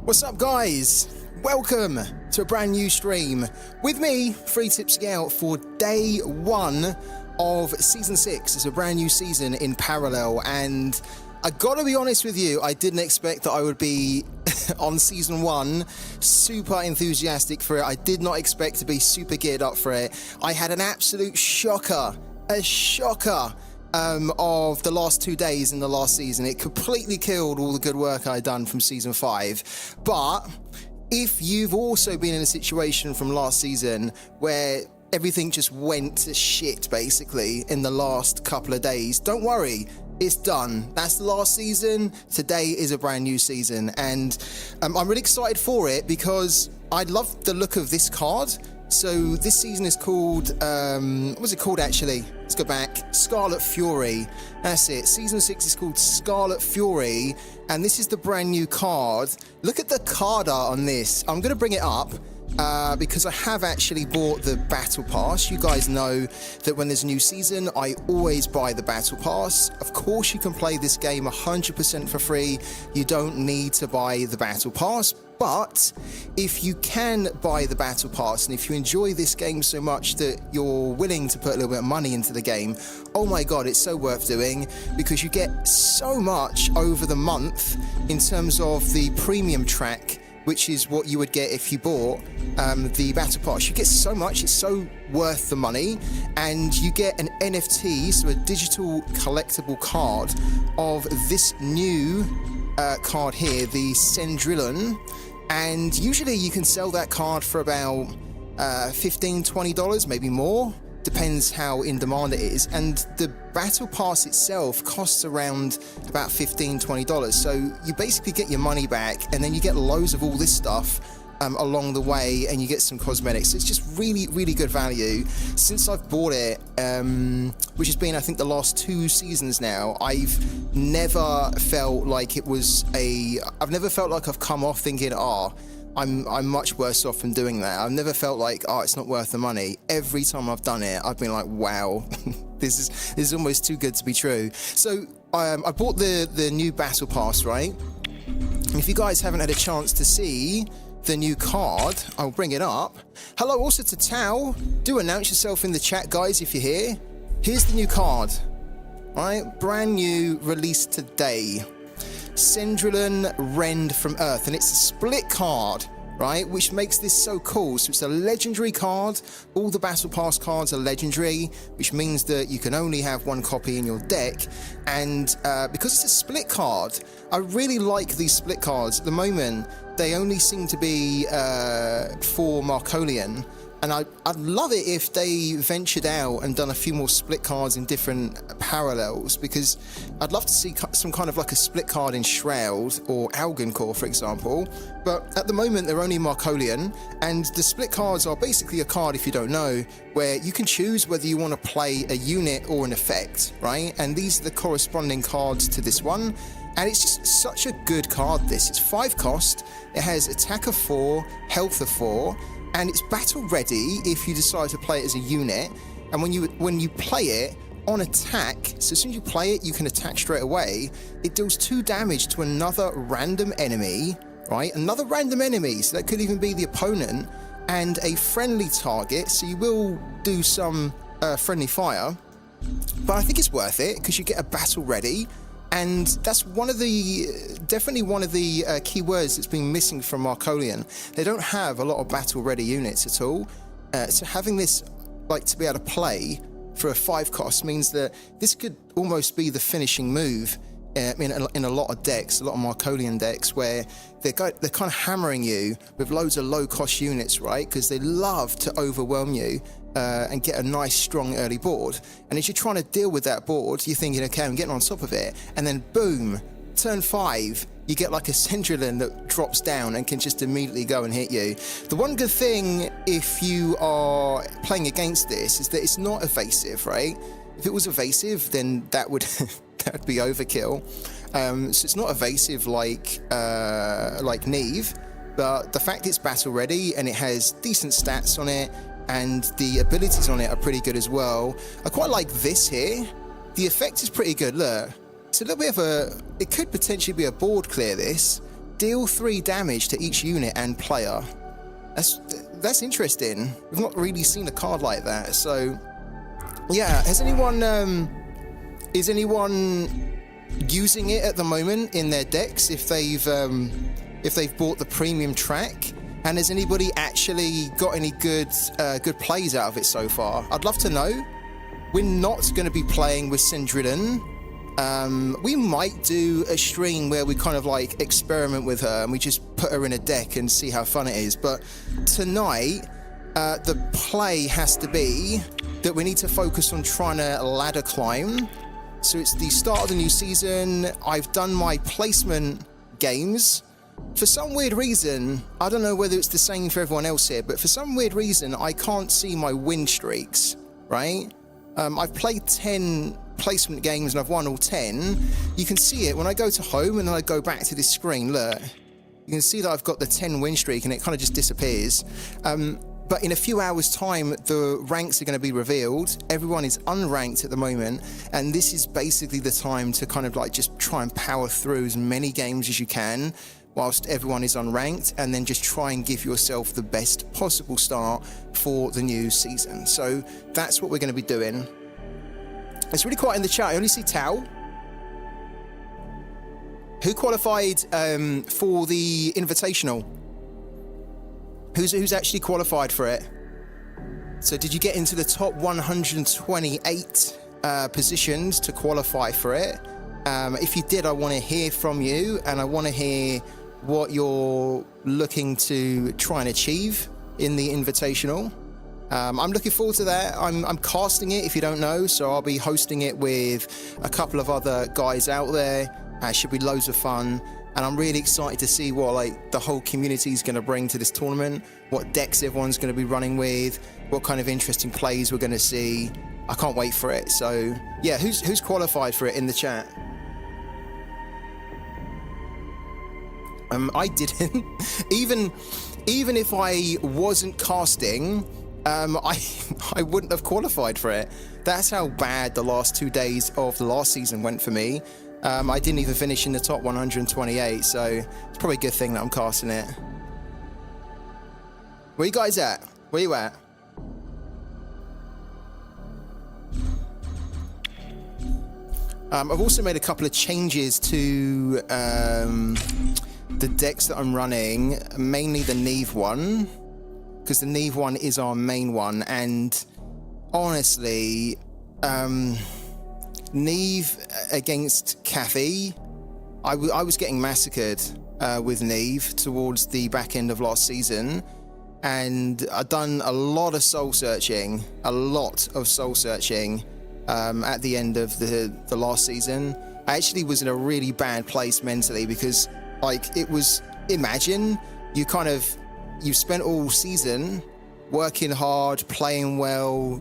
What's up, guys? Welcome to a brand new stream with me, Free Tip Scout, for day one of season 6. It's a brand new season in parallel, and I gotta be honest with you, I didn't expect that I would be on season 1 super enthusiastic for it. I did not expect to be super geared up for it. I had an absolute shocker, of the last 2 days in the last season. It completely killed all the good work I'd done from season 5. But if you've also been in a situation from last season where everything just went to shit basically in the last couple of days, don't worry, it's done. That's the last season. Today is a brand new season, and I'm really excited for it because I love the look of this card. So this season is called, what was it called actually? Let's go back. Scarlet Fury. That's it. Season 6 is called Scarlet Fury, and this is the brand new card. Look at the card art on this. I'm going to bring it up because I have actually bought the Battle Pass. You guys know that when there's a new season, I always buy the Battle Pass. Of course, you can play this game 100% for free. You don't need to buy the Battle Pass. But if you can buy the Battle Pass, and if you enjoy this game so much that you're willing to put a little bit of money into the game, oh my god, it's so worth doing, because you get so much over the month in terms of the premium track, which is what you would get if you bought the Battle Pass. You get so much, it's so worth the money, and you get an NFT, so a digital collectible card of this new card here, the Sendrillon. And usually you can sell that card for about $15-20, maybe more, depends how in demand it is. And the Battle Pass itself costs around about $15-20, so you basically get your money back, and then you get loads of all this stuff along the way, and you get some cosmetics. It's just really good value. Since I've bought it, which has been, I think, the last 2 seasons now, I've never felt like I've never felt like I've come off thinking, I'm much worse off from doing that. I've never felt like, it's not worth the money. Every time I've done it, I've been like, wow, this is almost too good to be true. So I bought the new Battle Pass, right? And if you guys haven't had a chance to see the new card, I'll bring it up. Hello also to Tao. Do announce yourself in the chat, guys, if you're here. Here's the new card. All right, brand new, released today. Sendrillon Rend from Earth, and it's a split card, right, which makes this so cool. So it's a legendary card. All the Battle Pass cards are legendary, which means that you can only have 1 copy in your deck. And because it's a split card, I really like these split cards. At the moment, they only seem to be for Marcolian, and I'd love it if they ventured out and done a few more split cards in different parallels, because I'd love to see some kind of like a split card in Shroud or Algoncore, for example. But at the moment, they're only Marcolian, and the split cards are basically a card, if you don't know, where you can choose whether you want to play a unit or an effect, right? And these are the corresponding cards to this one. And it's just such a good card, this. It's 5 cost, it has attack of 4, health of 4, and it's battle ready if you decide to play it as a unit. And when you play it on attack, so as soon as you play it, you can attack straight away. It deals 2 damage to another random enemy, right? Another random enemy, so that could even be the opponent, and a friendly target, so you will do some friendly fire. But I think it's worth it, because you get a battle ready. And that's definitely one of the key words that's been missing from Marcolian. They don't have a lot of battle-ready units at all. So having this, to be able to play for a 5 cost means that this could almost be the finishing move in a lot of decks, a lot of Marcolian decks, where they're kind of hammering you with loads of low-cost units, right? Because they love to overwhelm you and get a nice, strong early board. And as you're trying to deal with that board, you're thinking, okay, I'm getting on top of it. And then boom, turn 5, you get like a Sendrillon that drops down and can just immediately go and hit you. The one good thing if you are playing against this is that it's not evasive, right? If it was evasive, then that would that'd be overkill. So it's not evasive like Neve, but the fact it's battle ready and it has decent stats on it, and the abilities on it are pretty good as well. I quite like this here. The effect is pretty good, look. It's a little bit of it could potentially be a board clear, this, Deal 3 damage to each unit and player. That's interesting. We've not really seen a card like that. So, yeah, is anyone using it at the moment in their decks if they've bought the premium track? And has anybody actually got any good plays out of it so far? I'd love to know. We're not going to be playing with Sindridden. We might do a stream where we kind of like experiment with her and we just put her in a deck and see how fun it is. But tonight, the play has to be that we need to focus on trying to ladder climb. So it's the start of the new season. I've done my placement games. For some weird reason, I don't know whether it's the same for everyone else here, but for some weird reason, I can't see my win streaks, right? I've played 10 placement games and I've won all 10. You can see it when I go to home and then I go back to this screen. Look, you can see that I've got the 10 win streak and it kind of just disappears. But in a few hours time, the ranks are going to be revealed. Everyone is unranked at the moment. And this is basically the time to kind of like just try and power through as many games as you can whilst everyone is unranked, and then just try and give yourself the best possible start for the new season. So that's what we're going to be doing. It's really quiet in the chat. I only see Tao. Who qualified for the Invitational? Who's actually qualified for it? So did you get into the top 128 positions to qualify for it? If you did, I want to hear from you, and I want to hear what you're looking to try and achieve in the Invitational. I'm looking forward to that. I'm casting it, if you don't know, so I'll be hosting it with a couple of other guys out there. Should be loads of fun, and I'm really excited to see what like the whole community is going to bring to this tournament, what decks everyone's going to be running with, what kind of interesting plays we're going to see. I can't wait for it. So yeah, who's qualified for it in the chat? I didn't. Even if I wasn't casting, I wouldn't have qualified for it. That's how bad the last 2 days of the last season went for me. I didn't even finish in the top 128, so it's probably a good thing that I'm casting it. Where you guys at? Where you at? I've also made a couple of changes to the decks that I'm running, mainly the Neve one, because the Neve one is our main one, and honestly, Neve against Kathy, I was getting massacred with Neve towards the back end of last season, and I'd done a lot of soul searching at the end of the last season. I actually was in a really bad place mentally, because like it was, imagine you've spent all season working hard, playing well,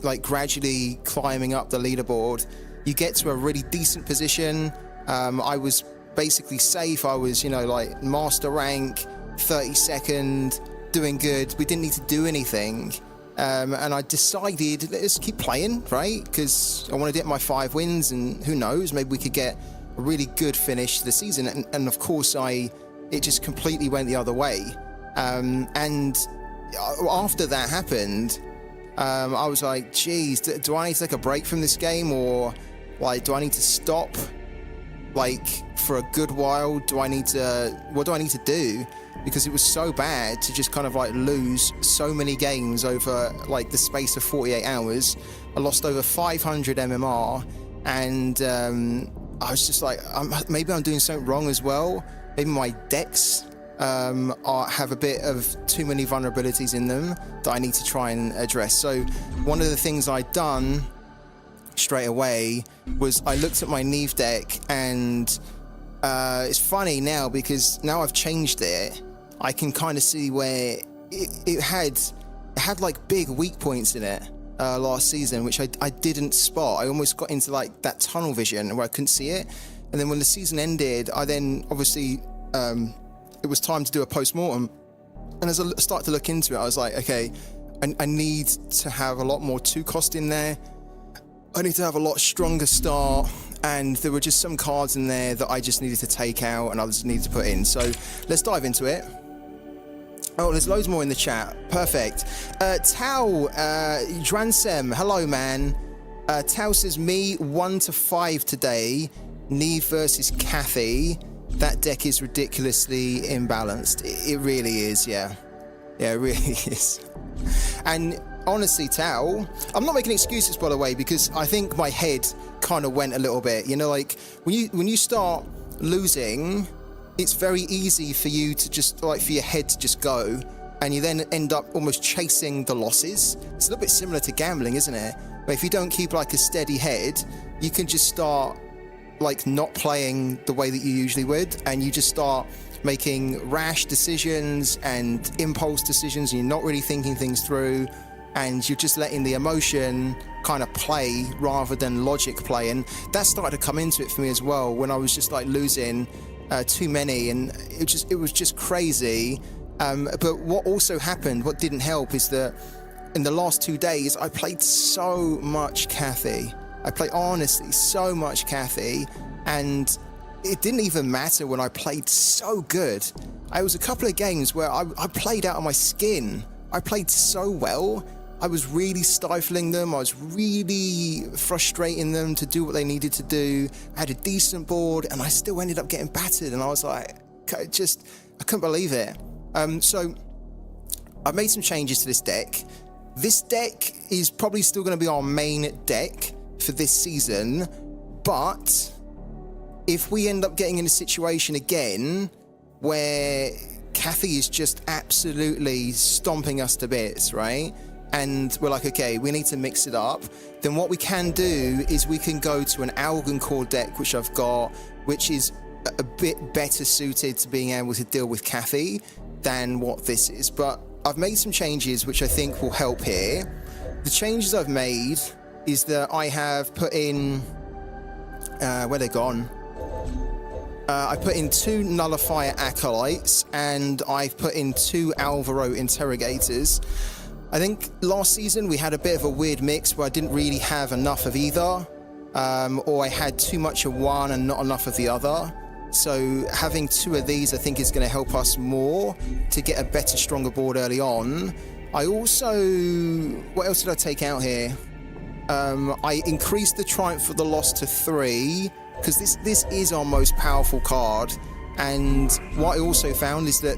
like gradually climbing up the leaderboard. You get to a really decent position. I was basically safe. I was, like master rank, 32nd, doing good. We didn't need to do anything. And I decided, let's keep playing, right? Because I want to get my 5 wins, and who knows, maybe we could get a really good finish to the season. And of course, it just completely went the other way. And after that happened, I was like, geez, do I need to take a break from this game, or like, do I need to stop like for a good while? What do I need to do? Because it was so bad to just kind of like lose so many games over like the space of 48 hours. I lost over 500 MMR, and I was just like, maybe I'm doing something wrong as well. Maybe my decks have a bit of too many vulnerabilities in them that I need to try and address. So one of the things I'd done straight away was I looked at my Neve deck, and it's funny now because now I've changed it. I can kind of see where it had like big weak points in it last season, which I didn't spot. I almost got into like that tunnel vision where I couldn't see it. And then when the season ended, I then obviously it was time to do a post-mortem. And as I started to look into it, I was like, okay, I need to have a lot more 2 cost in there. I need to have a lot stronger start, and there were just some cards in there that I just needed to take out and others needed to put in. So let's dive into it. Oh, there's loads more in the chat. Perfect. Tao, Dransem, hello, man. Tao says, me 1 to 5 today. Neve versus Kathy. That deck is ridiculously imbalanced. It really is, yeah. Yeah, it really is. And honestly, Tao, I'm not making excuses, by the way, because I think my head kind of went a little bit. You know, like, when you start losing, it's very easy for you to just, like, for your head to just go, and you then end up almost chasing the losses. It's a little bit similar to gambling, isn't it? But if you don't keep, like, a steady head, you can just start, like, not playing the way that you usually would, and you just start making rash decisions and impulse decisions, and you're not really thinking things through, and you're just letting the emotion kind of play rather than logic play. And that started to come into it for me as well when I was just, like, losing too many, and it was just crazy. But what also happened, what didn't help, is that in the last 2 days I played so much Kathy. I played, honestly, so much Kathy, and it didn't even matter when I played so good. It was a couple of games where I played out of my skin. I played so well. I was really stifling them. I was really frustrating them to do what they needed to do. I had a decent board, and I still ended up getting battered. And I was like, I couldn't believe it. So I've made some changes to this deck. This deck is probably still going to be our main deck for this season. But if we end up getting in a situation again where Kathy is just absolutely stomping us to bits, right? And we're like, okay, we need to mix it up. Then what we can do is we can go to an Algonquin deck, which I've got, which is a bit better suited to being able to deal with Kathy than what this is. But I've made some changes which I think will help here. The changes I've made is that I have put in, where they're gone. I put in 2 Nullifier Acolytes, and I've put in 2 Alvaro Interrogators. I think last season we had a bit of a weird mix where I didn't really have enough of either, or I had too much of one and not enough of the other. So having 2 of these, I think, is going to help us more to get a better, stronger board early on. I also, what else did I take out here? I increased the Triumph for the Loss to 3, because this is our most powerful card. And what I also found is that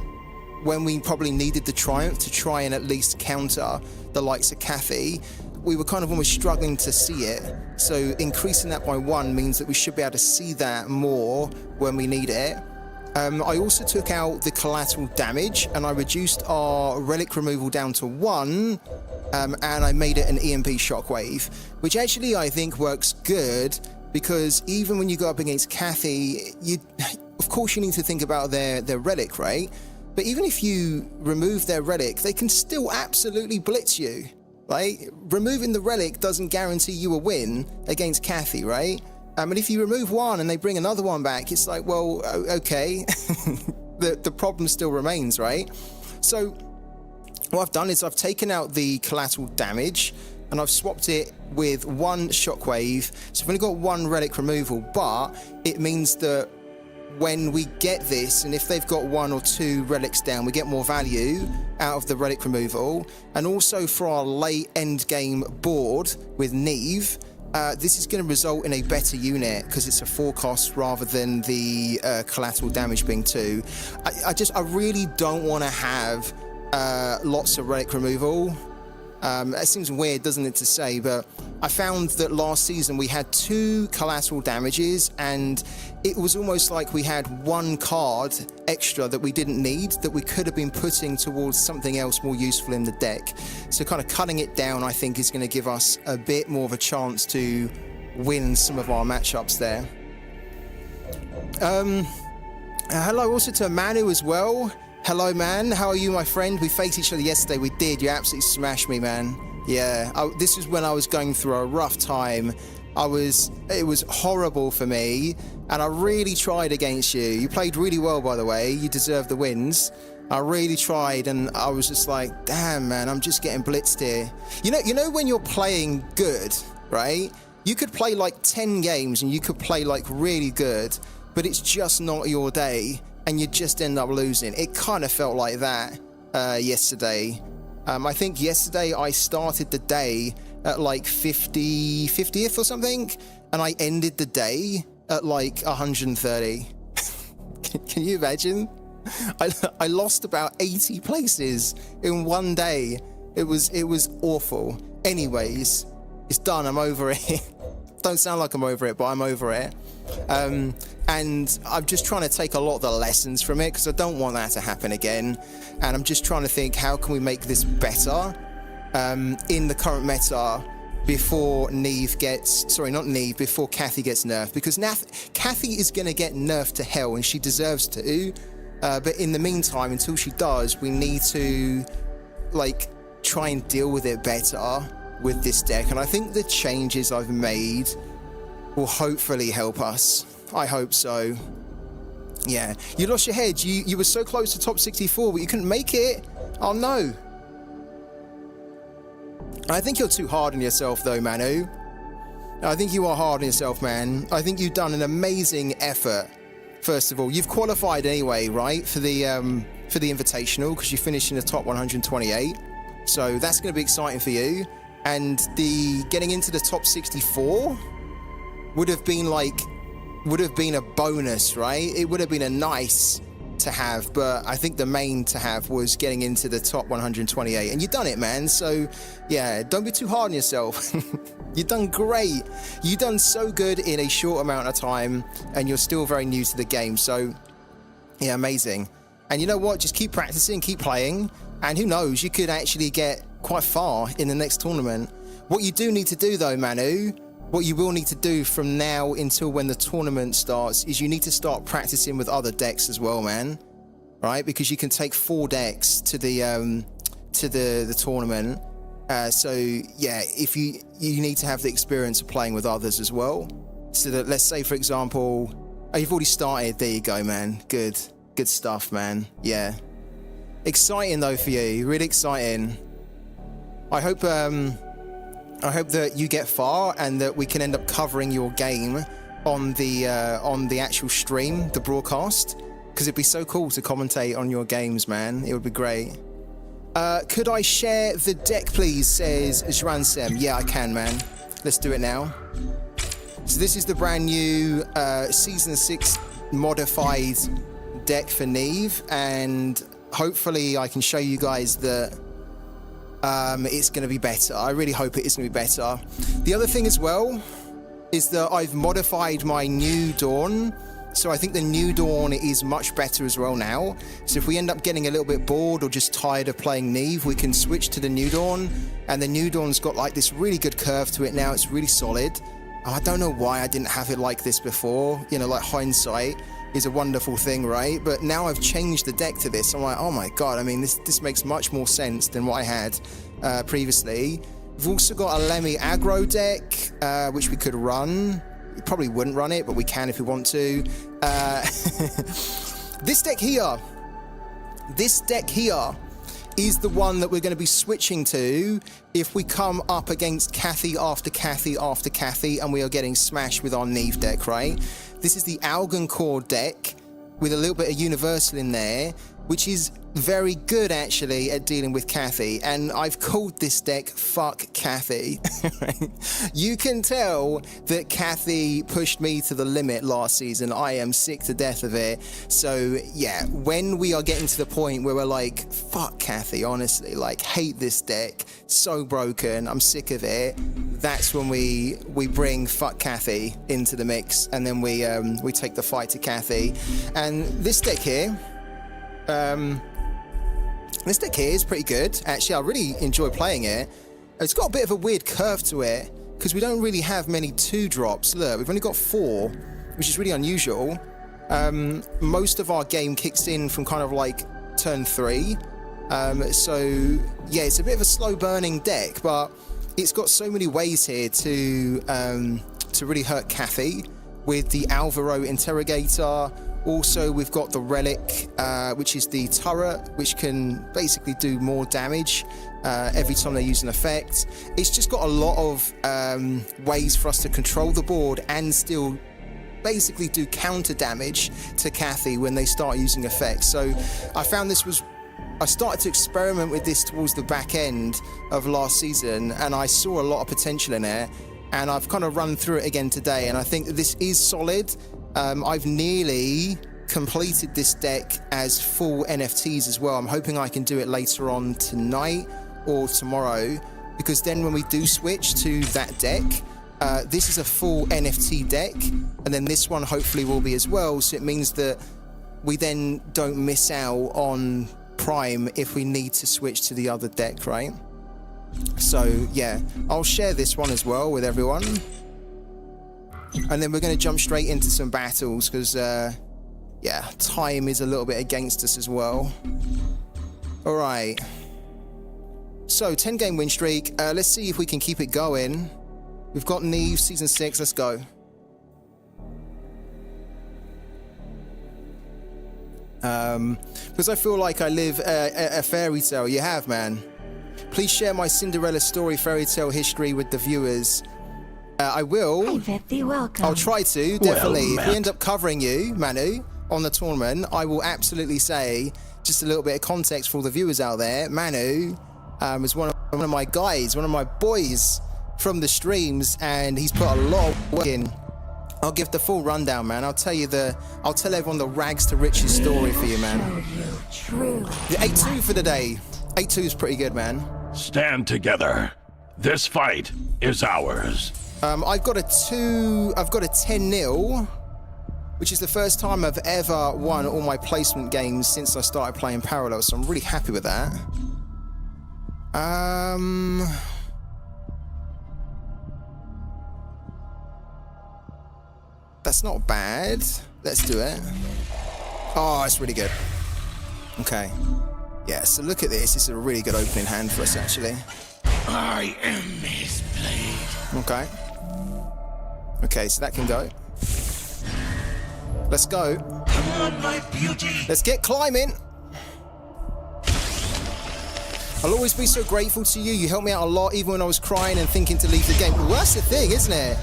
when we probably needed the Triumph to try and at least counter the likes of Kathy, we were kind of almost struggling to see it. So increasing that by 1 means that we should be able to see that more when we need it. I also took out the collateral damage, and I reduced our relic removal down to 1, and I made it an EMP shockwave, which actually I think works good, because even when you go up against Kathy, of course you need to think about their relic, right? But even if you remove their relic, they can still absolutely blitz you. Like, removing the relic doesn't guarantee you a win against Kathy, right? And if you remove one and they bring another one back, it's like, well, okay, the problem still remains, right? So what I've done is I've taken out the collateral damage and I've swapped it with 1 shockwave. So we've only got 1 relic removal, but it means that when we get this, and if they've got 1 or 2 relics down, we get more value out of the relic removal. And also for our late end game board with Neve, this is going to result in a better unit because it's a 4 cost rather than the collateral damage being 2. I really don't want to have lots of relic removal. That seems weird, doesn't it, to say, but I found that last season we had 2 collateral damages, and it was almost like we had 1 card extra that we didn't need, that we could have been putting towards something else more useful in the deck. So kind of cutting it down, I think, is going to give us a bit more of a chance to win some of our matchups there. Hello also to Manu as well. Hello, man. How are you, my friend? We faced each other yesterday. We did. You absolutely smashed me, man. Yeah. This is when I was going through a rough time. It was horrible for me, and I really tried against you. You played really well, by the way. You deserve the wins. I really tried, and I was just like, damn, man, I'm just getting blitzed here. You know when you're playing good, right? You could play like 10 games and you could play like really good, but it's just not your day and you just end up losing. It kind of felt like that yesterday. I think yesterday I started the day at like 50th or something, and I ended the day at like 130. Can you imagine? I lost about 80 places in one day. It was awful. Anyways, it's done. I'm over it. Don't sound like I'm over it, but I'm over it. And I'm just trying to take a lot of the lessons from it because I don't want that to happen again. And I'm just trying to think, how can we make this better in the current meta before before Cathy gets nerfed, because Cathy is going to get nerfed to hell and she deserves to. But in the meantime, until she does, we need to like try and deal with it better with this deck. And I think the changes I've made will hopefully help us. I hope so. Yeah, you lost your head. You were so close to top 64, but you couldn't make it. Oh no. I think you're too hard on yourself though, Manu. I think you are hard on yourself, man. I think you've done an amazing effort. First of all, you've qualified anyway, right, for the Invitational, because you finished in the top 128. So that's going to be exciting for you. And the getting into the top 64 would have been a bonus, right? It would have been a nice to have, but I think the main to have was getting into the top 128, and you've done it, man. So yeah, don't be too hard on yourself. You've done great. You've done so good in a short amount of time, and you're still very new to the game. So yeah, amazing. And you know what? Just keep practicing, keep playing, and who knows, you could actually get quite far in the next tournament. What you do need to do though, Manu, what you will need to do from now until when the tournament starts is you need to start practicing with other decks as well, man. Right? Because you can take 4 decks to the tournament. So yeah, if you need to have the experience of playing with others as well. So that, let's say for example, oh, you've already started. There you go, man. Good stuff, man. Yeah, exciting though for you. Really exciting. I hope that you get far and that we can end up covering your game on the actual stream, the broadcast, because it'd be so cool to commentate on your games, man. It would be great. Could I share the deck, please, says Jransem. Yeah, I can, man. Let's do it now. So this is the brand new Season 6 modified deck for Neve, and hopefully I can show you guys that it's going to be better. I really hope it is going to be better. The other thing as well is that I've modified my New Dawn. So I think the New Dawn is much better as well now. So if we end up getting a little bit bored or just tired of playing Neve, we can switch to the New Dawn. And the New Dawn's got like this really good curve to it now. It's really solid. I don't know why I didn't have it like this before. You know, like hindsight is a wonderful thing, right? But now I've changed the deck to this. I'm like, oh my God, I mean, this makes much more sense than what I had previously. We've also got a Lemmy aggro deck, which we could run. We probably wouldn't run it, but we can if we want to. This deck here is the one that we're going to be switching to if we come up against Cathy after Cathy after Cathy and we are getting smashed with our Neve deck, right? This is the Algon Core deck with a little bit of Universal in there, which is very good actually at dealing with Cathy, and I've called this deck Fuck Cathy. You can tell that Cathy pushed me to the limit last season. I am sick to death of it. So yeah, when we are getting to the point where we're like, fuck Cathy, honestly, like hate this deck, so broken, I'm sick of it, that's when we bring Fuck Cathy into the mix, and then we take the fight to Cathy. And this deck here, this deck here is pretty good. Actually, I really enjoy playing it. It's got a bit of a weird curve to it because we don't really have many 2-drops. Look, we've only got 4, which is really unusual. Most of our game kicks in from kind of like turn 3. So yeah, it's a bit of a slow burning deck, but it's got so many ways here to really hurt Cathy with the Alvaro Interrogator, Also, we've got the relic, which is the turret, which can basically do more damage every time they use an effect. It's just got a lot of ways for us to control the board and still basically do counter damage to Kathy when they start using effects. So I found I started to experiment with this towards the back end of last season, and I saw a lot of potential in it, and I've kind of run through it again today, and I think that this is solid. I've nearly completed this deck as full NFTs as well. I'm hoping I can do it later on tonight or tomorrow, because then when we do switch to that deck, this is a full NFT deck, and then this one hopefully will be as well, so it means that we then don't miss out on Prime if we need to switch to the other deck, right? So yeah, I'll share this one as well with everyone. And then we're going to jump straight into some battles because, yeah, time is a little bit against us as well. All right. So, 10-game win streak. Let's see if we can keep it going. We've got Neve, Season 6. Let's go. Because I feel like I live a fairy tale. You have, man. Please share my Cinderella story fairy tale history with the viewers. I will. I bet thee welcome. I'll try to, definitely. Well, if we end up covering you, Manu, on the tournament, I will absolutely say, just a little bit of context for all the viewers out there, Manu is one of my guys, one of my boys from the streams, and he's put a lot of work in. I'll give the full rundown, man. I'll tell everyone the rags to riches story for you, man. The 8-2 for the day. 8-2 is pretty good, man. Stand together. This fight is ours. I've got a 10-0, which is the first time I've ever won all my placement games since I started playing Parallel, so I'm really happy with that. That's not bad. Let's do it. Oh, it's really good. Okay. Yeah, so look at this. This is a really good opening hand for us, actually. I am his blade. Okay. Okay, so that can go. Let's go. Come on, my beauty. Let's get climbing. I'll always be so grateful to you. You helped me out a lot, even when I was crying and thinking to leave the game. Well, that's the thing, isn't it?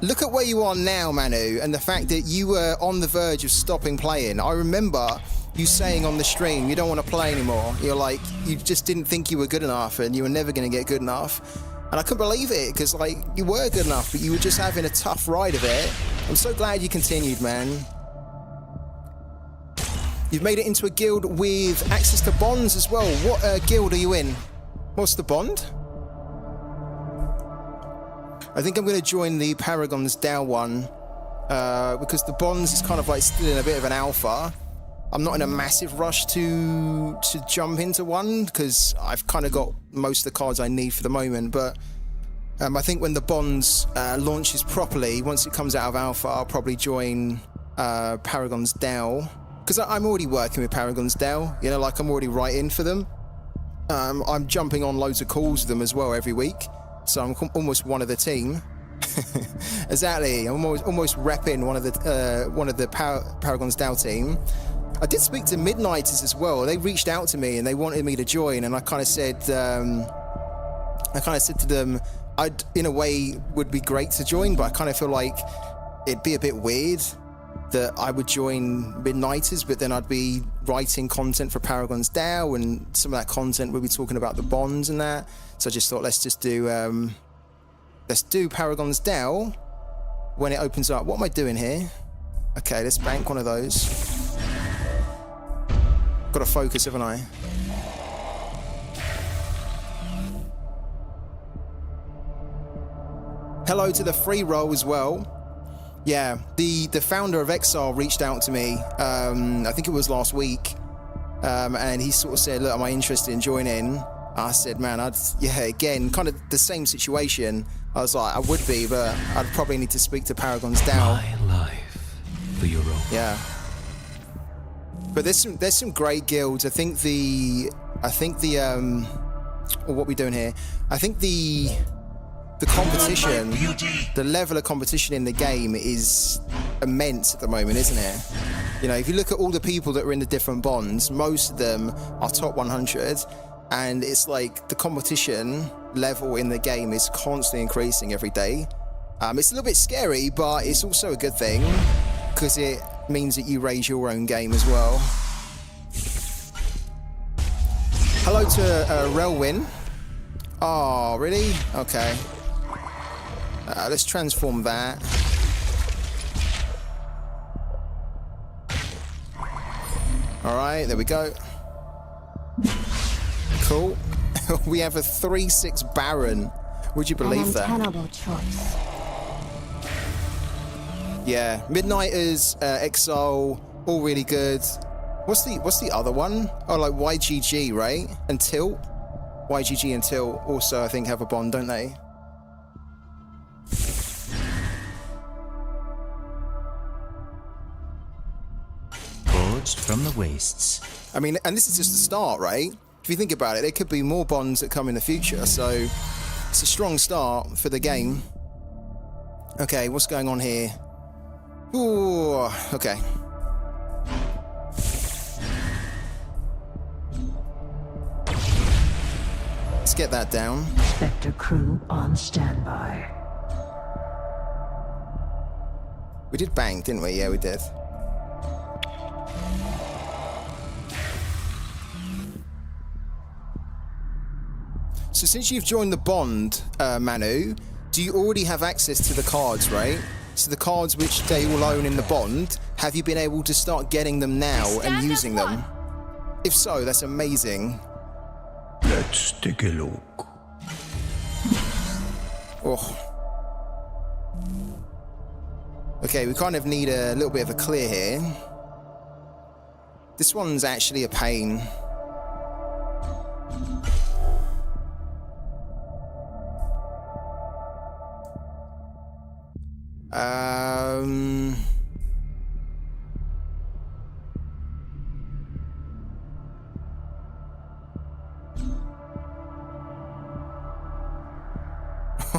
Look at where you are now, Manu, and the fact that you were on the verge of stopping playing. I remember you saying on the stream you don't want to play anymore. You're like, you just didn't think you were good enough and you were never going to get good enough. And I couldn't believe it, because like, you were good enough, but you were just having a tough ride of it. I'm so glad you continued, man. You've made it into a guild with access to bonds as well. What guild are you in? What's the bond? I think I'm going to join the Paragon's DAO one, because the bonds is kind of like still in a bit of an alpha. I'm not in a massive rush to jump into one, because I've kind of got most of the cards I need for the moment. But I think when the bonds launches properly, once it comes out of alpha, I'll probably join Paragon's DAO, because I'm already working with Paragon's DAO. You know, like I'm already writing for them. I'm jumping on loads of calls with them as well every week. So I'm almost one of the team. Exactly. I'm almost repping one of the Paragon's DAO team. I did speak to Midnighters as well. They reached out to me and they wanted me to join, and I kind of said to them, I'd in a way would be great to join, but I kind of feel like it'd be a bit weird that I would join Midnighters, but then I'd be writing content for Paragon's DAO, and some of that content would be talking about the bonds and that. So I just thought, let's do Paragon's DAO when it opens up. What am I doing here? Okay, let's bank one of those. Got to focus, haven't I? Hello to the free roll as well. Yeah, the founder of Exile reached out to me, I think it was last week, and he sort of said, look, am I interested in joining? I said, man, again, kind of the same situation. I was like, I would be, but I'd probably need to speak to Paragon's DAO. My life for your own. Yeah. But there's some great guilds. I think what are we doing here? I think the competition, the level of competition in the game is immense at the moment, isn't it? You know, if you look at all the people that are in the different bonds, most of them are top 100, and it's like the competition level in the game is constantly increasing every day. It's a little bit scary, but it's also a good thing because it means that you raise your own game as well. Hello to Relwyn. Oh, really? Okay. Let's transform that. All right, there we go. Cool. We have a 3/6 Baron. Would you believe that? An untenable choice. Yeah, Midnighters, Exile, all really good. What's the other one? Oh, like YGG, right? And Tilt. YGG and Tilt also, I think, have a bond, don't they? Forged from the wastes. I mean, and this is just the start, right? If you think about it, there could be more bonds that come in the future, so it's a strong start for the game. Okay, what's going on here? Ooh, okay. Let's get that down. Spectre crew on standby. We did bang, didn't we? Yeah, we did. So since you've joined the bond, Manu, do you already have access to the cards, right? So the cards which they will own in the bond, have you been able to start getting them now and using them? If so, that's amazing. Let's take a look. Oh. Okay, we kind of need a little bit of a clear here. This one's actually a pain.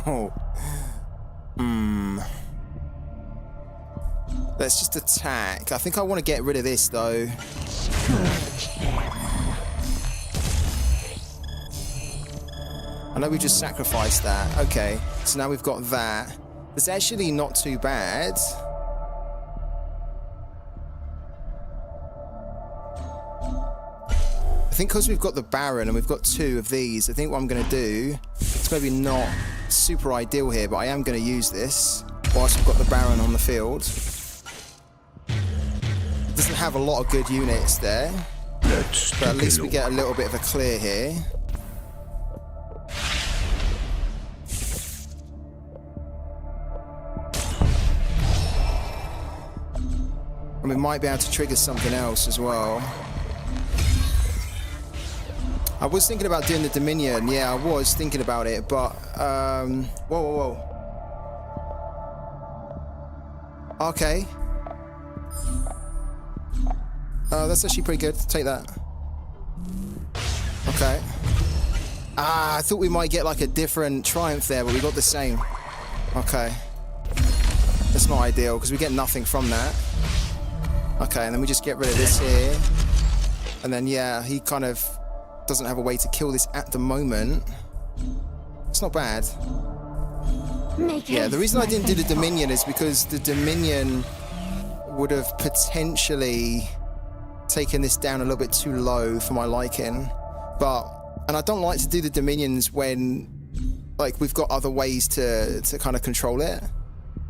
Oh. Let's just attack. I think I want to get rid of this, though. I know we just sacrificed that. Okay, so now we've got that. It's actually not too bad. I think because we've got the Baron and we've got two of these, I think what I'm going to do, it's maybe not super ideal here, but I am going to use this whilst we've got the Baron on the field. Doesn't have a lot of good units there, but at least we get a little bit of a clear here. And we might be able to trigger something else as well. I was thinking about doing the Dominion. Yeah, I was thinking about it, but whoa. Okay. That's actually pretty good. Take that. Okay. I thought we might get like a different triumph there, but we got the same. Okay. That's not ideal because we get nothing from that. Okay, and then we just get rid of this here. And then, yeah, he kind of doesn't have a way to kill this at the moment. It's not bad. Yeah, the reason I didn't do the Dominion is because the Dominion would have potentially taken this down a little bit too low for my liking. And I don't like to do the Dominions when, like, we've got other ways to kind of control it.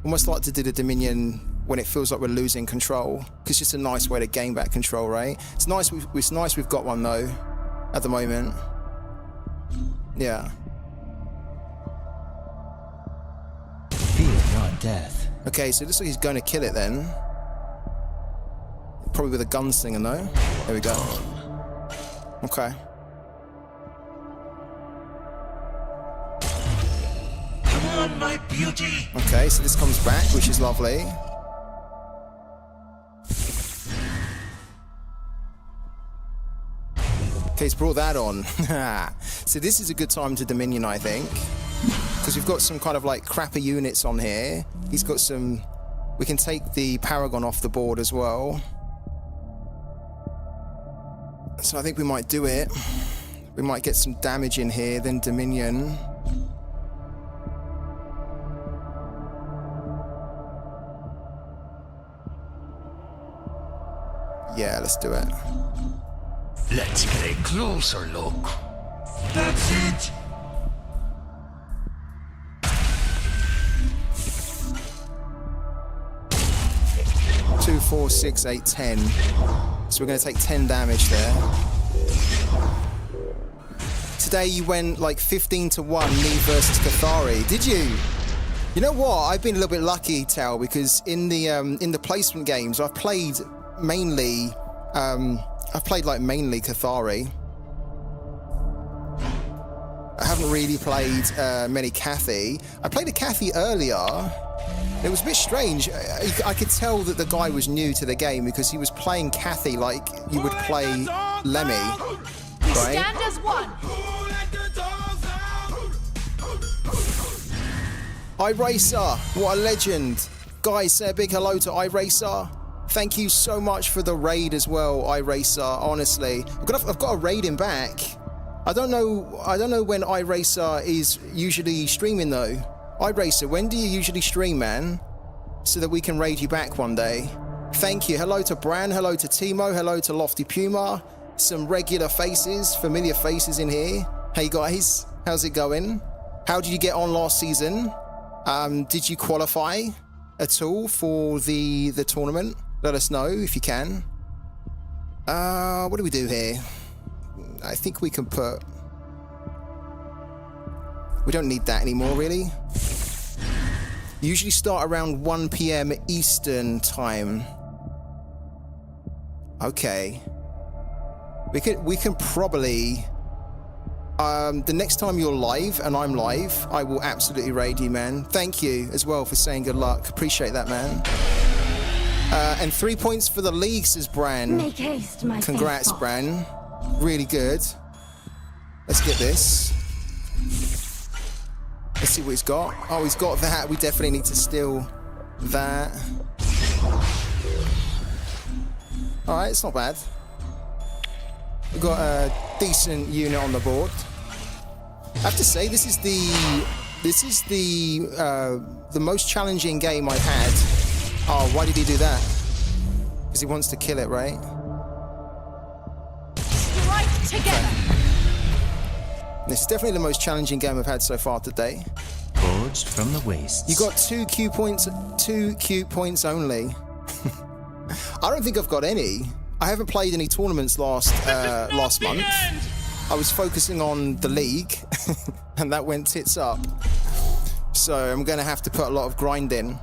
Almost like to do the Dominion when it feels like we're losing control, because it's just a nice way to gain back control, right? It's nice we've got one though at the moment. Yeah. Fear not death. Okay, so it looks like he's going to kill it then. Probably with a gunslinger though. There we go. Okay. Come on, my beauty. Okay, so this comes back, which is lovely. Okay, he's brought that on. So this is a good time to Dominion, I think. Because we've got some kind of like crappy units on here. He's got some We can take the Paragon off the board as well. So I think we might do it. We might get some damage in here, then Dominion. Yeah, let's do it. Let's get a closer look. That's it! Two, 4, 6, 8, 10. So we're going to take 10 damage there. Today you went like 15 to 1, me versus Cathari. Did you? You know what? I've been a little bit lucky, Tal, because in the placement games I've played mainly mainly Cathari. I haven't really played many Cathy. I played a Cathy earlier. It was a bit strange. I could tell that the guy was new to the game because he was playing Cathy like you would play Lemmy. Right? Stand as one. iRacer, what a legend. Guys, say a big hello to iRacer. Thank you so much for the raid as well, iRacer. Honestly, I've got a raid him back. I don't know when iRacer is usually streaming though. iRacer, when do you usually stream, man? So that we can raid you back one day. Thank you. Hello to Bran, hello to Timo, hello to Lofty Puma. Some regular faces, familiar faces in here. Hey guys, how's it going? How did you get on last season? Did you qualify at all for the tournament? Let us know if you can. What do we do here? I think we can put... We don't need that anymore, really. Usually start around 1 PM Eastern time. Okay. We can probably... the next time you're live and I'm live, I will absolutely raid you, man. Thank you as well for saying good luck. Appreciate that, man. And 3 points for the league, says Bran. Make haste, my Congrats, faithful. Bran. Really good. Let's get this. Let's see what he's got. Oh, he's got that. We definitely need to steal that. Alright, it's not bad. We've got a decent unit on the board. I have to say, this is the most challenging game I've had. Oh, why did he do that? Because he wants to kill it, right? Strike together. This is definitely the most challenging game I've had so far today. Forged from the wastes. You got 2 Q points only. I don't think I've got any. I haven't played any tournaments last month. I was focusing on the league, and that went tits up. So I'm going to have to put a lot of grind in.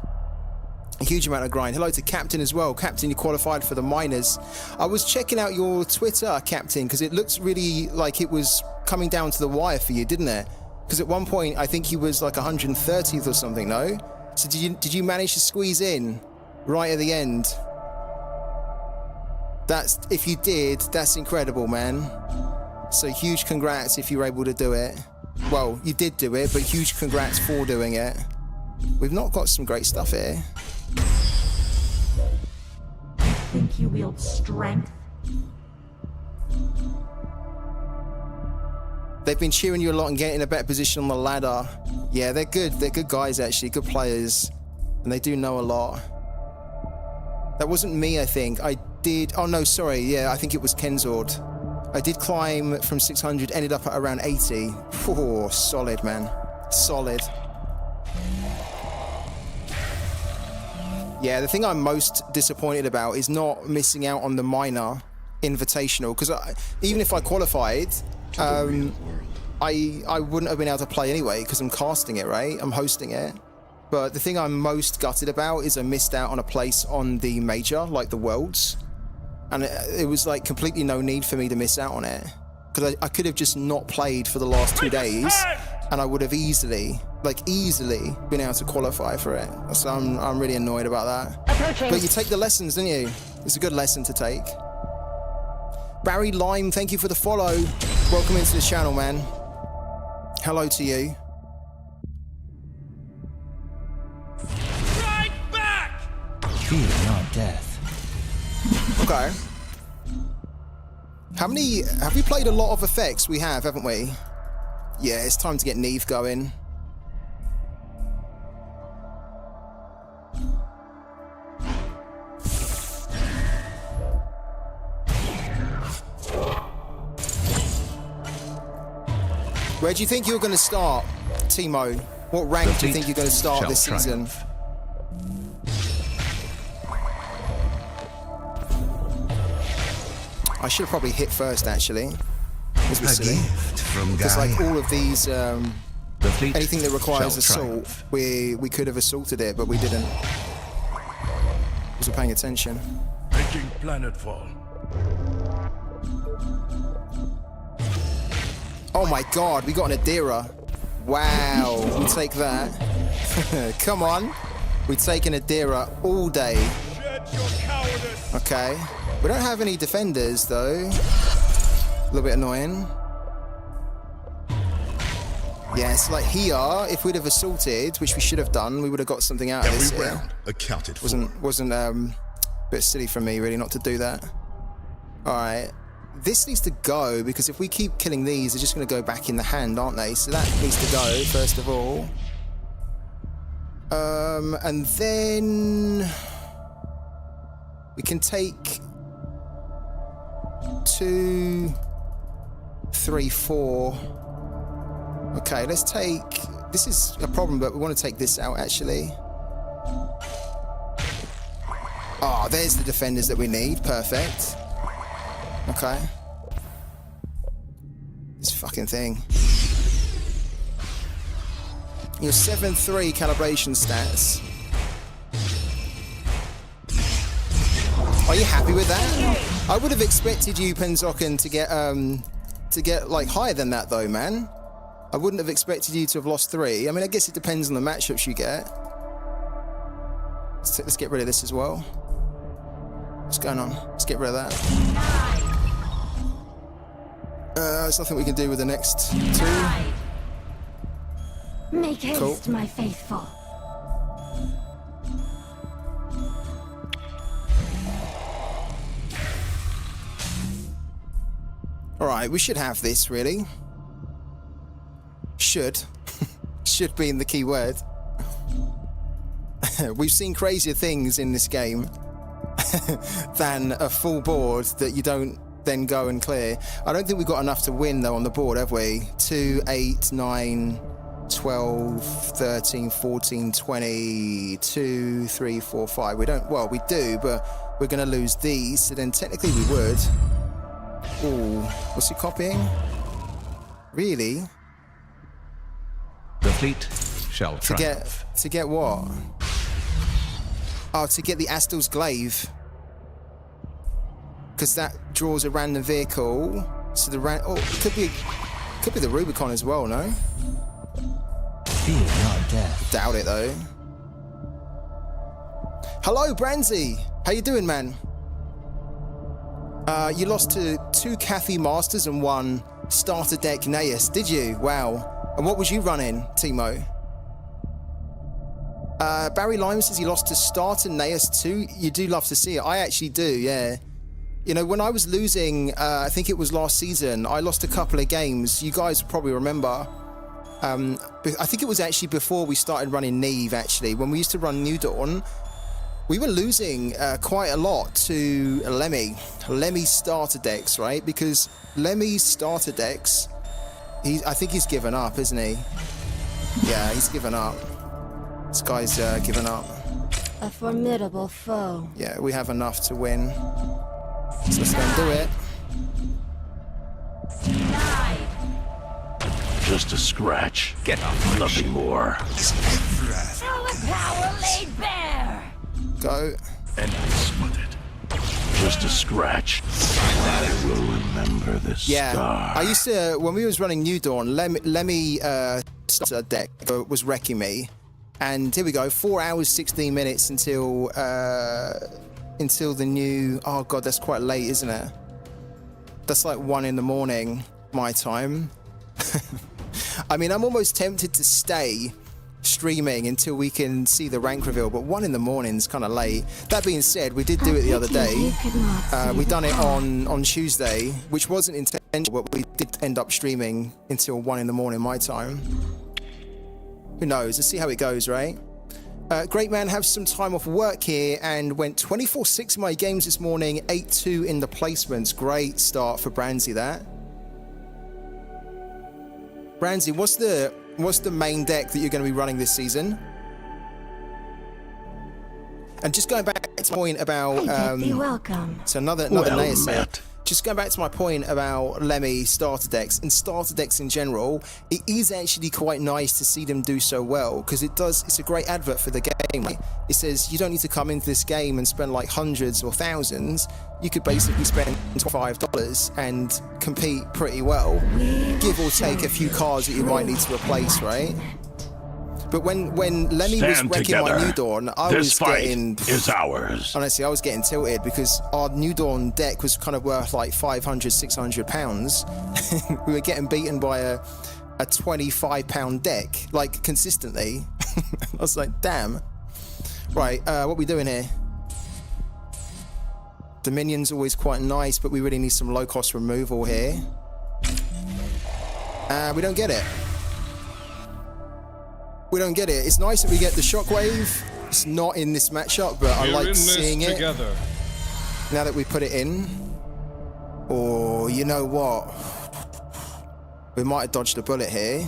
A huge amount of grind. Hello to Captain as well. Captain, you qualified for the minors. I was checking out your Twitter, Captain, because it looks really like it was coming down to the wire for you, didn't it? Because at one point, I think he was like 130th or something, no? So did you manage to squeeze in right at the end? If you did, that's incredible, man. So huge congrats if you were able to do it. Well, you did do it, but huge congrats for doing it. We've not got some great stuff here. Think you wield strength? They've been cheering you a lot and getting a better position on the ladder. Yeah, they're good. They're good guys, actually. Good players. And they do know a lot. That wasn't me, I think. I did... Oh, no, sorry. Yeah, I think it was Kenzord. I did climb from 600, ended up at around 80. Oh, solid, man. Solid. Yeah, the thing I'm most disappointed about is not missing out on the minor invitational, because even if I qualified, I wouldn't have been able to play anyway, because I'm casting it, right? I'm hosting it. But the thing I'm most gutted about is I missed out on a place on the major, like the Worlds. And it was like completely no need for me to miss out on it. Because I could have just not played for the last 2 days, and I would have easily been able to qualify for it. So I'm really annoyed about that. But you take the lessons, don't you? It's a good lesson to take. Barry Lime, thank you for the follow. Welcome into the channel, man. Hello to you. Strike back! Okay. How many... Have we played a lot of effects? We have, haven't we? Yeah, it's time to get Neve going. Where do you think you're going to start, Timo? What rank do you think you're going to start this season? I should have probably hit first, actually. This was silly. Because like all of these, anything that requires assault, we could have assaulted it, but we didn't. Because we're paying attention. Making planetfall. Oh my god, we got an Adira. Wow, we take that. Come on. We take an Adira all day. Okay. We don't have any defenders, though. A little bit annoying. Yeah, it's like here, if we'd have assaulted, which we should have done, we would have got something out of this here. Accounted for. Wasn't a bit silly from me, really, not to do that. All right. This needs to go, because if we keep killing these, they're just going to go back in the hand, aren't they? So that needs to go, first of all. And then... we can take... 2, 3, 4. Okay, let's take... This is a problem, but we want to take this out, actually. Ah, there's the defenders that we need. Perfect. Okay. This fucking thing. Your 7-3 calibration stats. Are you happy with that? I would have expected you, Penzokin, to get like higher than that, though, man. I wouldn't have expected you to have lost 3. I mean, I guess it depends on the matchups you get. Let's get rid of this as well. What's going on? Let's get rid of that. There's nothing we can do with the next 2. Make haste, Cool. my faithful. Alright, we should have this, really. Should. Should being the key word. We've seen crazier things in this game than a full board that you don't then go and clear. I don't think we've got enough to win, though, on the board, have we? 2, 8, 9, 12, 13, 14, 20, 2, 3, 4, 5. We don't... Well, we do, but we're going to lose these, so then technically we would. Ooh, what's he copying? Really? The fleet shall triumph. To get what? Oh, to get the Astel's Glaive. Because that draws a random vehicle. So the oh, it could be the Rubicon as well, no? Fear not death. Doubt it though. Hello, Branzy. How you doing, man? You lost to 2 Cathy Masters and 1 starter deck Naeus, did you? Wow. And what was you running, Timo? Barry Lime says he lost to starter Naeus too. You do love to see it. I actually do, yeah. You know, when I was losing, I think it was last season, I lost a couple of games. You guys probably remember. I think it was actually before we started running Neve, actually. When we used to run New Dawn, we were losing quite a lot to Lemmy starter decks, right? Because Lemmy's starter decks, I think he's given up, isn't he? Yeah, he's given up. This guy's given up. A formidable foe. Yeah, we have enough to win. So let's go and do it. Just a scratch. Get off. Nothing more. Feel the power laid bare. Go. And spotted. Just a scratch. I will remember this Yeah, scar. I used to, when we was running New Dawn, Lemmy starter deck was wrecking me. And here we go, 4 hours, 16 minutes until the new, oh God, that's quite late, isn't it? That's like 1 in the morning, my time. I mean, I'm almost tempted to stay streaming until we can see the rank reveal, but 1 in the morning is kind of late. That being said, we did do it the other day. We done it on Tuesday, which wasn't intentional, but we did end up streaming until 1 in the morning my time. Who knows? Let's see how it goes, right? Great man, have some time off work here and went 24/6 in my games this morning, 8-2 in the placements. Great start for Brandsy, that. Brandsy, what's the main deck that you're going to be running this season? And just going back to my point about welcome. So another Well layer set. met. Just going back to my point about Lemmy starter decks and starter decks in general, it is actually quite nice to see them do so well, because it's a great advert for the game. It says you don't need to come into this game and spend like hundreds or thousands. You could basically spend $5 and compete pretty well, give or take a few cards that you might need to replace, right? But when Lemmy was Stand wrecking my together. New Dawn, I This was fight getting... is ours. Honestly, I was getting tilted because our New Dawn deck was kind of worth like 500, 600 pounds. We were getting beaten by a 25-pound deck, like, consistently. I was like, damn. Right, what are we doing here? Dominion's always quite nice, but we really need some low-cost removal here. We don't get it. We don't get it. It's nice that we get the Shockwave. It's not in this matchup, but I like seeing it. Now that we put it in. Or, you know what? We might have dodged a bullet here.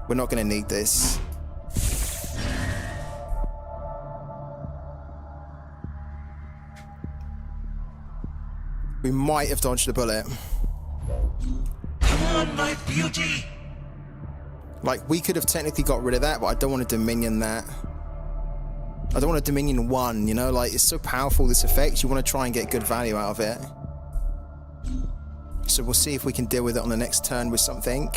We're not going to need this. We might have dodged a bullet. Come on, my beauty. Like, we could have technically got rid of that, but I don't want to Dominion that. I don't want to Dominion 1, you know? Like, it's so powerful, this effect. You want to try and get good value out of it. So we'll see if we can deal with it on the next turn with something.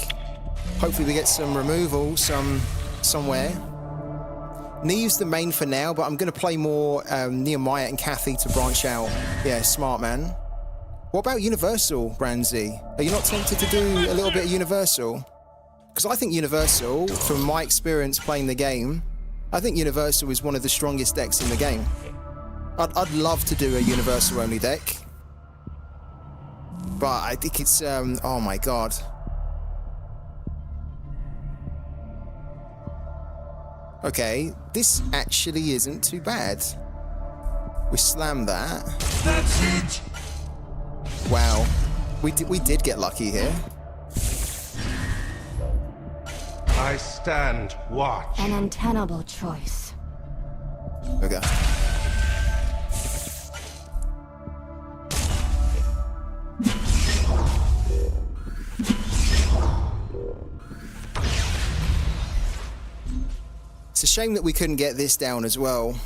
Hopefully we get some removal somewhere. Neve's the main for now, but I'm going to play more Nehemiah and Kathy to branch out. Yeah, smart, man. What about Universal, Brandsy? Are you not tempted to do a little bit of Universal? Because I think Universal, from my experience playing the game, I think Universal is one of the strongest decks in the game. I'd love to do a Universal only deck. But I think it's, oh my god. Okay, this actually isn't too bad. We slam that. That's it. Wow. We did get lucky here. I stand watch. An untenable choice. Okay. It's a shame that we couldn't get this down as well.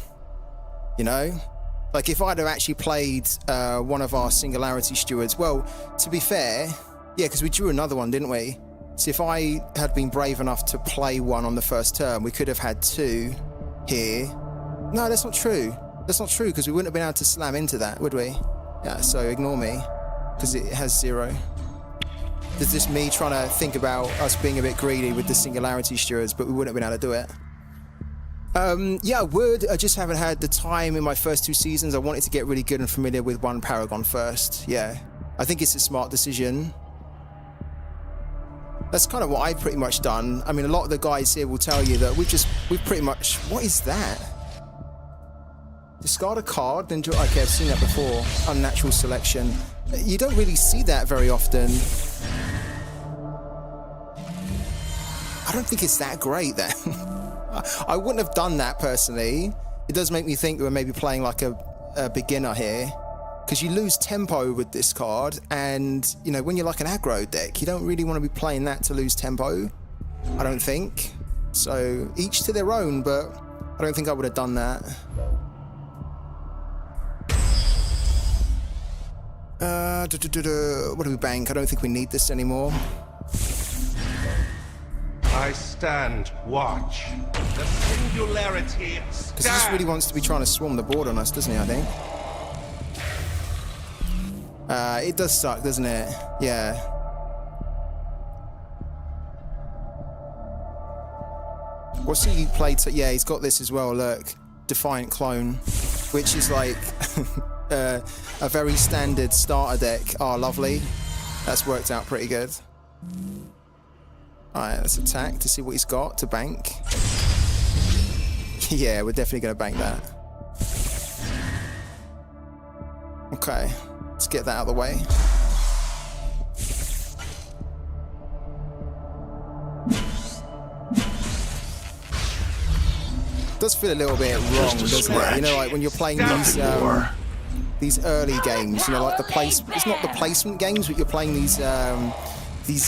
You know? Like, if I'd have actually played one of our Singularity Stewards, well, to be fair, yeah, because we drew another one, didn't we? So if I had been brave enough to play one on the first turn, we could have had 2 here. No, that's not true. That's not true, because we wouldn't have been able to slam into that, would we? Yeah, so ignore me, because it has 0. There's just me trying to think about us being a bit greedy with the Singularity Stewards, but we wouldn't have been able to do it. Yeah, I would. I just haven't had the time in my first 2 seasons. I wanted to get really good and familiar with one Paragon first. Yeah, I think it's a smart decision. That's kind of what I've pretty much done. I mean, a lot of the guys here will tell you that we've pretty much... What is that? Discard a card, then draw... Okay, I've seen that before. Unnatural selection. You don't really see that very often. I don't think it's that great, then. I wouldn't have done that, personally. It does make me think that we're maybe playing like a beginner here. Because you lose tempo with this card, and, you know, when you're like an aggro deck, you don't really want to be playing that to lose tempo, I don't think. So, each to their own, but I don't think I would have done that. What do we bank? I don't think we need this anymore. I stand watch. The singularity Because he just really wants to be trying to swarm the board on us, doesn't he, I think? It does suck, doesn't it? Yeah. What's he played? Yeah, he's got this as well. Look, Defiant Clone, which is like a very standard starter deck. Oh, lovely. That's worked out pretty good. All right, let's attack to see what he's got to bank. Yeah, we're definitely going to bank that. Okay, let's get that out of the way. It does feel a little bit wrong, doesn't it? You know, like when you're playing these early games, you know, like it's not the placement games, but you're playing these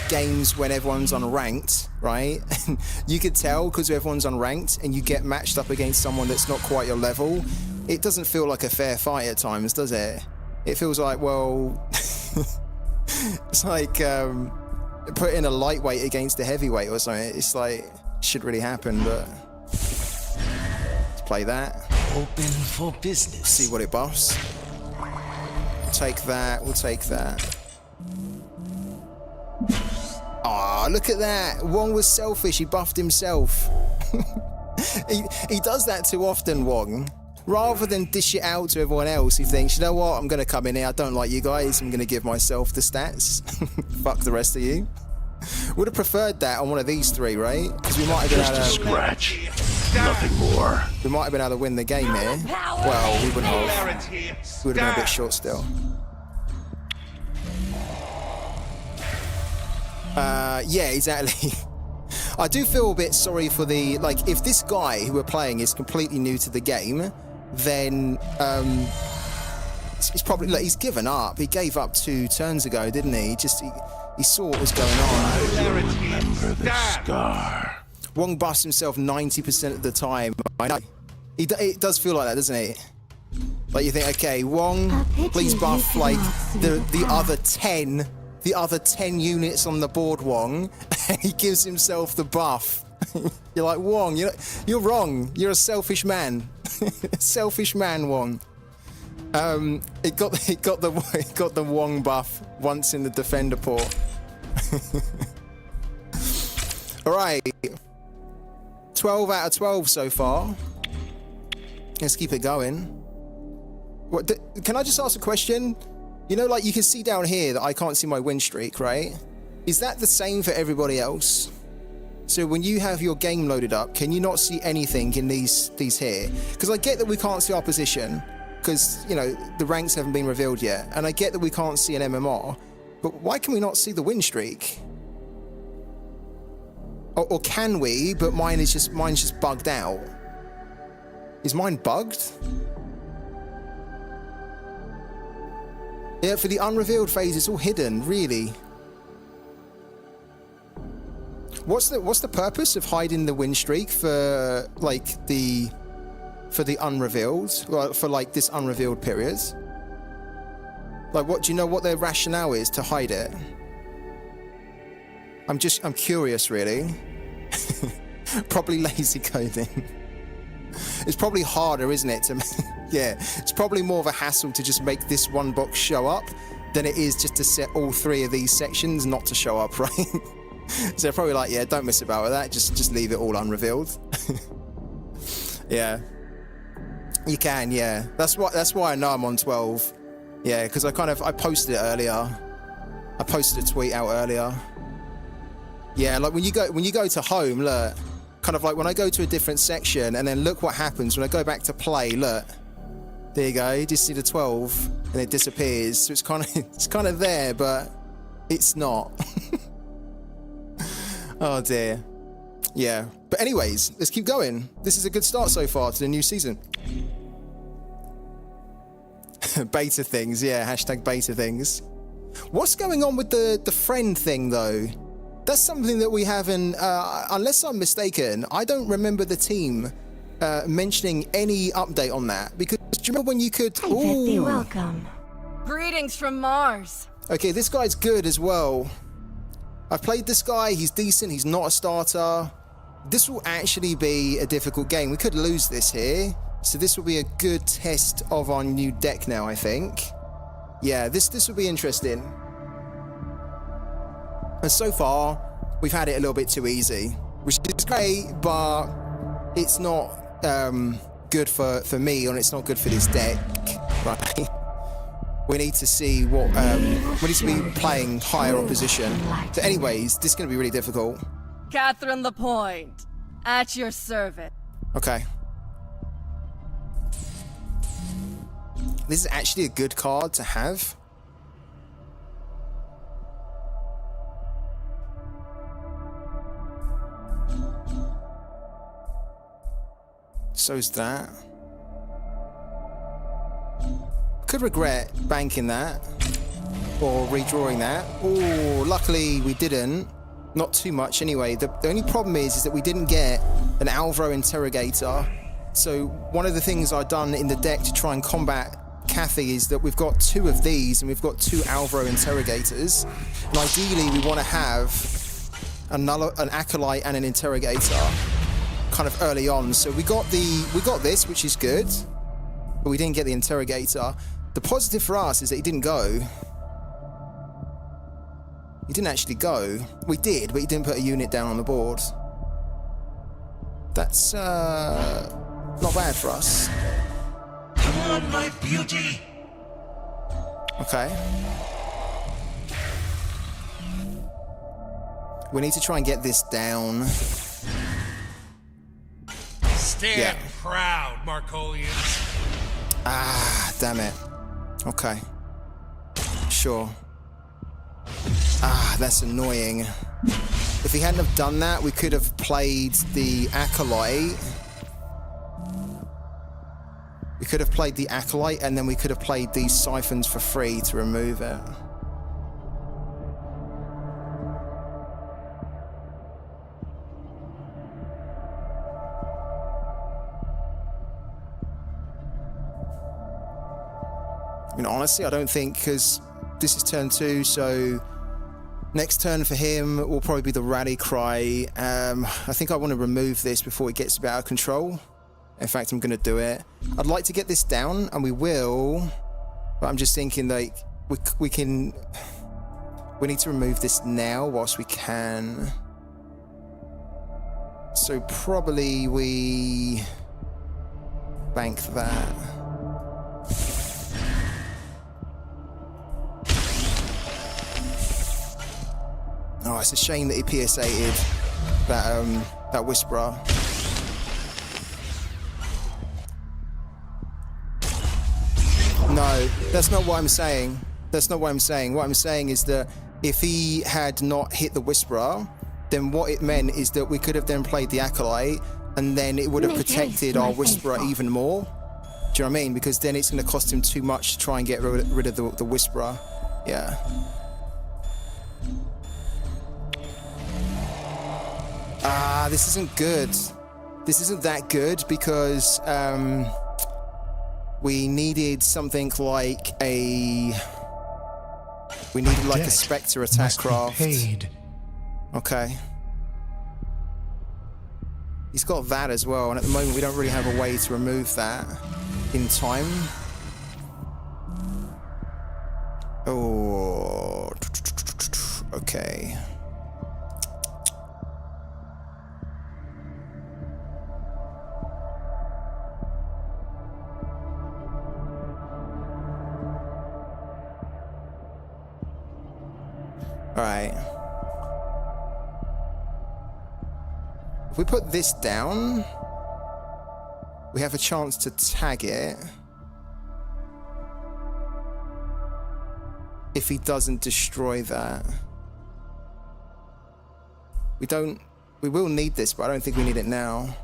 games when everyone's unranked, right? And you could tell because everyone's unranked and you get matched up against someone that's not quite your level. It doesn't feel like a fair fight at times, does it? It feels like, well, it's like putting a lightweight against a heavyweight or something. It's like, should really happen, but let's play that. Open for business. See what it buffs. Take that, we'll take that. Ah, look at that. Wong was selfish, he buffed himself. he does that too often, Wong. Rather than dish it out to everyone else, he thinks, you know what, I'm going to come in here, I don't like you guys, I'm going to give myself the stats. Fuck the rest of you. Would have preferred that on one of these three, right? Because we might have been able to... Just a scratch. Nothing more. We might have been able to win the game here. Well, we wouldn't have. We would have been a bit short still. Yeah, exactly. I do feel a bit sorry for the... Like, if this guy who we're playing is completely new to the game, then he's probably... Look, he's given up. He gave up 2 turns ago, didn't he? He saw what was going on. I will remember the scar. Wong buffs himself 90% of the time. I know. It does feel like that, doesn't it? Like you think, okay, Wong, please buff like the other 10 units on the board, Wong, and he gives himself the buff. You're like, Wong, you're wrong. You're a selfish man. Selfish man, Wong. It got the Wong buff once in the defender port. All right, 12 out of 12 so far. Let's keep it going. What? Can I just ask a question? You know, like you can see down here that I can't see my win streak, right? Is that the same for everybody else? So when you have your game loaded up, can you not see anything in these here? Because I get that we can't see our position, because, you know, the ranks haven't been revealed yet. And I get that we can't see an MMR, but why can we not see the win streak? Or can we, but mine's just bugged out? Is mine bugged? Yeah, for the unrevealed phase, it's all hidden, really. What's the purpose of hiding the win streak for like the unrevealed, well, for like this unrevealed period? Like, what do you know what their rationale is to hide it? I'm curious, really. Probably lazy coding. It's probably harder, isn't it? Yeah, it's probably more of a hassle to just make this one box show up than it is just to set all 3 of these sections not to show up, right? So they're probably like, yeah, don't mess about with that. Just leave it all unrevealed. Yeah, you can. Yeah, that's why I know I'm on 12. Yeah, because I posted it earlier. I posted a tweet out earlier. Yeah, like when you go to home, look, kind of like when I go to a different section and then look what happens when I go back to play. Look, there you go. You just see the 12 and it disappears. So it's kind of there, but it's not. Oh dear. Yeah. But anyways, let's keep going. This is a good start so far to the new season. Beta things, yeah. Hashtag beta things. What's going on with the friend thing though? That's something that we haven't, unless I'm mistaken, I don't remember the team mentioning any update on that. Because do you remember when you could... Ooh. Welcome. Greetings from Mars. Okay, this guy's good as well. I've played this guy, he's decent, he's not a starter. This will actually be a difficult game. We could lose this here. So this will be a good test of our new deck now, I think. Yeah, this will be interesting. And so far, we've had it a little bit too easy, which is great, but it's not good for me, and it's not good for this deck, right? We need to see what we need to be playing higher opposition. So anyways, this is going to be really difficult. Catherine the Point, at your service. Okay. This is actually a good card to have. So's that. Could regret banking that or redrawing that. Oh, luckily we didn't. Not too much anyway. The only problem is that we didn't get an Alvaro Interrogator. So one of the things I've done in the deck to try and combat Cathy is that we've got 2 of these and we've got 2 Alvaro Interrogators. And ideally we want to have an Acolyte and an Interrogator kind of early on. So we got this, which is good, but we didn't get the Interrogator. The positive for us is that he didn't go. He didn't actually go. We did, but he didn't put a unit down on the board. That's not bad for us. Come on, my beauty. Okay. We need to try and get this down. Stand proud, Markolians. Ah, damn it. Okay. Sure. Ah, that's annoying. If he hadn't have done that, we could have played the Acolyte. We could have played the Acolyte, and then we could have played these Siphons for free to remove it. I mean, honestly, I don't think, because this is turn 2, so next turn for him will probably be the Rally Cry. I think I want to remove this before it gets a bit out of control. In fact, I'm going to do it. I'd like to get this down, and we will, but I'm just thinking, like, we need to remove this now whilst we can. So probably we bank that. Oh, it's a shame that he PSA'd that Whisperer. No, that's not what I'm saying. That's not what I'm saying. What I'm saying is that if he had not hit the Whisperer, then what it meant is that we could have then played the Acolyte, and then it would have protected our Whisperer even more. Do you know what I mean? Because then it's going to cost him too much to try and get rid of the Whisperer. Yeah. Ah, this isn't good. This isn't that good because we needed something like a... We needed like a Spectre attack craft. Okay. He's got that as well, and at the moment we don't really have a way to remove that in time. Oh... Okay. Alright. If we put this down, we have a chance to tag it. If he doesn't destroy that. We will need this, but I don't think we need it now.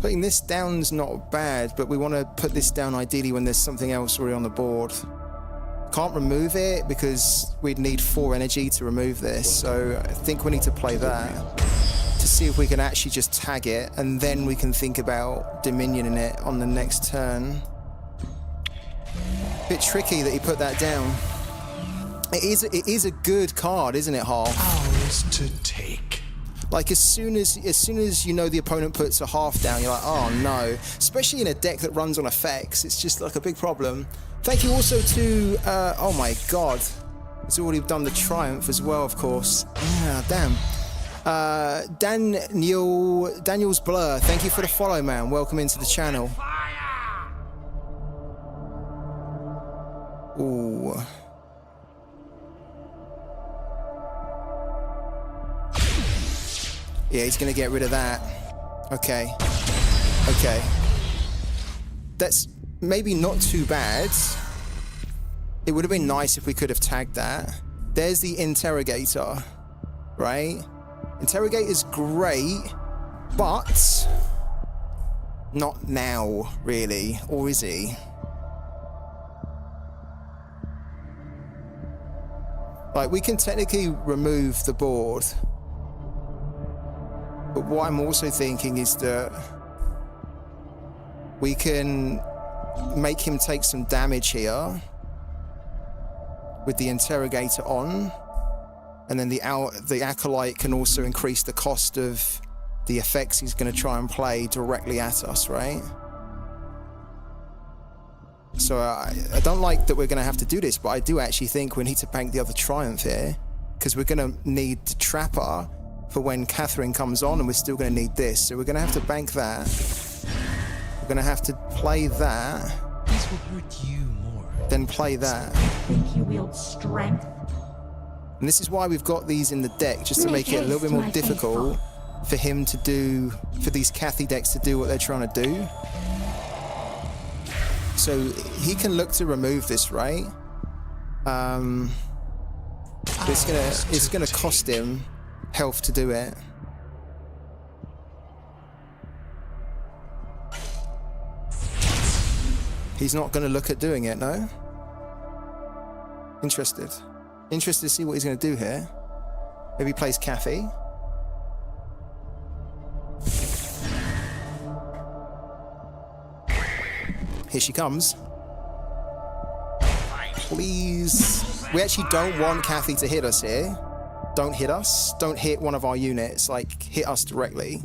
Putting this down's not bad, but we want to put this down ideally when there's something else already on the board. Can't remove it because we'd need 4 energy to remove this, so I think we need to play that to see if we can actually just tag it, and then we can think about Dominioning it on the next turn. Bit tricky that he put that down. It is a good card, isn't it, Harl? Ours to take. Like as soon as you know the opponent puts a half down, you're like, oh no. Especially in a deck that runs on effects, it's just like a big problem. Thank you also to, oh my god, he's already done the Triumph as well, of course. Yeah, damn. Daniel's Blur, thank you for the follow, man. Welcome into the channel. Ooh. Yeah, he's gonna get rid of that. Okay. Okay. That's maybe not too bad. It would have been nice if we could have tagged that. There's the interrogator, right? Interrogator's great, but not now, really. Or is he? Like, we can technically remove the board. But what I'm also thinking is that we can make him take some damage here with the interrogator on, and then the acolyte can also increase the cost of the effects he's going to try and play directly at us, right? So I don't like that we're going to have to do this, but I do actually think we need to bank the other triumph here, because we're going to need to trap her for when Catherine comes on, and we're still going to need this. So we're going to have to bank that. We're going to have to play that. This will hurt you more. Then play that. I think you wield strength. And this is why we've got these in the deck, just to make it a little bit more difficult for him to do, for these Cathy decks to do what they're trying to do. So he can look to remove this, right? It's gonna cost him health to do it. He's not gonna look at doing it, no? Interested to see what he's gonna do here. Maybe he plays Cathy. Here she comes. Please. We actually don't want Cathy to hit us here. Don't hit us. Don't hit one of our units. Like, hit us directly.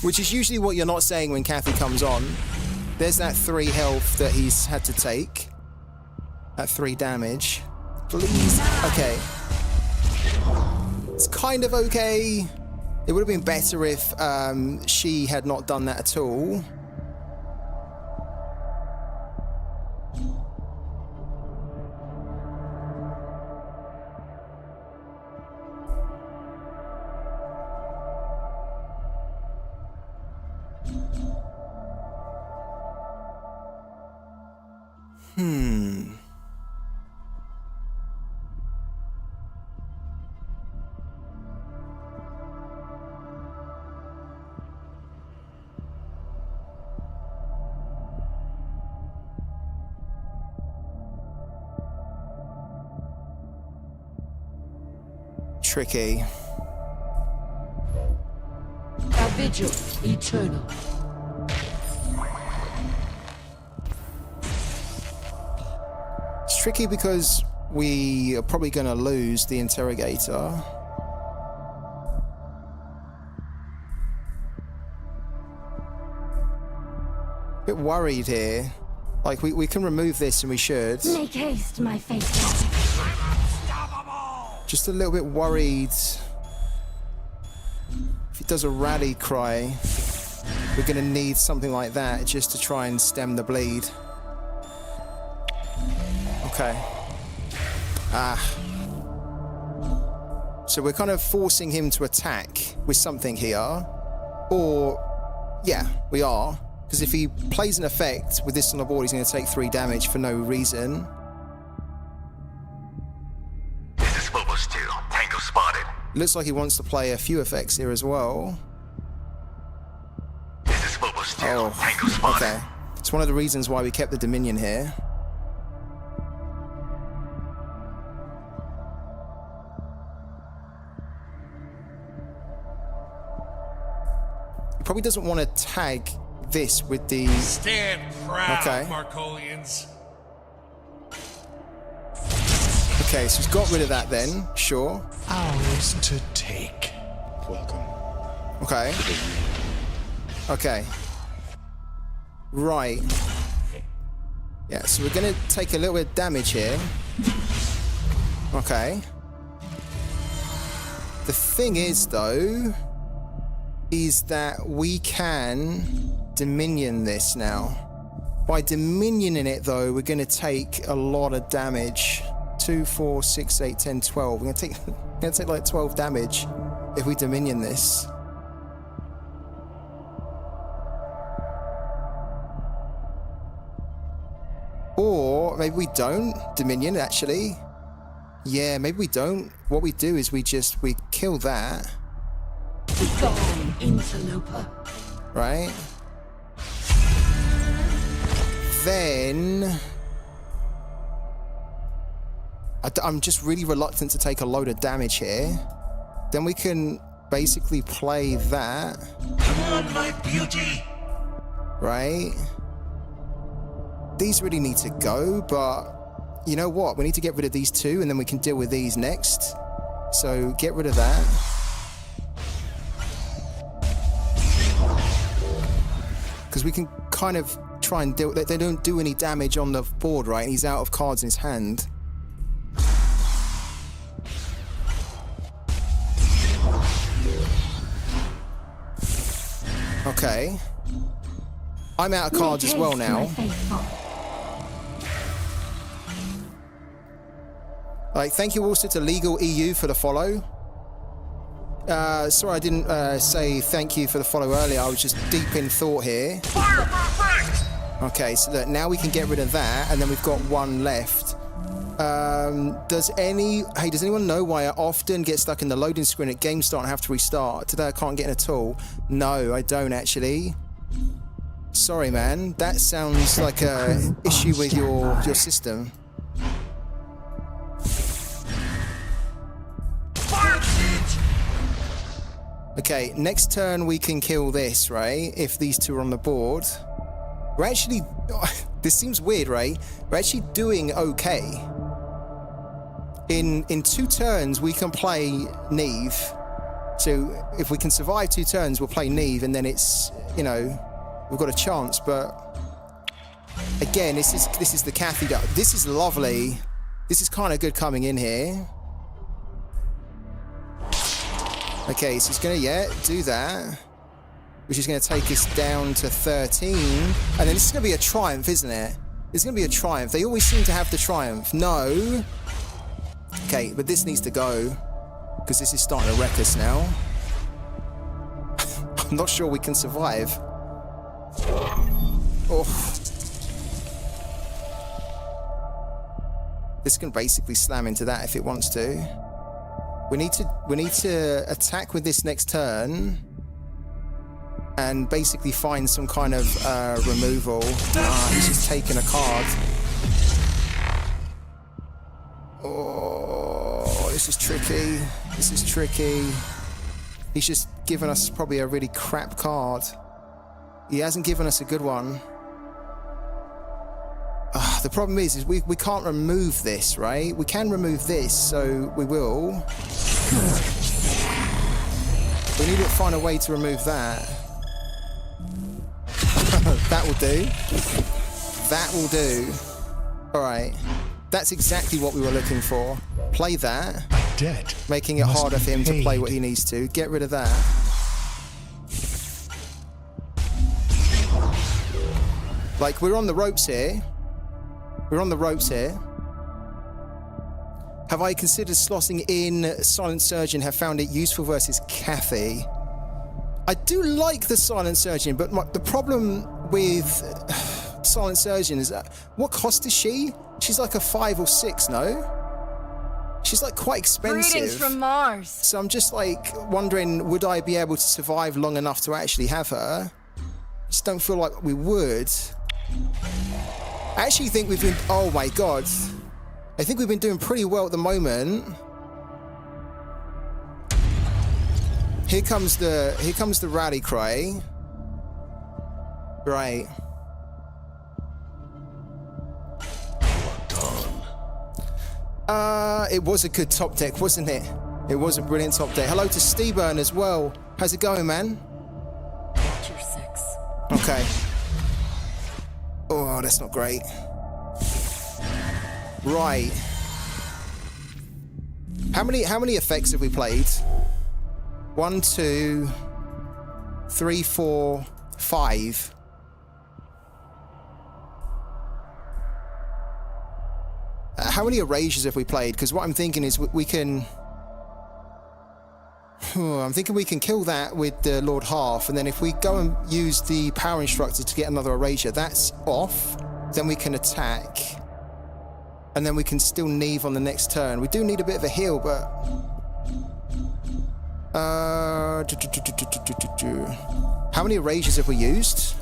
Which is usually what you're not saying when Cathy comes on. There's that 3 health that he's had to take. At 3 damage. Please. Okay. It's kind of okay. It would have been better if she had not done that at all. Tricky. A vigil eternal. It's tricky because we are probably going to lose the interrogator. A bit worried here. Like, we can remove this, and we should. Make haste, my faithful. Just a little bit worried. If he does a rally cry, we're going to need something like that just to try and stem the bleed. Okay. So we're kind of forcing him to attack with something here. Or, yeah, we are. Because if he plays an effect with this on the board, he's going to take 3 damage for no reason. Looks like he wants to play a few effects here as well. Oh, okay. It's one of the reasons why we kept the Dominion here. He probably doesn't want to tag this with the... Stand proud, okay. Markolians. Okay, so he's got rid of that then, sure. Ours to take. Welcome. Okay. Okay. Right. Yeah, so we're going to take a little bit of damage here. Okay. The thing is, though, is that we can Dominion this now. By Dominioning it, though, we're going to take a lot of damage. 2, 4, 6, 8, 10, 12. We're going to take like 12 damage if we Dominion this. Or maybe we don't Dominion, actually. Yeah, maybe we don't. What we do is we kill that. Gone, interloper. Right? Then I'm just really reluctant to take a load of damage here. Then we can basically play that. Come on, my beauty. Right? These really need to go, but you know what? We need to get rid of these two, and then we can deal with these next. So get rid of that. Because we can kind of try and deal... They don't do any damage on the board, right? He's out of cards in his hand. Okay. I'm out of cards as well now. Like, thank you also to Legal EU for the follow. Sorry I didn't say thank you for the follow earlier. I was just deep in thought here. Okay, so that now we can get rid of that, and then we've got one left. Does anyone know why I often get stuck in the loading screen at game start and have to restart? Today I can't get in at all. No, I don't actually. Sorry, man. That sounds like a issue with your system. Okay, next turn we can kill this, right? If these two are on the board. We're actually... This seems weird, right? We're actually doing okay. In 2 turns, we can play Neve. So if we can survive 2 turns, we'll play Neve, and then it's, you know, we've got a chance. But again, this is the Cathy. This is lovely. This is kind of good coming in here. Okay, so he's gonna do that, which is gonna take us down to 13, and then this is gonna be a triumph, isn't it? It's gonna be a triumph. They always seem to have the triumph. No. Okay, but this needs to go because this is starting to wreck us now. I'm not sure we can survive. Oh. This can basically slam into that if it wants to. We need to attack with this next turn and basically find some kind of removal. He's just taking a card. Oh, this is tricky. This is tricky. He's just given us probably a really crap card. He hasn't given us a good one. The problem is we can't remove this, right? We can remove this, so we will. We need to find a way to remove that. That will do. That will do. All right. That's exactly what we were looking for. Play that. Debt making it harder for him to play what he needs to. Get rid of that. Like, we're on the ropes here. We're on the ropes here. Have I considered slossing in Silent Surgeon? Have found it useful versus Cathy. I do like the Silent Surgeon, but the problem with Silent Surgeon is that, what cost is she? She's like a 5 or 6, no? She's like quite expensive. Greetings from Mars. So I'm just like wondering, would I be able to survive long enough to actually have her? I just don't feel like we would. I actually think we've been... Oh my god. I think we've been doing pretty well at the moment. Here comes the rally cry. Right. It was a good top deck, wasn't it? It was a brilliant top deck. Hello to Steburn as well. How's it going, man? Chapter 6. Okay. Oh, that's not great. Right. How many effects have we played? 1, 2, 3, 4, 5. How many erasures have we played? Because what I'm thinking is we can... I'm thinking we can kill that with the Lord Half, and then if we go and use the Power Instructor to get another erasure, that's off. Then we can attack. And then we can still Neve on the next turn. We do need a bit of a heal, but... How many erasures have we used?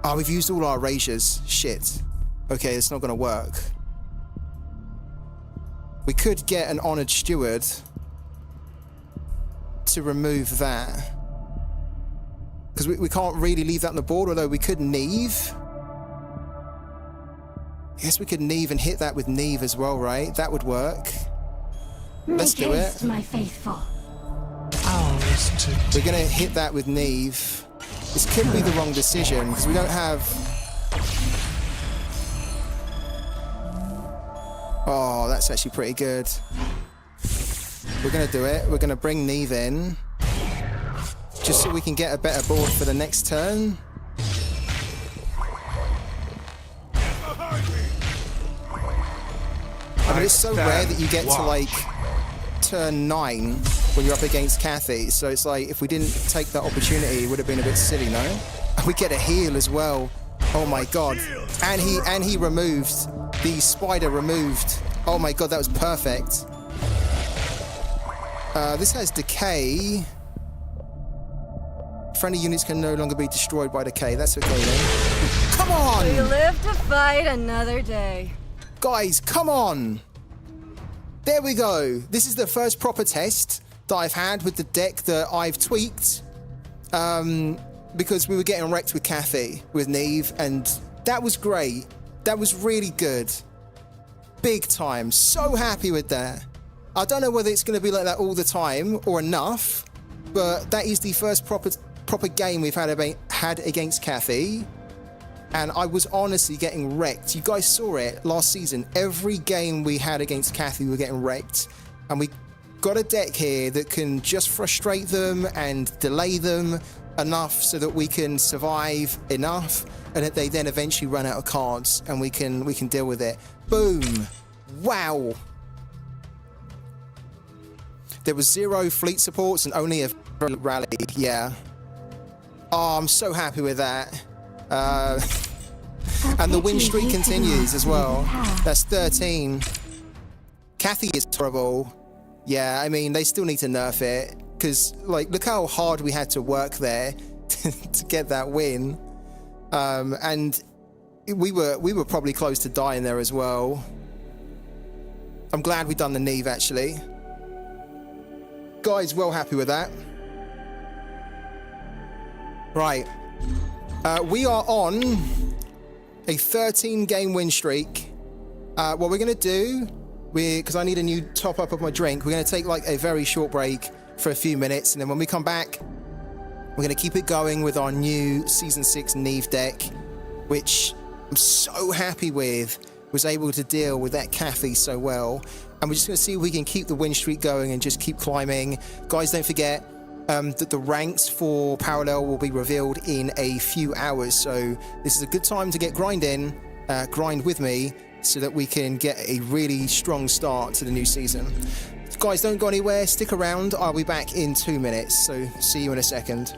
Oh, we've used all our erasures. Shit. Okay, it's not going to work. We could get an Honored Steward to remove that. Because we can't really leave that on the board, although we could Neve. I guess we could Neve and hit that with Neve as well, right? That would work. Let's do it. My faithful. Ours to We're going to hit that with Neve. This could be the wrong decision, because we don't have... Oh, that's actually pretty good. We're going to do it. We're going to bring Neve in. Just so we can get a better board for the next turn. I mean, it's so rare that you get to, like, turn 9 when you're up against Kathy. So it's like, if we didn't take that opportunity, it would have been a bit silly, no? And we get a heal as well. Oh my god. And he removed. The spider removed. Oh my god, that was perfect. This has decay. Friendly units can no longer be destroyed by decay. That's okay then. Come on! We live to fight another day. Guys, come on! There we go. This is the first proper test that I've had with the deck that I've tweaked. Because we were getting wrecked with Kathy, with Neve, and that was great. That was really good. Big time. So happy with that. I don't know whether it's going to be like that all the time or enough, but that is the first proper game we've had against Kathy. And I was honestly getting wrecked. You guys saw it last season. Every game we had against Kathy, we were getting wrecked. And we got a deck here that can just frustrate them and delay them enough so that we can survive enough, and that they then eventually run out of cards and we can deal with it. Boom. Wow. There was 0 fleet supports and only a rally. Yeah. Oh, I'm so happy with that. And the win streak continues as well. That's 13. Kathy is horrible. Yeah, I mean, they still need to nerf it. Because, like, look how hard we had to work there to get that win. And we were probably close to dying there as well. I'm glad we done the Neve, actually. Guys, well happy with that. Right. We are on a 13-game win streak. What we're going to do, because I need a new top-up of my drink, we're going to take, like, a very short break for a few minutes, and then when we come back, we're going to keep it going with our new Season 6 Neve deck, which I'm so happy with. Was able to deal with that Kathy so well. And we're just going to see if we can keep the win streak going and just keep climbing. Guys, don't forget that the ranks for Parallel will be revealed in a few hours. So this is a good time to get grinding, grind with me, so that we can get a really strong start to the new season. Guys, don't go anywhere. Stick around. I'll be back in 2 minutes. So see you in a second.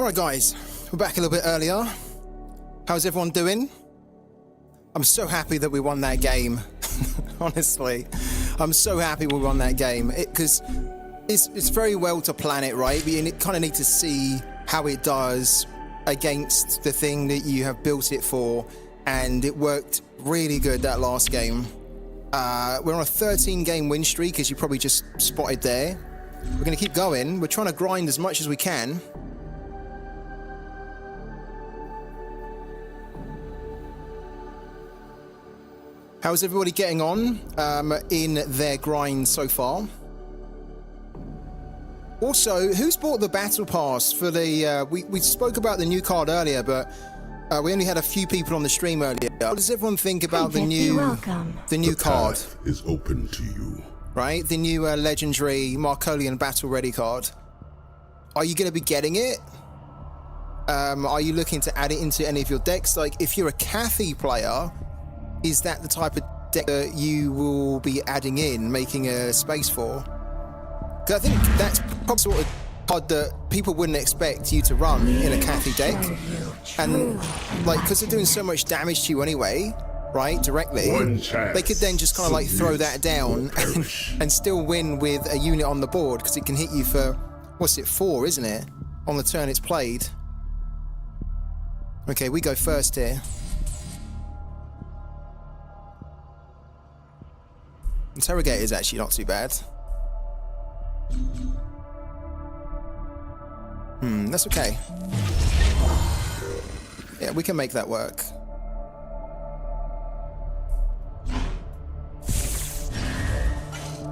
All right, guys, we're back a little bit earlier. How's everyone doing? I'm so happy that we won that game. Honestly, I'm so happy we won that game because it's very well to plan it, right? But you kind of need to see how it does against the thing that you have built it for, and it worked really good that last game. We're on a 13-game win streak, as you probably just spotted there. We're going to keep going. We're trying to grind as much as we can. How's everybody getting on in their grind so far? Also, who's bought the battle pass for the... we spoke about the new card earlier, but we only had a few people on the stream earlier. What does everyone think about the new card? Is open to you. Right, the new legendary Markolian Battle Ready card. Are you going to be getting it? Are you looking to add it into any of your decks? Like, if you're a Cathy player, is that the type of deck that you will be adding in, making a space for? Because I think that's probably sort of card that people wouldn't expect you to run in a Cathy deck. And, like, because they're doing so much damage to you anyway, right, directly, they could then just kind of, like, throw that down and still win with a unit on the board, because it can hit you for, what's it, 4, isn't it, on the turn it's played. Okay, we go first here. Interrogator is actually not too bad. That's okay. Yeah, we can make that work.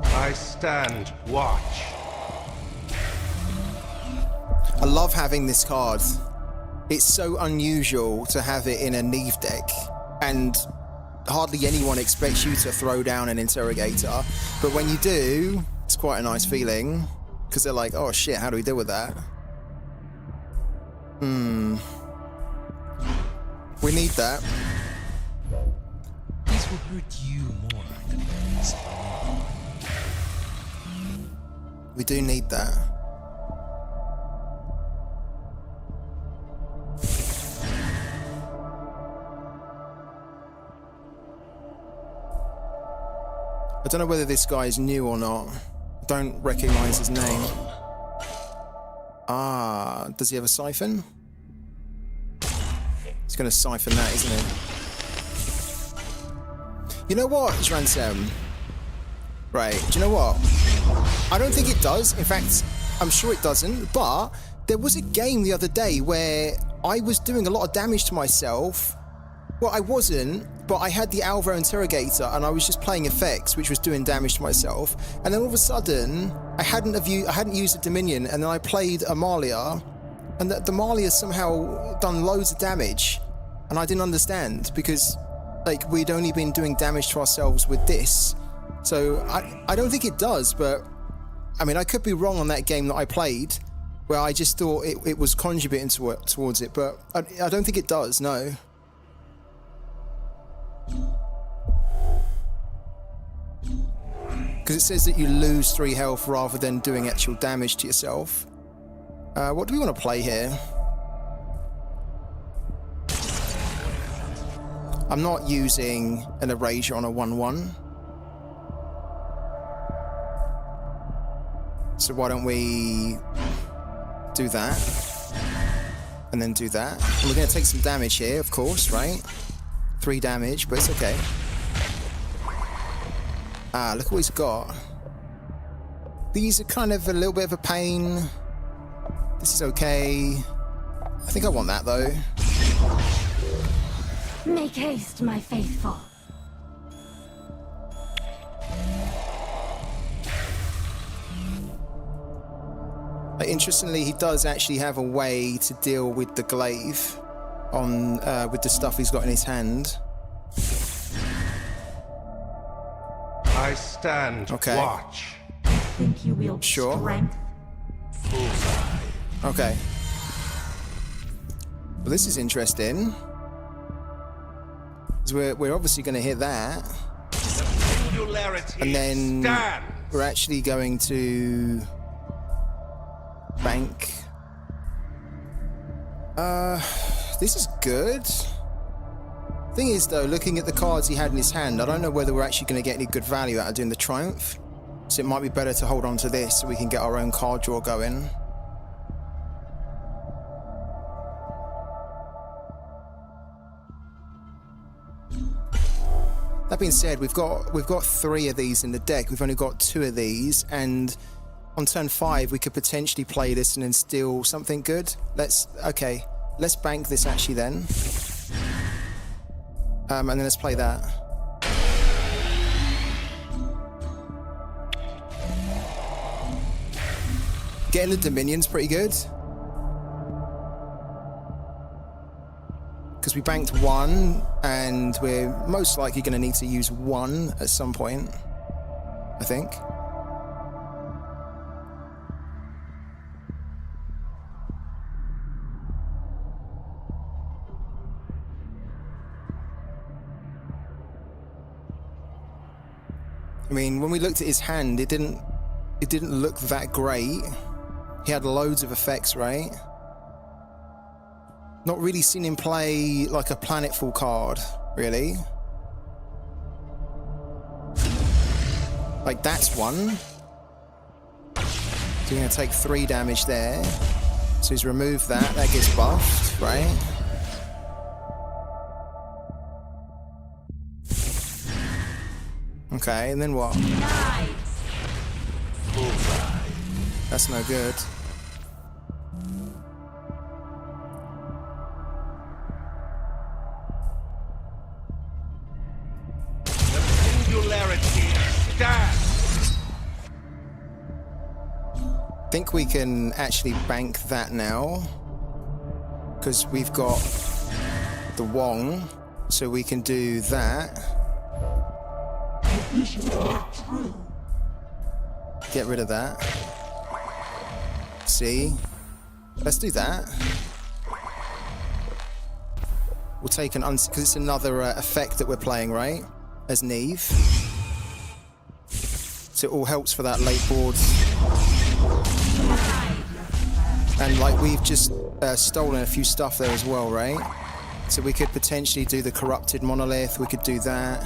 I stand watch. I love having this card. It's so unusual to have it in a Neve deck, and hardly anyone expects you to throw down an Interrogator, but when you do, it's quite a nice feeling, because they're like, oh shit, how do we deal with that? We need that. This will hurt you more than it does. We do need that. I don't know whether this guy is new or not. I don't recognize his name. Ah, does he have a siphon? He's going to siphon that, isn't he? You know what, Ransom? Right, do you know what? I don't think it does. In fact, I'm sure it doesn't, but there was a game the other day where I was doing a lot of damage to myself. Well, I wasn't, but I had the Alvo Interrogator and I was just playing effects, which was doing damage to myself. And then all of a sudden, I hadn't used a Dominion, and then I played Amalia, and the Amalia somehow done loads of damage, and I didn't understand, because like we'd only been doing damage to ourselves with this. So I don't think it does, but I mean, I could be wrong on that game that I played, where I just thought it was contributing towards it, but I don't think it does, no. Because it says that you lose 3 health rather than doing actual damage to yourself. What do we want to play here? I'm not using an Erasure on a 1/1. So why don't we do that? And then do that. And we're going to take some damage here, of course, right? 3 damage, but it's okay. Ah, look what he's got. These are kind of a little bit of a pain. This is okay. I think I want that, though. Make haste, my faithful. Interestingly, he does actually have a way to deal with the glaive on with the stuff he's got in his hand. I stand watch. Think you wield strength? Okay. Well, this is interesting. We're obviously going to hit that. And then we're actually going to bank. This is good. Thing is, though, looking at the cards he had in his hand, I don't know whether we're actually going to get any good value out of doing the Triumph. So it might be better to hold on to this so we can get our own card draw going. That being said, we've got 3 of these in the deck. We've only got 2 of these, and on turn 5 we could potentially play this and then steal something good. Let's bank this actually then. And then let's play that. Getting the Dominion's pretty good. Because we banked 1, and we're most likely going to need to use 1 at some point, I think. I mean, when we looked at his hand, it didn't look that great. He had loads of effects, right? Not really seen him play like a planetful card, really. Like, that's 1. So you're going to take 3 damage there. So he's removed that. That gets buffed, right? Okay, and then what? That's no good. I think we can actually bank that now because we've got the Wong, so we can do that. Get rid of that. See? Let's do that. We'll take an because it's another effect that we're playing, right? As Neve. So it all helps for that late board. And like we've just stolen a few stuff there as well, right? So we could potentially do the Corrupted Monolith. We could do that.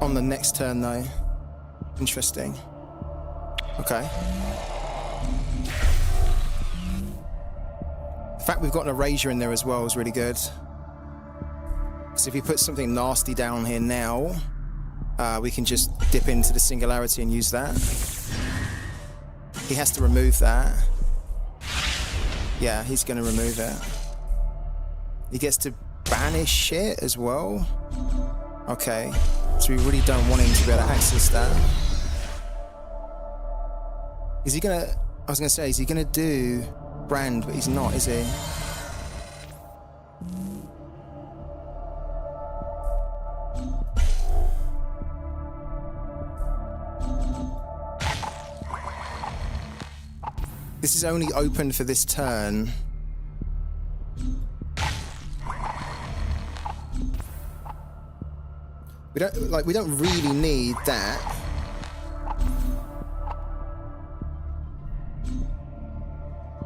On the next turn though. Interesting. Okay. The fact we've got an Erasure in there as well is really good. Because if he puts something nasty down here now, we can just dip into the Singularity and use that. He has to remove that. Yeah, he's going to remove it. He gets to banish it as well. Okay. So we really don't want him to be able to access that. Is he going to... I was going to say, is he going to do Brand? But he's not, is he? This is only open for this turn. We don't really need that.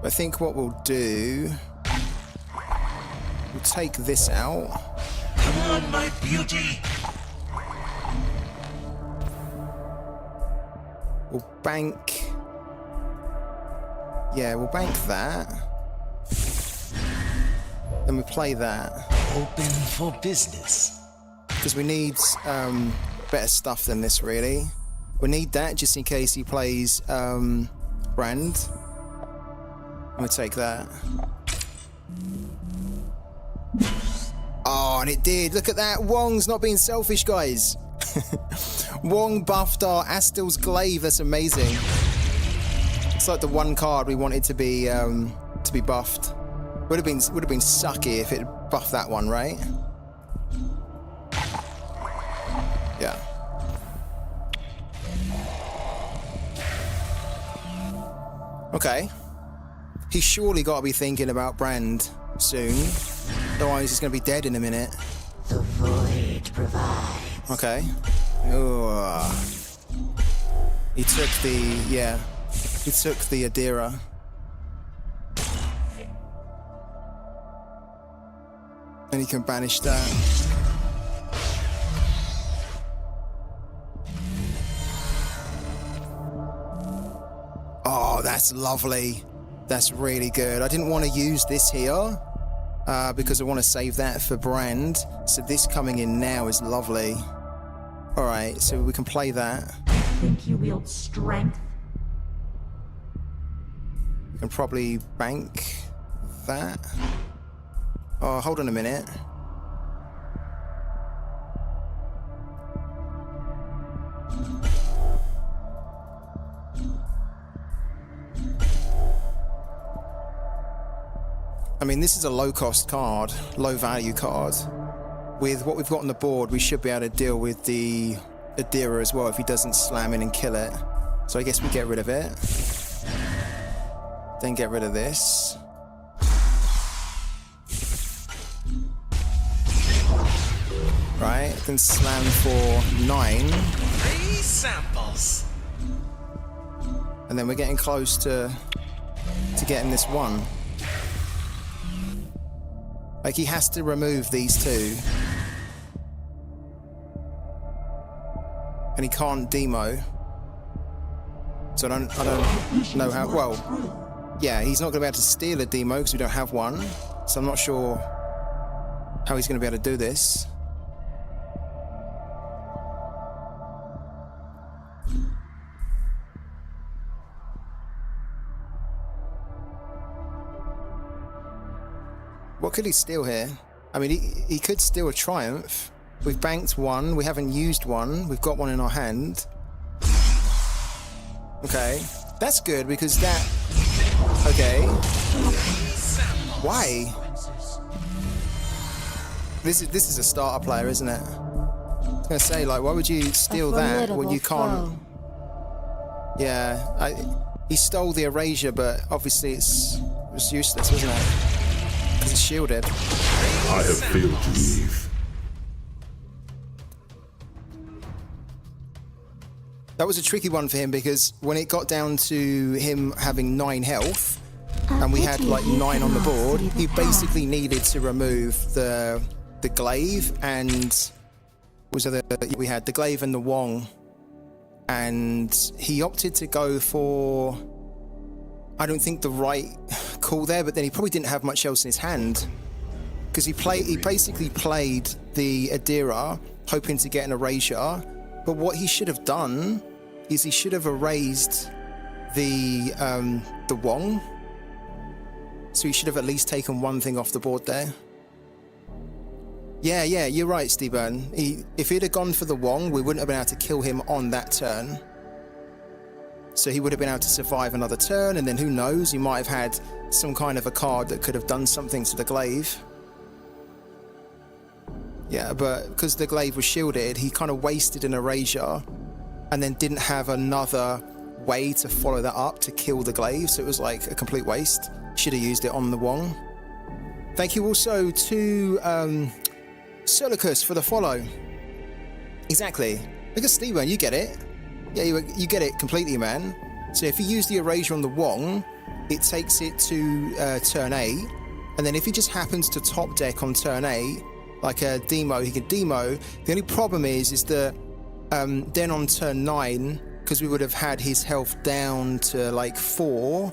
I think what we'll do, we'll take this out. Come on, my beauty. We'll bank. Yeah, we'll bank that. Then we play that. Open for business. Because we need better stuff than this, really. We need that just in case he plays Brand. I'm gonna take that. Oh, and it did. Look at that. Wong's not being selfish, guys. Wong buffed our Astil's Glaive. That's amazing. It's like the one card we wanted to be buffed. Would have been sucky if it buffed that one, right? Yeah. Okay. He's surely got to be thinking about Brand soon. Otherwise, he's going to be dead in a minute. The void provides. Okay. Ooh. He took the... yeah. We took the Adira. And he can banish that. Oh, that's lovely. That's really good. I didn't want to use this here because I want to save that for Brand. So this coming in now is lovely. All right, so we can play that. I think you wield strength. We can probably bank that. Oh, hold on a minute. I mean, this is a low-cost card, low-value card. With what we've got on the board, we should be able to deal with the Adira as well if he doesn't slam in and kill it. So I guess we get rid of it. Then get rid of this. Right, then slam for 9. 3 samples. And then we're getting close to getting this 1. Like, he has to remove these 2. And he can't demo. So I don't know how, well, yeah, he's not going to be able to steal a demo because we don't have one. So I'm not sure how he's going to be able to do this. What could he steal here? I mean, he could steal a Triumph. We've banked 1. We haven't used 1. We've got 1 in our hand. Okay. That's good because that... Okay. Why? This is a starter player, isn't it? I was going to say, like, why would you steal that when you can't... Yeah. He stole the Erasure, but obviously it was useless, wasn't it? It's shielded. I have failed to leave. That was a tricky one for him because when it got down to him having 9 health and we had like 9 on the board, he basically needed to remove the glaive and we had the glaive and the Wong, and he opted to go for, I don't think, the right call there, but then he probably didn't have much else in his hand because he basically played the Adira hoping to get an Erasure, but what he should have done is he should have erased the Wong, so he should have at least taken 1 thing off the board there. Yeah, you're right, Steven. If he'd have gone for the Wong, we wouldn't have been able to kill him on that turn. So he would have been able to survive another turn, and then who knows, he might have had some kind of a card that could have done something to the glaive. Yeah, but because the glaive was shielded, he kind of wasted an Erasure and then didn't have another way to follow that up to kill the glaive, so it was like a complete waste. Should have used it on the Wong. Thank you also to Solicus for the follow. Exactly. Look at Steven, you get it. Yeah, you get it completely, man. So if you use the Erasure on the Wong, it takes it to turn 8, and then if he just happens to top deck on turn 8, like a demo, he can demo. The only problem is that then on turn 9, because we would have had his health down to like 4,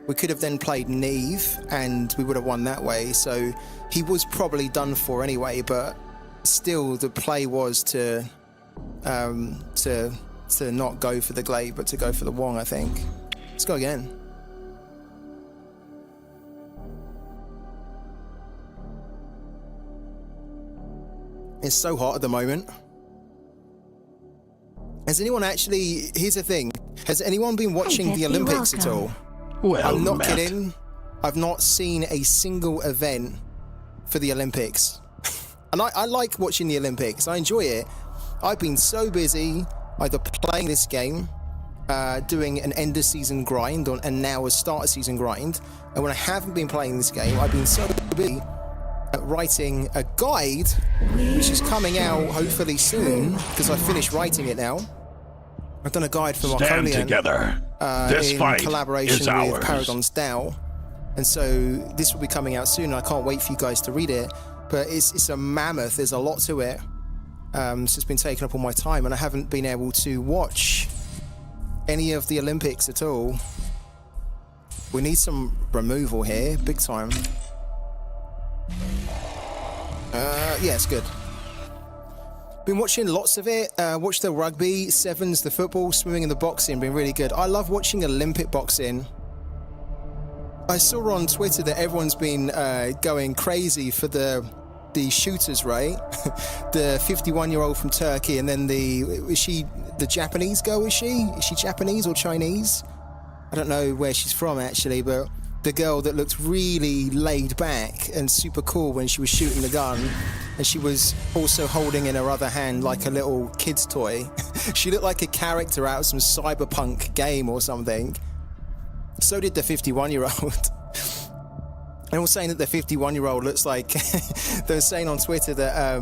we could have then played Neve, and we would have won that way. So he was probably done for anyway, but still the play was to not go for the glaive, but to go for the Wong, I think. Let's go again. It's so hot at the moment. Has anyone actually... Here's the thing. Has anyone been watching the Olympics at all? Well, I'm not Matt. kidding. I've not seen a single event for the Olympics. And I like watching the Olympics. I enjoy it. I've been so busy either playing this game, doing an end of season grind, and now a start of season grind. And when I haven't been playing this game, I've been so busy at writing a guide, which is coming out hopefully soon, because I finished writing it now. I've done a guide for Stand Marcolian. together. This in fight collaboration is with ours. Paragon's DAO. And so this will be coming out soon. I can't wait for you guys to read it. But it's a mammoth. There's a lot to it. So it's been taking up all my time, and I haven't been able to watch any of the Olympics at all. We need some removal here, big time. Yeah, it's good. Been watching lots of it. Watched the rugby, sevens, the football, swimming, and the boxing. Been really good. I love watching Olympic boxing. I saw on Twitter that everyone's been going crazy for the shooters, right? The 51-year-old from Turkey, and then is she the Japanese girl? Is she Japanese or Chinese? I don't know where she's from actually, but the girl that looked really laid back and super cool when she was shooting the gun, and she was also holding in her other hand like a little kid's toy. She looked like a character out of some cyberpunk game or something. So did the 51-year-old. And all saying that the 51-year-old looks like they were saying on Twitter that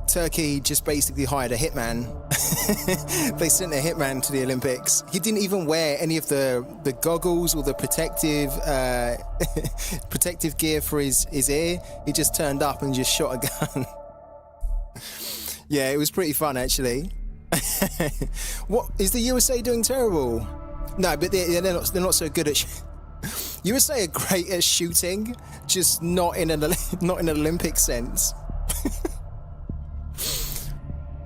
Turkey just basically hired a hitman. They sent a hitman to the Olympics. He didn't even wear any of the goggles or the protective gear for his ear. He just turned up and just shot a gun. Yeah, it was pretty fun actually. What is the USA doing terrible? No, but they're not so good at. USA are great at shooting, just not in an Olympic sense.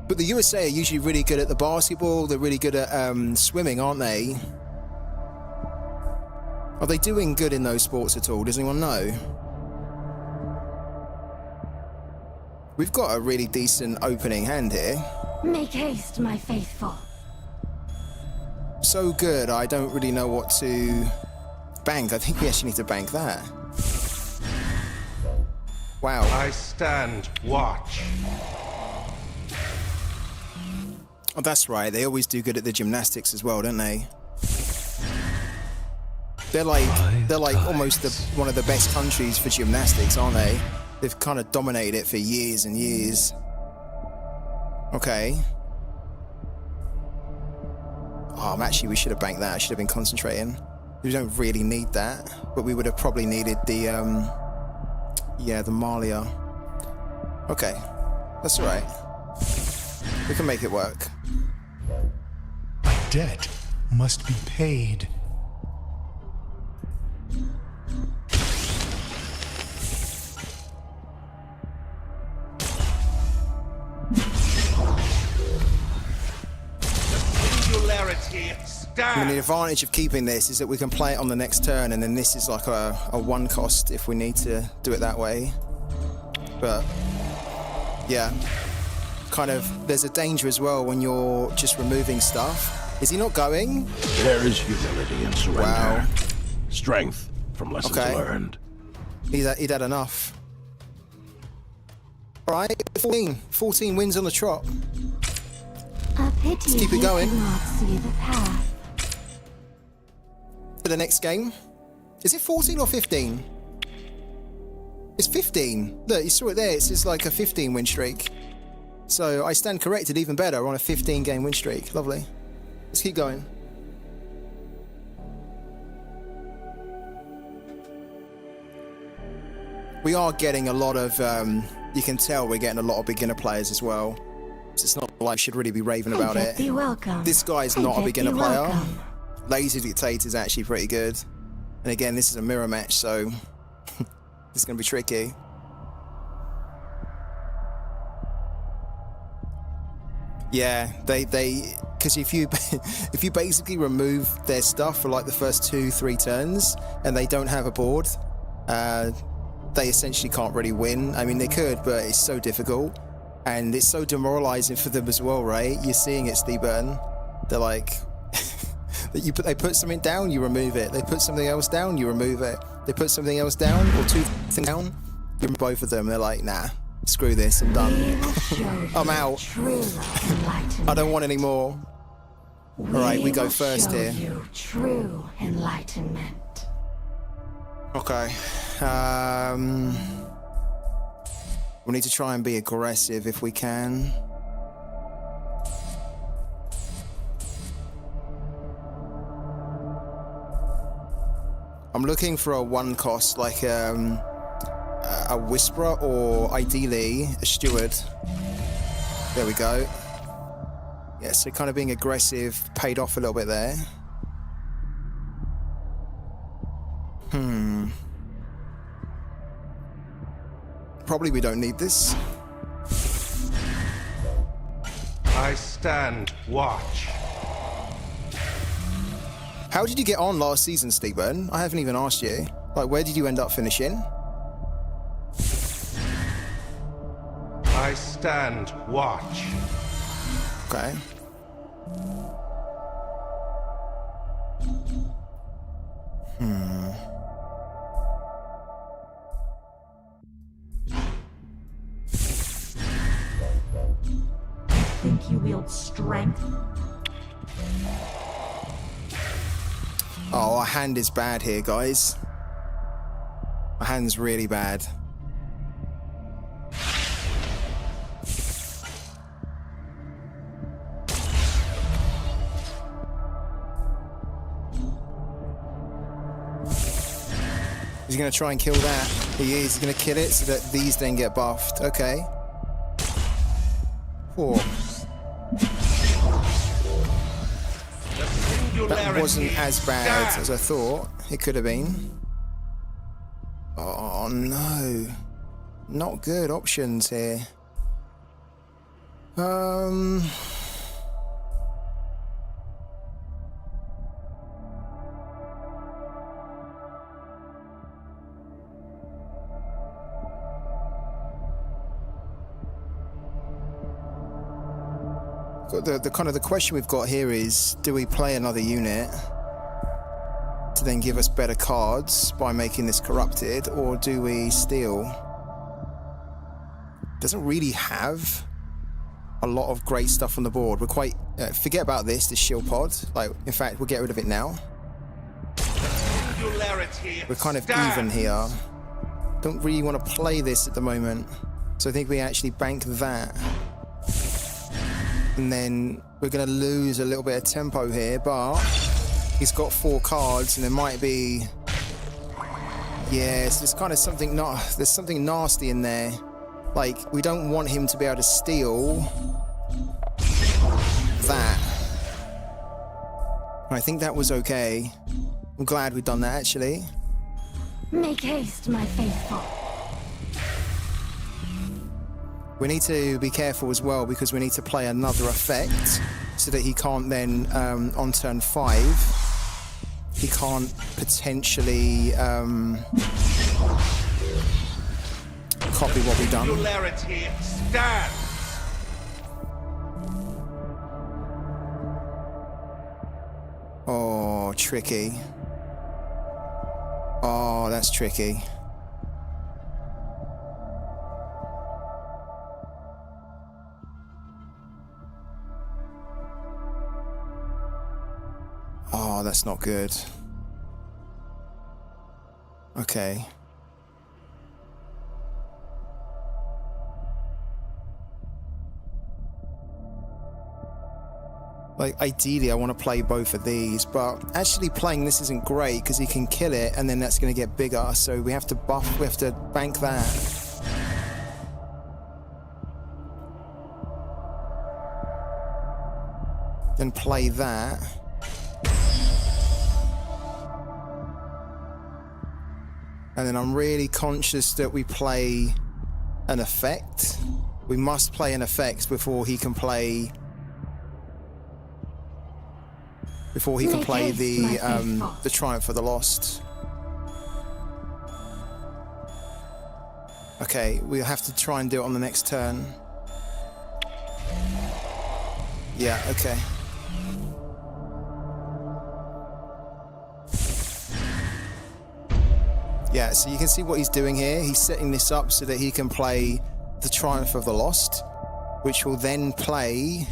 But the USA are usually really good at the basketball. They're really good at swimming, aren't they? Are they doing good in those sports at all? Does anyone know? We've got a really decent opening hand here. Make haste, my faithful. So good, I don't really know what to bank. I think we actually need to bank that. Wow. I stand watch. Oh, that's right. They always do good at the gymnastics as well, don't they? They're like almost one of the best countries for gymnastics, aren't they? They've kind of dominated it for years and years. Okay. Oh, we should have banked that. I should have been concentrating. We don't really need that, but we would have probably needed the Malia. Okay, that's all right. We can make it work. My debt must be paid. I mean, the advantage of keeping this is that we can play it on the next turn, and then this is like a one cost if we need to do it that way. But yeah, kind of there's a danger as well when you're just removing stuff. Is he not going? There is humility in surrender. Wow. Strength from lessons learned. He'd had enough. All right, 14 wins on the trot. A pity. Let's keep it going. Cannot see the path. For the next game. Is it 14 or 15? It's 15. Look, you saw it there. It says like a 15 win streak. So I stand corrected, even better. We're on a 15 game win streak. Lovely. Let's keep going. We are getting a lot of, you can tell we're getting a lot of beginner players as well. So it's not like I should really be raving about it. Be welcome. This guy's not a beginner player. Welcome. Lazy Dictator's actually pretty good. And again, this is a mirror match, so this is going to be tricky. Yeah, because if you basically remove their stuff for like the first 2-3 turns and they don't have a board, they essentially can't really win. I mean, they could, but it's so difficult. And it's so demoralizing for them as well, right? You're seeing it, Steve Burton. They're like, they put something down, you remove it. They put something else down, you remove it. They put something else down, or two things down, you remove both of them. They're like, nah, screw this, I'm done. I'm out. I don't want any more. All right, we go first here. You true enlightenment. Okay. We need to try and be aggressive if we can. I'm looking for a one cost, like a Whisperer or ideally a Steward. There we go. Yeah, so kind of being aggressive paid off a little bit there. Probably we don't need this. I stand watch. How did you get on last season, Steven? I haven't even asked you. Like, where did you end up finishing? I stand watch. Okay. Think you wield strength? Oh, our hand is bad here, guys. My hand's really bad. He's gonna try and kill that. He is. He's gonna kill it so that these then get buffed. Okay. Four. That wasn't as bad as I thought it could have been. Oh no. Not good options here. The kind of the question we've got here is, do we play another unit to then give us better cards by making this corrupted, or do we steal? Doesn't really have a lot of great stuff on the board. We're quite forget about this shield pod. Like, in fact, we'll get rid of it now. We're kind of even here. Don't really want to play this at the moment, so I think we actually bank that. And then we're going to lose a little bit of tempo here, but he's got 4 cards, and there might be... Yes, there's kind of something there's something nasty in there. Like, we don't want him to be able to steal that. I think that was okay. I'm glad we've done that, actually. Make haste, my faithful. We need to be careful as well, because we need to play another effect so that he can't then, on turn 5, he can't potentially copy what we've done. Oh, tricky. Oh, that's tricky. Oh, that's not good. Okay. Like, ideally, I want to play both of these, but actually playing this isn't great because he can kill it, and then that's going to get bigger. So we have to buff, we have to bank that. Then play that. And then I'm really conscious that we play an effect. We must play an effect before he can play... Before he can play the Triumph of the Lost. Okay, we'll have to try and do it on the next turn. Yeah, okay. Yeah, so you can see what he's doing here. He's setting this up so that he can play the Triumph of the Lost, which will then play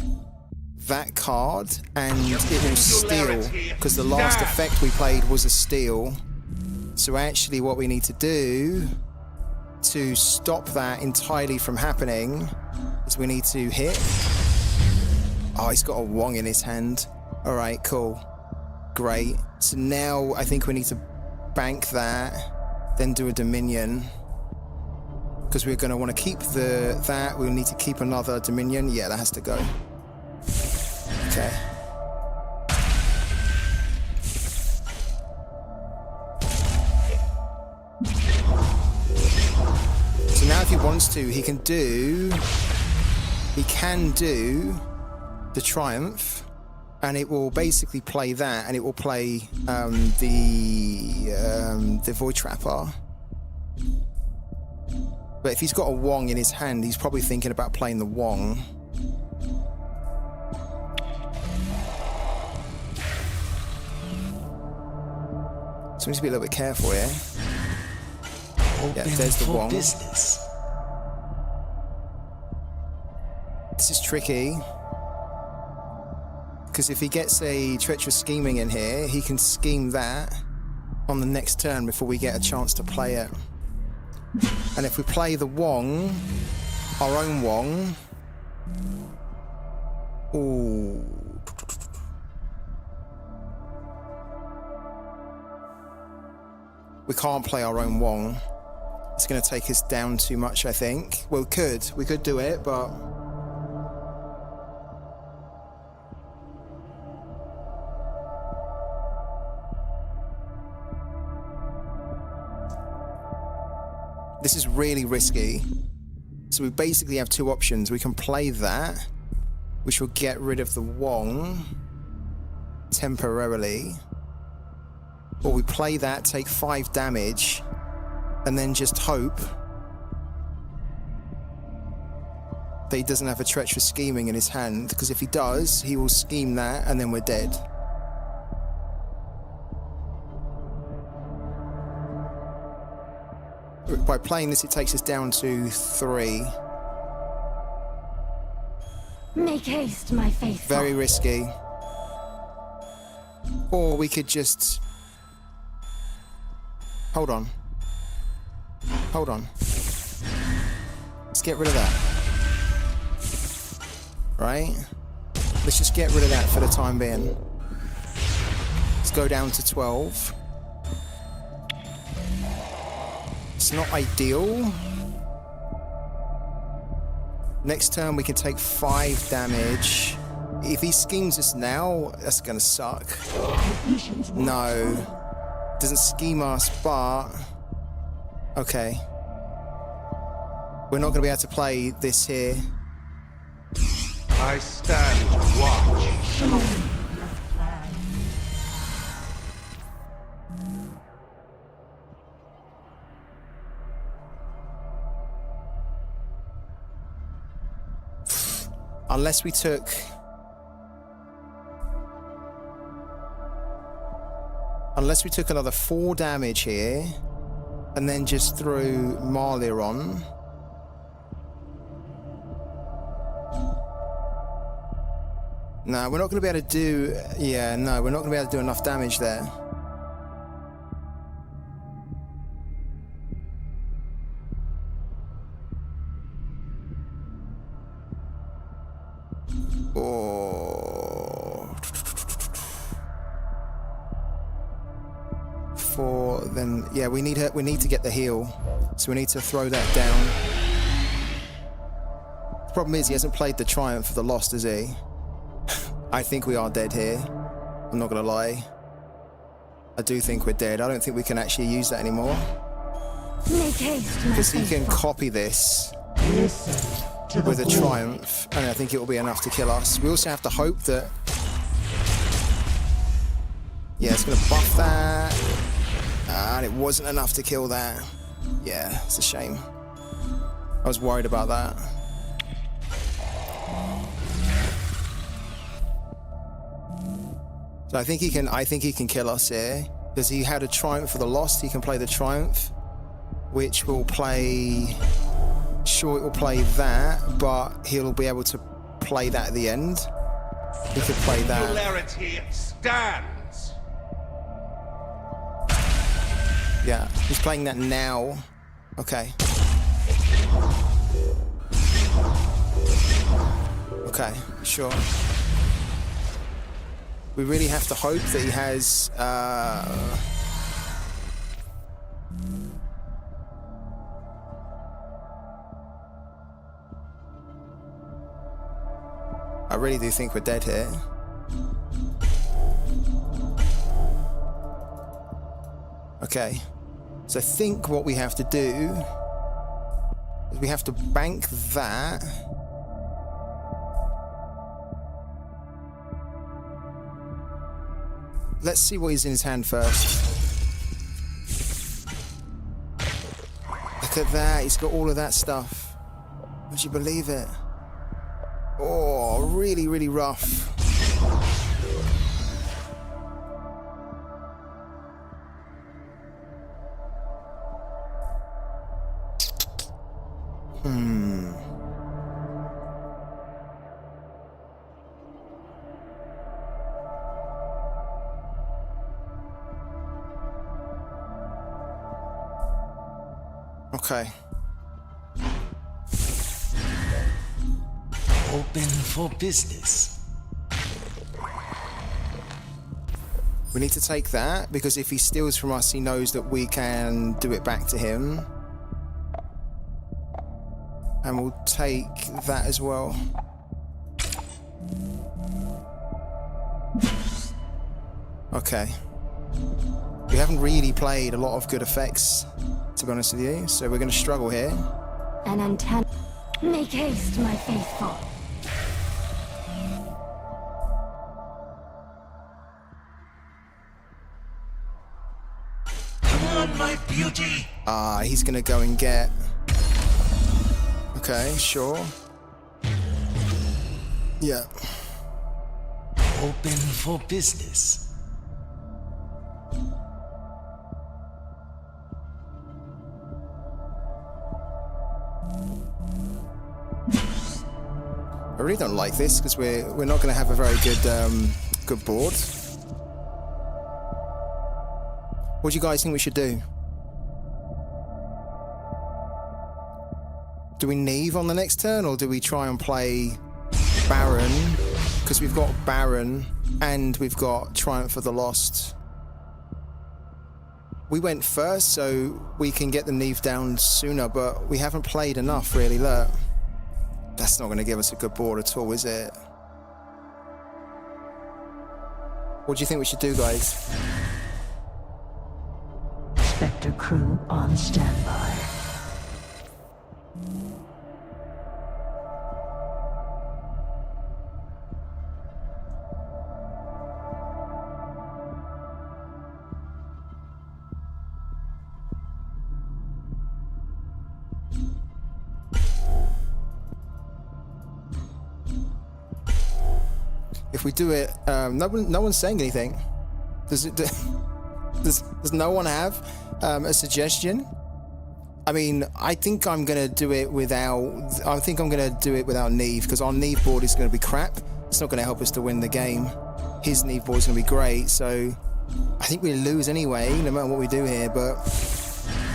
that card, and it will steal, because the last effect we played was a steal. So actually what we need to do to stop that entirely from happening is we need to hit. Oh, he's got a Wong in his hand. All right, cool. Great. So now I think we need to bank that, then do a Dominion. Because we're going to want to keep that. We'll need to keep another Dominion. Yeah, that has to go. Okay. So now if he wants to, he can do the Triumph, and it will basically play that, and it will play the Void Trapper. But if he's got a Wong in his hand, he's probably thinking about playing the Wong. So we need to be a little bit careful here. Yeah, there's the Wong. Business. This is tricky. Because if he gets a Treacherous Scheming in here, he can scheme that on the next turn before we get a chance to play it. And if we play the Wong, our own Wong... Ooh. We can't play our own Wong. It's going to take us down too much, I think. Well, we could do it, but... This is really risky. So we basically have two options. We can play that, which will get rid of the Wong temporarily. Or we play that, take 5 damage, and then just hope that he doesn't have a Treacherous Scheming in his hand, because if he does, he will scheme that, and then we're dead. By playing this, it takes us down to 3. Make haste, my faithful. Very risky. Or we could just... Hold on. Let's get rid of that. Right? Let's just get rid of that for the time being. Let's go down to 12. It's not ideal. Next turn we can take 5 damage. If he schemes us now, that's gonna suck. No. Doesn't scheme us, but... Okay. We're not gonna be able to play this here. I stand watch. Unless we took... another 4 damage here, and then just threw Marlia on. No, we're not going to be able to do... Yeah, no, we're not going to be able to do enough damage there. Then yeah, we need to get the heal, so we need to throw that down. The problem is he hasn't played the Triumph of the Lost, has he? I think we are dead here. I'm not gonna lie. I do think we're dead. I don't think we can actually use that anymore. Make haste, my Because he can faithful. copy this To the with a void. Triumph, and I think it will be enough to kill us. We also have to hope that... Yeah, it's gonna buff that. And it wasn't enough to kill that. Yeah, it's a shame. I was worried about that. So I think he can kill us here. Because he had a Triumph for the Lost, he can play the Triumph, which will play... Sure, it will play that, but he'll be able to play that at the end. He could play that. Singularity stands. Yeah, he's playing that now. Okay. Okay, sure. We really have to hope that he has I really do think we're dead here. Okay. So I think what we have to do is we have to bank that. Let's see what he's in his hand first. Look at that, he's got all of that stuff. Would you believe it? Oh, really, really rough. Okay. Open for business. We need to take that, because if he steals from us, he knows that we can do it back to him. And we'll take that as well. Okay. We haven't really played a lot of good effects, to be honest with you, so we're going to struggle here. An antenna. Make haste, my faithful. Come on, my beauty. Ah, he's going to go and get... Okay, sure. Yeah. Open for business. I really don't like this, because we're not going to have a very good board. What do you guys think we should do? Do we Neve on the next turn, or do we try and play Baron? Because we've got Baron and we've got Triumph of the Lost. We went first, so we can get the Neve down sooner, but we haven't played enough, really. Look. That's not going to give us a good board at all, is it? What do you think we should do, guys? Spectre crew on standby. If we do it, no one's saying anything. Does no one have a suggestion? I mean, I think I'm gonna do it without. I think I'm gonna do it without Neve, because our Neve board is gonna be crap. It's not gonna help us to win the game. His Neve board is gonna be great, so I think we lose anyway, no matter what we do here. But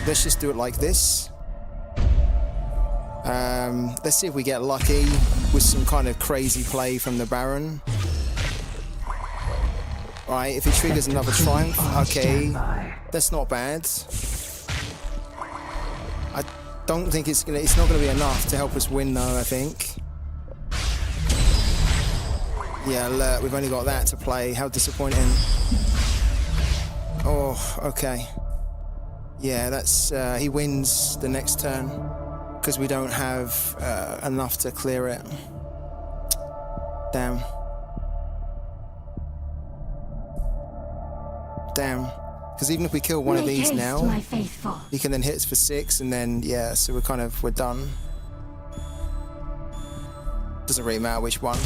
let's just do it like this. Let's see if we get lucky with some kind of crazy play from the Baron. Right, if he triggers another Triumph, okay, that's not bad. I don't think it's not gonna be enough to help us win, though. I think. Yeah, look, we've only got that to play. How disappointing. Oh, okay. Yeah, that's he wins the next turn, because we don't have enough to clear it. Damn. Damn. Because even if we kill one of these now, he can then hit us for 6, and then, yeah, so we're done. Doesn't really matter which one.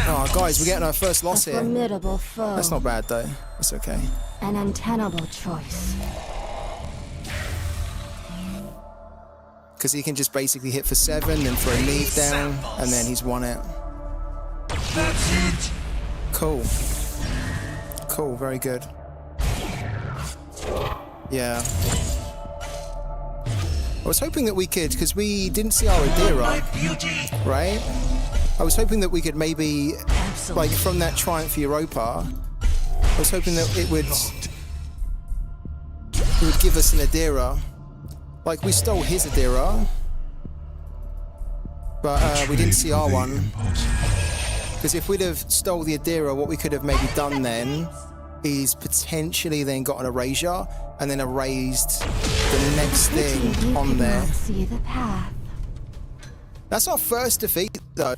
Oh, guys, we're getting our first loss here. Formidable foe. That's not bad, though. That's okay. An untenable choice. Because he can just basically hit for 7 and throw a Neve down, and then he's won it. That's it. Cool. Cool, very good. Yeah. I was hoping that we could, because we didn't see our Adira, right? I was hoping that we could maybe, like from that Triumph Europa, I was hoping that it would give us an Adira. Like, we stole his Adira, but we didn't see our one. Because if we'd have stole the Adira, what we could have maybe done then is potentially then got an erasure and then erased the next thing on there. See the path. That's our first defeat, though.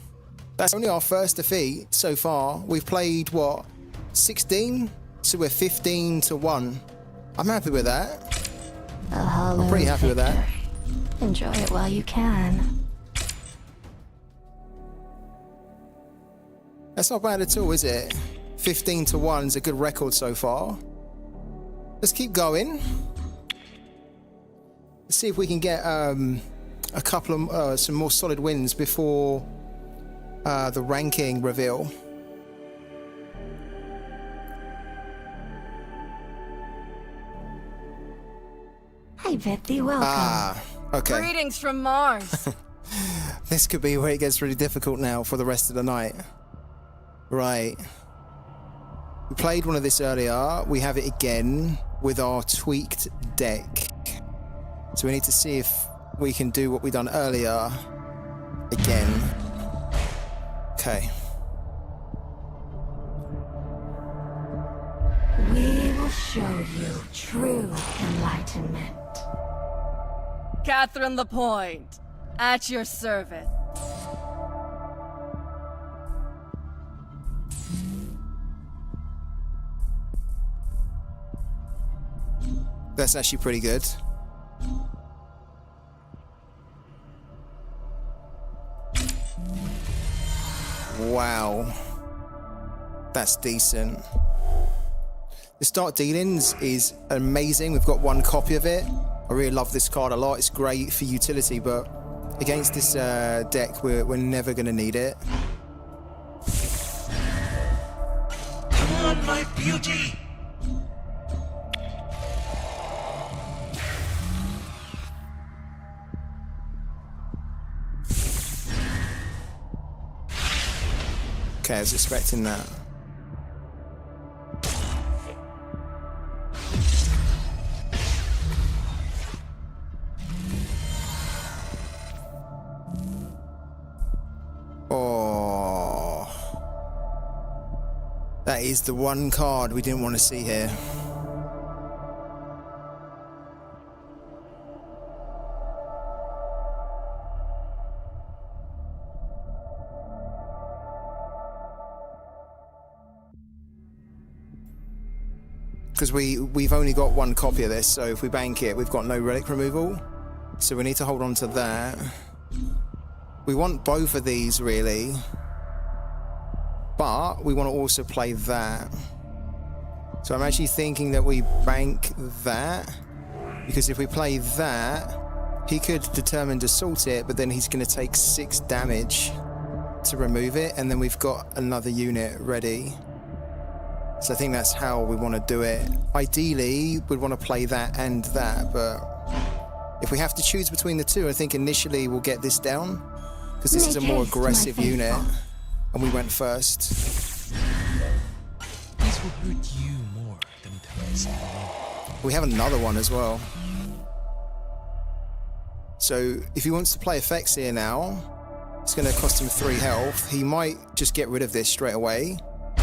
That's only our first defeat so far. We've played, what, 16? So we're 15-1. I'm happy with that. I'm pretty happy with that. Enjoy it while you can. That's not bad at all, is it? 15-1 is a good record so far. Let's keep going. Let's see if we can get a couple of some more solid wins before the ranking reveal. I bet thee welcome. Ah, okay. Greetings from Mars. This could be where it gets really difficult now for the rest of the night. Right. We played one of this earlier. We have it again with our tweaked deck. So we need to see if we can do what we done earlier again. Okay. We will show you true enlightenment. Catherine the Point, at your service. That's actually pretty good. Wow. That's decent. The Start Dealings is amazing. We've got one copy of it. I really love this card a lot. It's great for utility, but against this deck, we're never going to need it. Come on, my beauty. Okay, I was expecting that. Oh. That is the one card we didn't want to see here. Because we've only got one copy of this, so if we bank it, we've got no relic removal. So we need to hold on to that. We want both of these, really. But we want to also play that. So I'm actually thinking that we bank that. Because if we play that, he could determine to assault it, but then he's going to take 6 damage to remove it, and then we've got another unit ready. So I think that's how we want to do it. Ideally, we'd want to play that and that, but if we have to choose between the two, I think initially we'll get this down, because this is a more aggressive unit, and we went first. This will hurt you more than it hurts me. We have another one as well. So if he wants to play effects here now, it's going to cost him 3 health. He might just get rid of this straight away.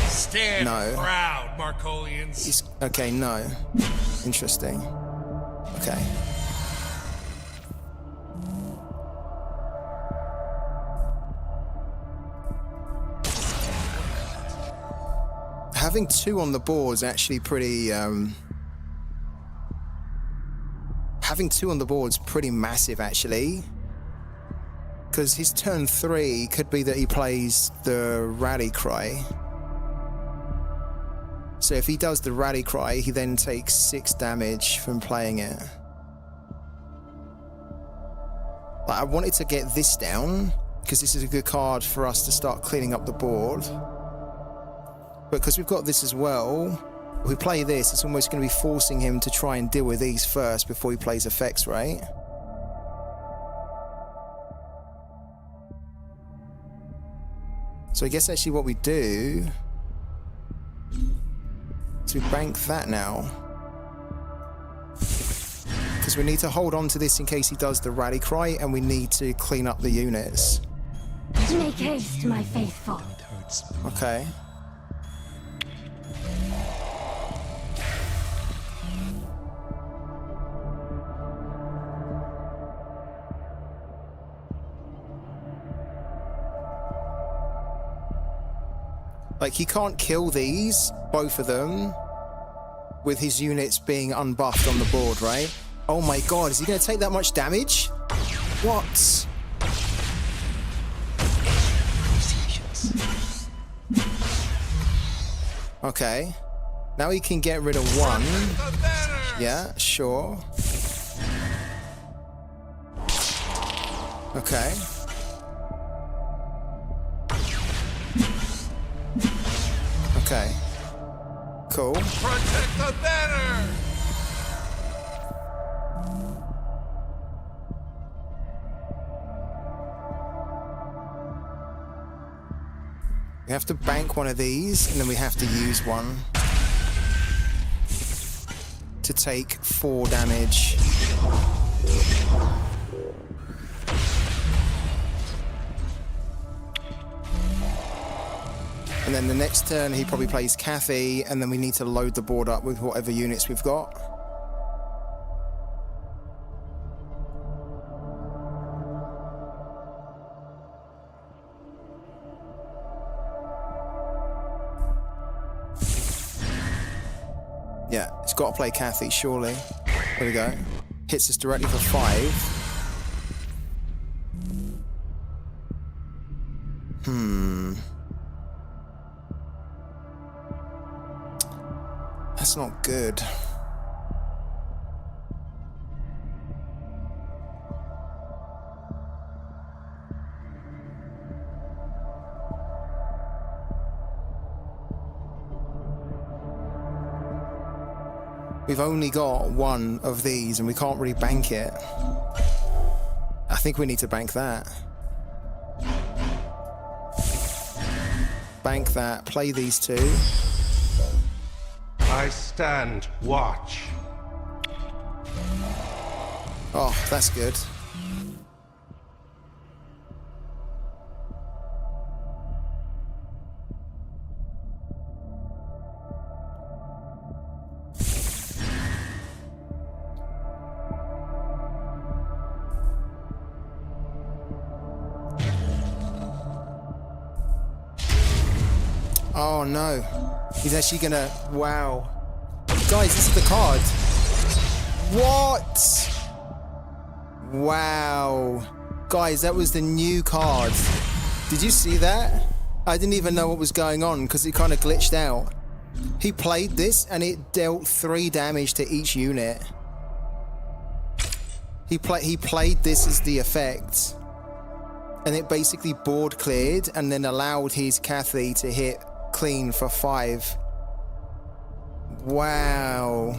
Stand No. proud, Markolians. He's, okay, no. Interesting. Okay. Having 2 on the board is actually pretty... having 2 on the board is pretty massive, actually. Because his turn 3 could be that he plays the Rally Cry. So if he does the Rally Cry, he then takes 6 damage from playing it. But I wanted to get this down, because this is a good card for us to start cleaning up the board. But because we've got this as well, if we play this, it's almost going to be forcing him to try and deal with these first before he plays effects, right? So I guess actually what we do is we bank that now. Because we need to hold on to this in case he does the Rally Cry, and we need to clean up the units. Make haste, my faithful. It hurts. Okay. Like, he can't kill these, both of them, with his units being unbuffed on the board, right? Oh my god, is he going to take that much damage? What? Okay. Now he can get rid of one. Yeah, sure. Okay. Okay. Cool. Protect the banner! We have to bank one of these, and then we have to use one to take 4 damage. And then the next turn he probably plays Kathy, and then we need to load the board up with whatever units we've got. Yeah, it's got to play Kathy, surely. There we go. Hits us directly for 5. That's not good. We've only got one of these and we can't really bank it. I think we need to bank that. Bank that, play these 2. I stand watch. Oh, that's good. Oh no. He's actually gonna... Wow. Guys, this is the card. What? Wow. Guys, that was the new card. Did you see that? I didn't even know what was going on because it kind of glitched out. He played this and it dealt 3 damage to each unit. He played this as the effect. And it basically board cleared and then allowed his Kathy to hit clean for 5. Wow.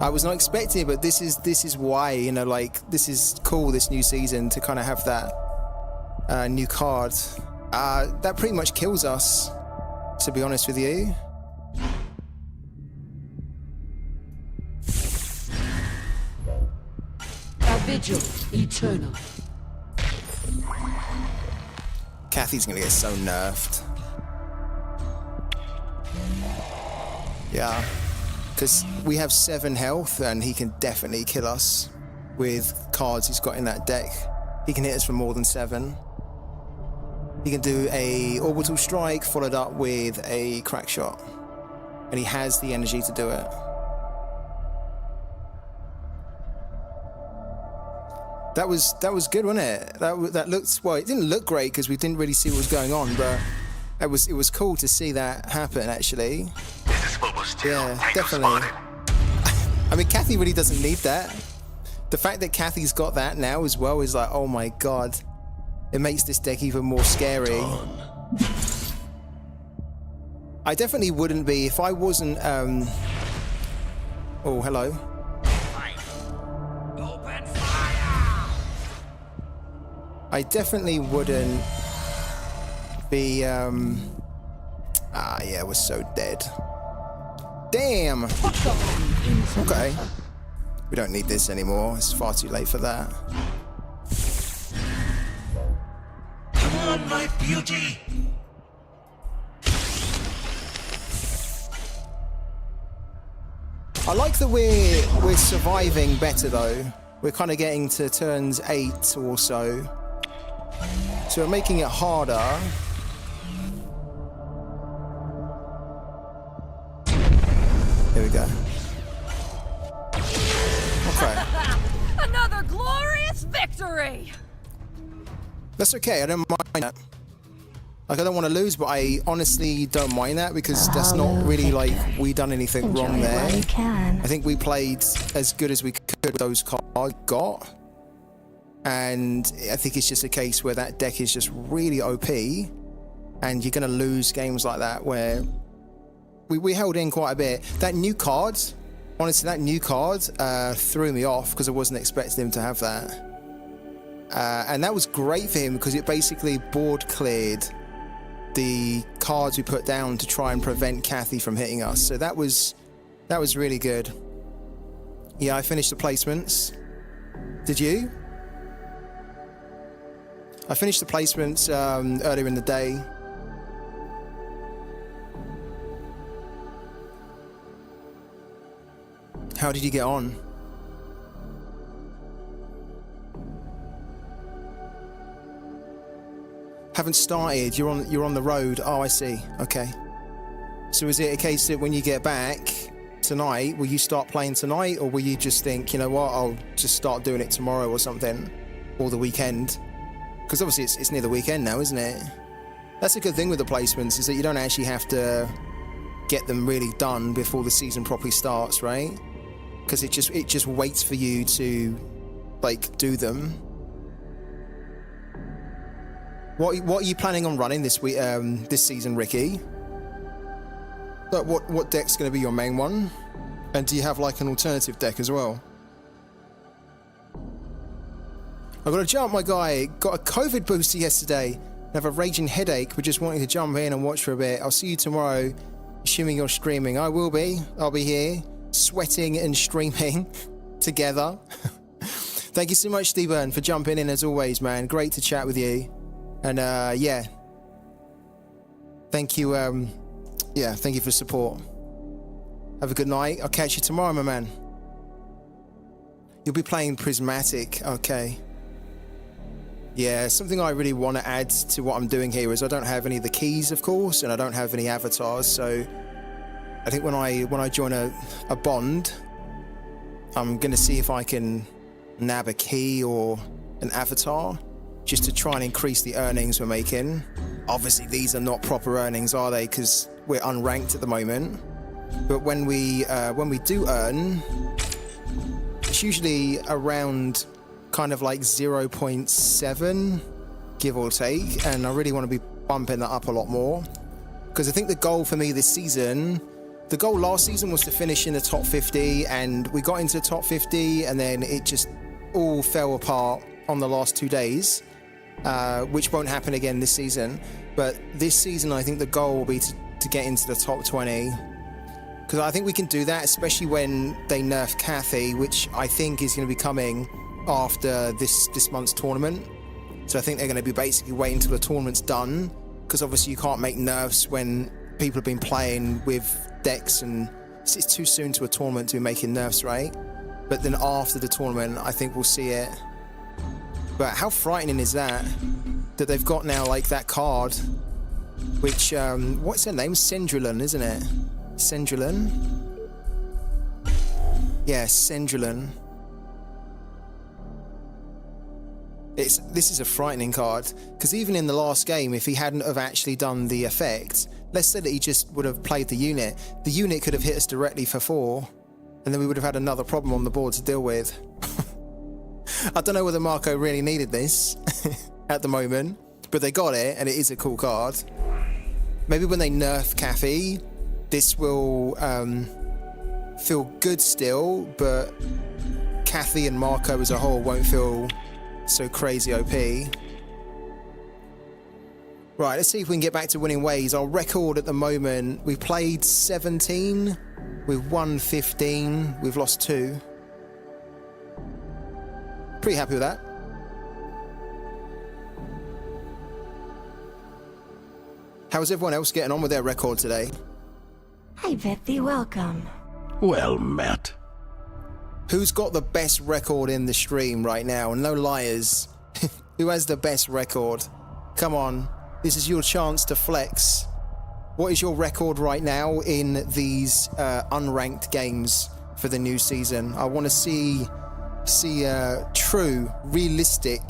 I was not expecting it, but this is why, you know, like, this is cool, this new season, to kind of have that new card. That pretty much kills us, to be honest with you. A vigil eternal. Kathy's gonna get so nerfed. Yeah, because we have 7 health and he can definitely kill us with cards he's got in that deck. He can hit us for more than 7. He can do a orbital strike followed up with a crack shot, and he has the energy to do it. That was good, wasn't it? That looked, well, it didn't look great because we didn't really see what was going on, but it was cool to see that happen, actually. Yeah, definitely. I mean, Kathy really doesn't need that. The fact that Kathy's got that now as well is like, oh my god. It makes this deck even more scary. I definitely wouldn't be if I wasn't, oh, hello. Open fire! I definitely wouldn't be, yeah, we're so dead. Damn! Okay. We don't need this anymore. It's far too late for that. on, my beauty. I like that we're surviving better though. We're kind of getting to turns 8 or so. So we're making it harder. Here we go. Okay. Another glorious victory! That's okay, I don't mind that. Like, I don't want to lose, but I honestly don't mind that because that's not really like we done anything Enjoy wrong it there. while you can. I think we played as good as we could with those cards got. And I think it's just a case where that deck is just really OP and you're going to lose games like that where we held in quite a bit. That new card, honestly, that new card threw me off because I wasn't expecting him to have that. And that was great for him because it basically board cleared the cards we put down to try and prevent Kathy from hitting us. So that was really good. Yeah, I finished the placements. Did you? I finished the placements earlier in the day. How did you get on? Haven't started. You're on the road. Oh, I see. Okay. So is it a case that when you get back tonight, will you start playing tonight, or will you just think, you know what, I'll just start doing it tomorrow or something, or the weekend? Because obviously it's near the weekend now, isn't it? That's a good thing with the placements, is that you don't actually have to get them really done before the season properly starts, right? Because it just waits for you to like do them. What are you planning on running this week, this season, Ricky? Like what deck's going to be your main one? And do you have like an alternative deck as well? I've got to jump, my guy. Got a COVID booster yesterday. I have a raging headache. We're just wanting to jump in and watch for a bit. I'll see you tomorrow, assuming you're streaming. I will be. I'll be here, sweating and streaming together. Thank you so much, Steve-Burn, for jumping in as always, man. Great to chat with you. And yeah, thank you. Yeah, thank you for support. Have a good night. I'll catch you tomorrow, my man. You'll be playing Prismatic. Okay. Yeah, something I really want to add to what I'm doing here is I don't have any of the keys, of course, and I don't have any avatars. So I think when I join a bond, I'm going to see if I can nab a key or an avatar, just to try and increase the earnings we're making. Obviously, these are not proper earnings, are they? Because we're unranked at the moment. But when we do earn, it's usually around kind of like 0.7, give or take. And I really want to be bumping that up a lot more. Because I think the goal for me this season, the goal last season was to finish in the top 50, and we got into the top 50, and then it just all fell apart on the last 2 days. Which won't happen again this season. But this season, I think the goal will be to get into the top 20. Because I think we can do that, especially when they nerf Kathy, which I think is going to be coming after this month's tournament. So I think they're going to be basically waiting until the tournament's done. Because obviously you can't make nerfs when people have been playing with decks, and it's too soon to a tournament to be making nerfs, right? But then after the tournament, I think we'll see it. But how frightening is that they've got now like that card, which, what's her name? Sendrillon, isn't it? Sendrillon? Yeah, Sendrillon. This is a frightening card, because even in the last game, if he hadn't have actually done the effect, let's say that he just would have played the unit could have hit us directly for 4, and then we would have had another problem on the board to deal with. I don't know whether Marco really needed this at the moment, but they got it, and it is a cool card. Maybe when they nerf Kathy, this will feel good still, but Kathy and Marco as a whole won't feel so crazy OP. Right, let's see if we can get back to winning ways. Our record at the moment, we've played 17, we've won 15, we've lost 2. Pretty happy with that. How's everyone else getting on with their record today? I bid thee welcome. Well met. Who's got the best record in the stream right now? No liars. Who has the best record? Come on, this is your chance to flex. What is your record right now in these unranked games for the new season? I want to see true, realistic,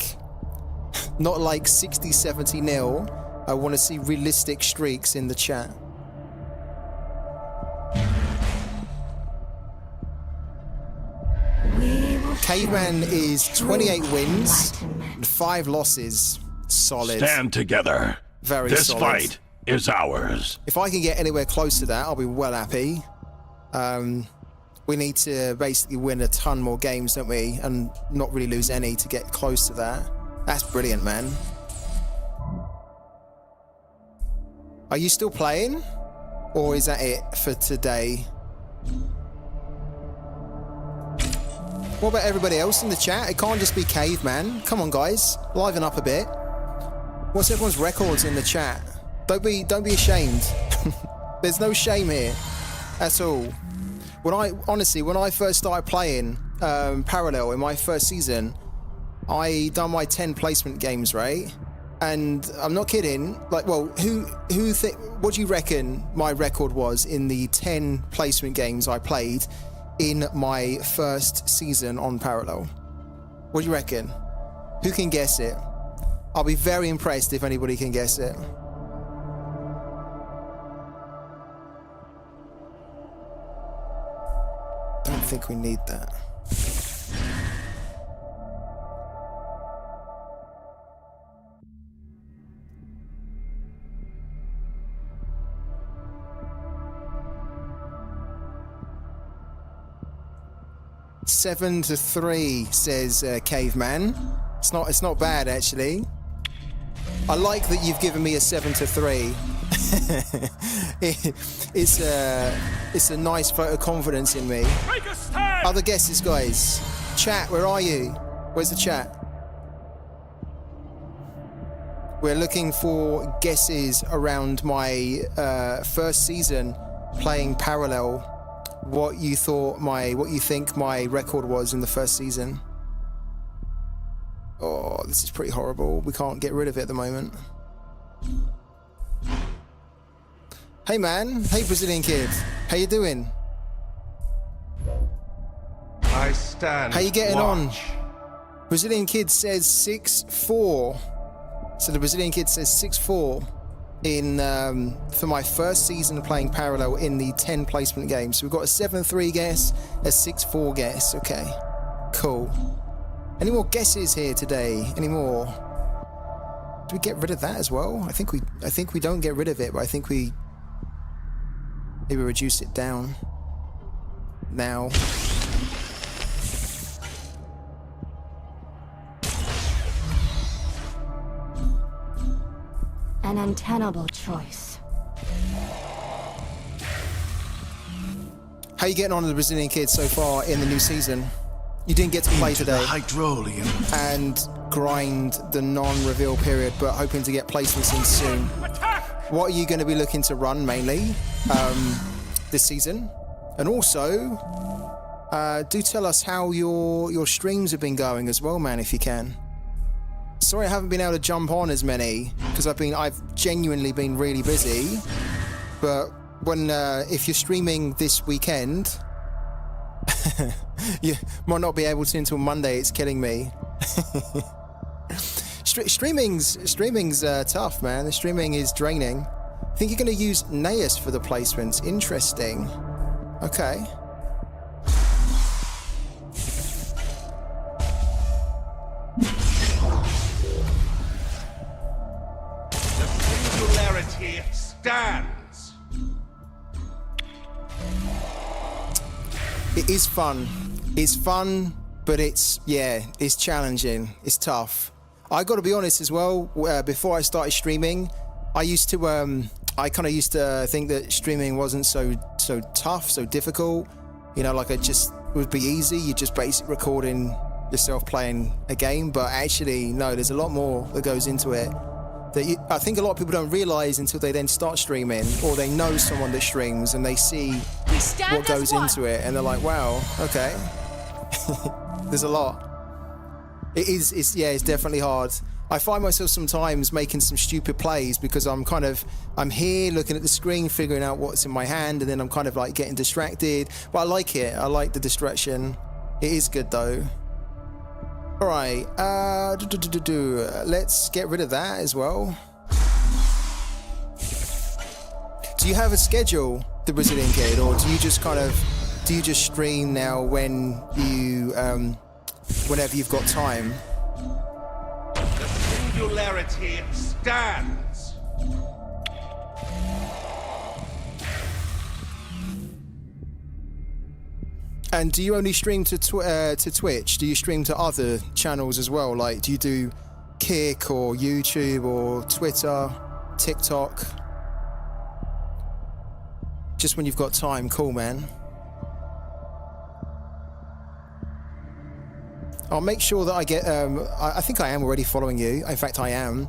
not like 60, 70 nil. I want to see realistic streaks in the chat. Caveman is 28 wins and 5 losses. Solid. Stand together. Very this solid. Fight is ours. If I can get anywhere close to that, I'll be well happy. We need to basically win a ton more games, don't we? And not really lose any to get close to that. That's brilliant, man. Are you still playing? Or is that it for today? What about everybody else in the chat? It can't just be Caveman. Come on, guys. Liven up a bit. What's everyone's records in the chat? Don't be ashamed. There's no shame here at all. When I first started playing Parallel in my first season, I done my 10 placement games, right? And I'm not kidding. Like, well, what do you reckon my record was in the 10 placement games I played in my first season on Parallel? What do you reckon? Who can guess it? I'll be very impressed if anybody can guess it. Don't think we need that. Seven to 3, says Caveman. It's not bad, actually. I like that you've given me a 7 to 3. It's a nice vote of confidence in me. Other guesses, guys. Chat, where are you? Where's the chat? We're looking for guesses around my first season playing Parallel. What you think my record was in the first season. Oh, this is pretty horrible. We can't get rid of it at the moment. Hey man, hey Brazilian kid. How you doing? I stand. How you getting watch. on? Brazilian kid says 6-4. So the Brazilian kid says 6-4 in for my first season playing Parallel in the 10 placement games. So we've got a 7-3 guess, a 6-4 guess. Okay, cool. Any more guesses here today? Any more? Do we get rid of that as well? I think we don't get rid of it, but I think we maybe reduce it down now. An untenable choice. How you getting on with the Brazilian kids so far in the new season? You didn't get to play today and grind the non-reveal period, but hoping to get placements in soon. What are you going to be looking to run mainly this season? And also, do tell us how your streams have been going as well, man, if you can. Sorry I haven't been able to jump on as many because I've genuinely been really busy. But if you're streaming this weekend, you might not be able to until Monday. It's killing me. Streaming's tough, man. The streaming is draining. I think you're going to use Naeus for the placements. Interesting. Okay. Singularity stands. It is fun. It's fun, but it's challenging. It's tough. I got to be honest as well. Before I started streaming, I used to think that streaming wasn't so tough, so difficult. You know, like it just would be easy. You just basic recording yourself playing a game, but actually no, there's a lot more that goes into it. I think a lot of people don't realize until they then start streaming, or they know someone that streams and they see We stand what goes as one. into it, and they're like, wow, okay. There's a lot. It's definitely hard. I find myself sometimes making some stupid plays because I'm here looking at the screen, figuring out what's in my hand, and then I'm kind of like getting distracted. But I like it. I like the distraction. It is good though. All right, let's get rid of that as well. Do you have a schedule, the Brazilian Kid, or do you just stream now when you, whenever you've got time? The singularity stands. And do you only stream to Twitch? Do you stream to other channels as well? Like, do you do Kick or YouTube or Twitter, TikTok? Just when you've got time. Cool, man. I'll make sure that I get, I think I am already following you. In fact, I am.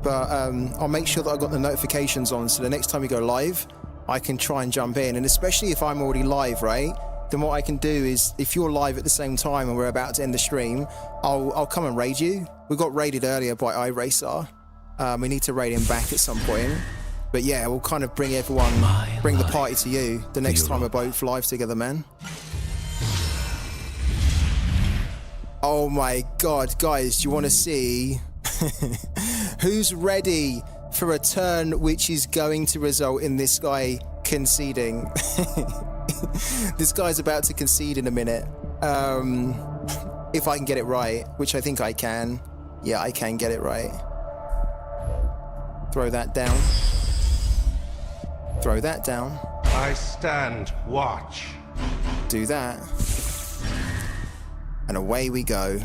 But I'll make sure that I've got the notifications on, so the next time you go live, I can try and jump in. And especially if I'm already live, right? Then what I can do is, if you're live at the same time and we're about to end the stream, I'll come and raid you. We got raided earlier by iRacer. We need to raid him back at some point. But yeah, we'll kind of bring the party to you the next time we're both live together, man. Oh my God, guys, do you want to see who's ready for a turn which is going to result in this guy conceding? This guy's about to concede in a minute. If I can get it right, which I think I can. Yeah, I can get it right. Throw that down. Throw that down. I stand watch. Do that. And away we go.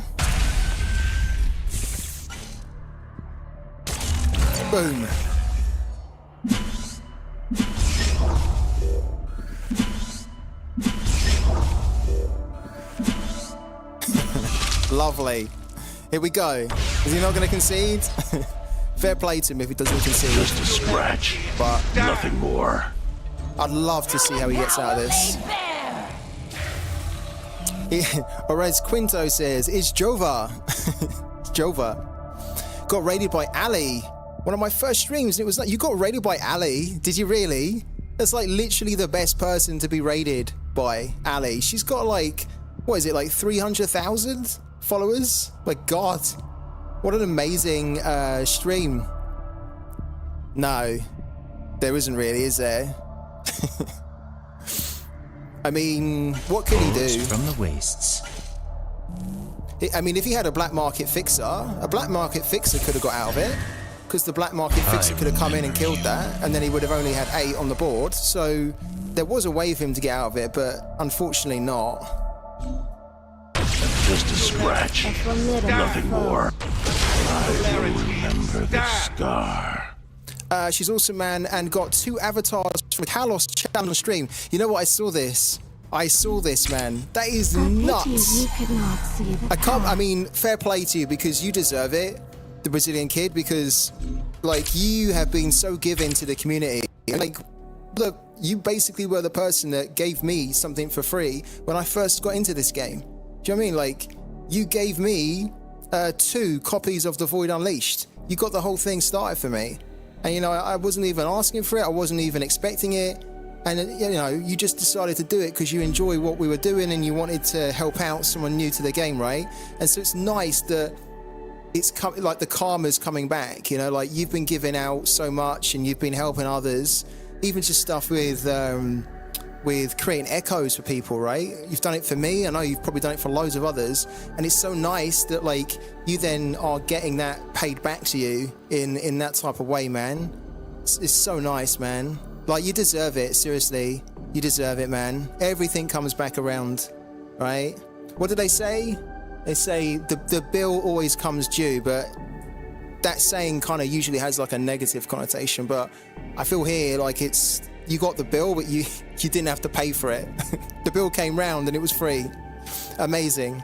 Boom. Lovely. Here we go. Is he not going to concede? Fair play to him if he doesn't concede. Just a scratch, But nothing more. I'd love to see how he gets out of this. Orez Quinto says, it's Jova. It's Jova. Got raided by Ali. One of my first streams, and it was like, you got raided by Ali? Did you really? That's like literally the best person to be raided by, Ali. She's got like, what is it, like 300,000 followers? My God. What an amazing stream. No, there isn't really, is there? I mean, what could he do? From the wastes. I mean, if he had a black market fixer could have got out of it, because the black market fixer could have come in and killed that, and then he would have only had 8 on the board. So there was a way for him to get out of it, but unfortunately not. Just a scratch, nothing more. I will remember the scar. She's awesome, man, and got 2 avatars from Kalos chat on the stream. You know what? I saw this, man. That is nuts. You could not see the I mean, fair play to you, because you deserve it, the Brazilian Kid, because, like, you have been so giving to the community. Like, look, you basically were the person that gave me something for free when I first got into this game. Do you know what I mean? Like, you gave me 2 copies of The Void Unleashed. You got the whole thing started for me. And, you know, I wasn't even asking for it. I wasn't even expecting it. And, you know, you just decided to do it because you enjoy what we were doing and you wanted to help out someone new to the game, right? And so it's nice that it's like the karma's coming back, you know, like you've been giving out so much and you've been helping others, even just stuff with creating echoes for people, right? You've done it for me. I know you've probably done it for loads of others. And it's so nice that, like, you then are getting that paid back to you in that type of way, man. It's so nice, man. Like, you deserve it, seriously. You deserve it, man. Everything comes back around, right? What do they say? They say the bill always comes due, but that saying kind of usually has like a negative connotation. But I feel here like it's, you got the bill, but you didn't have to pay for it. The bill came round and it was free. Amazing.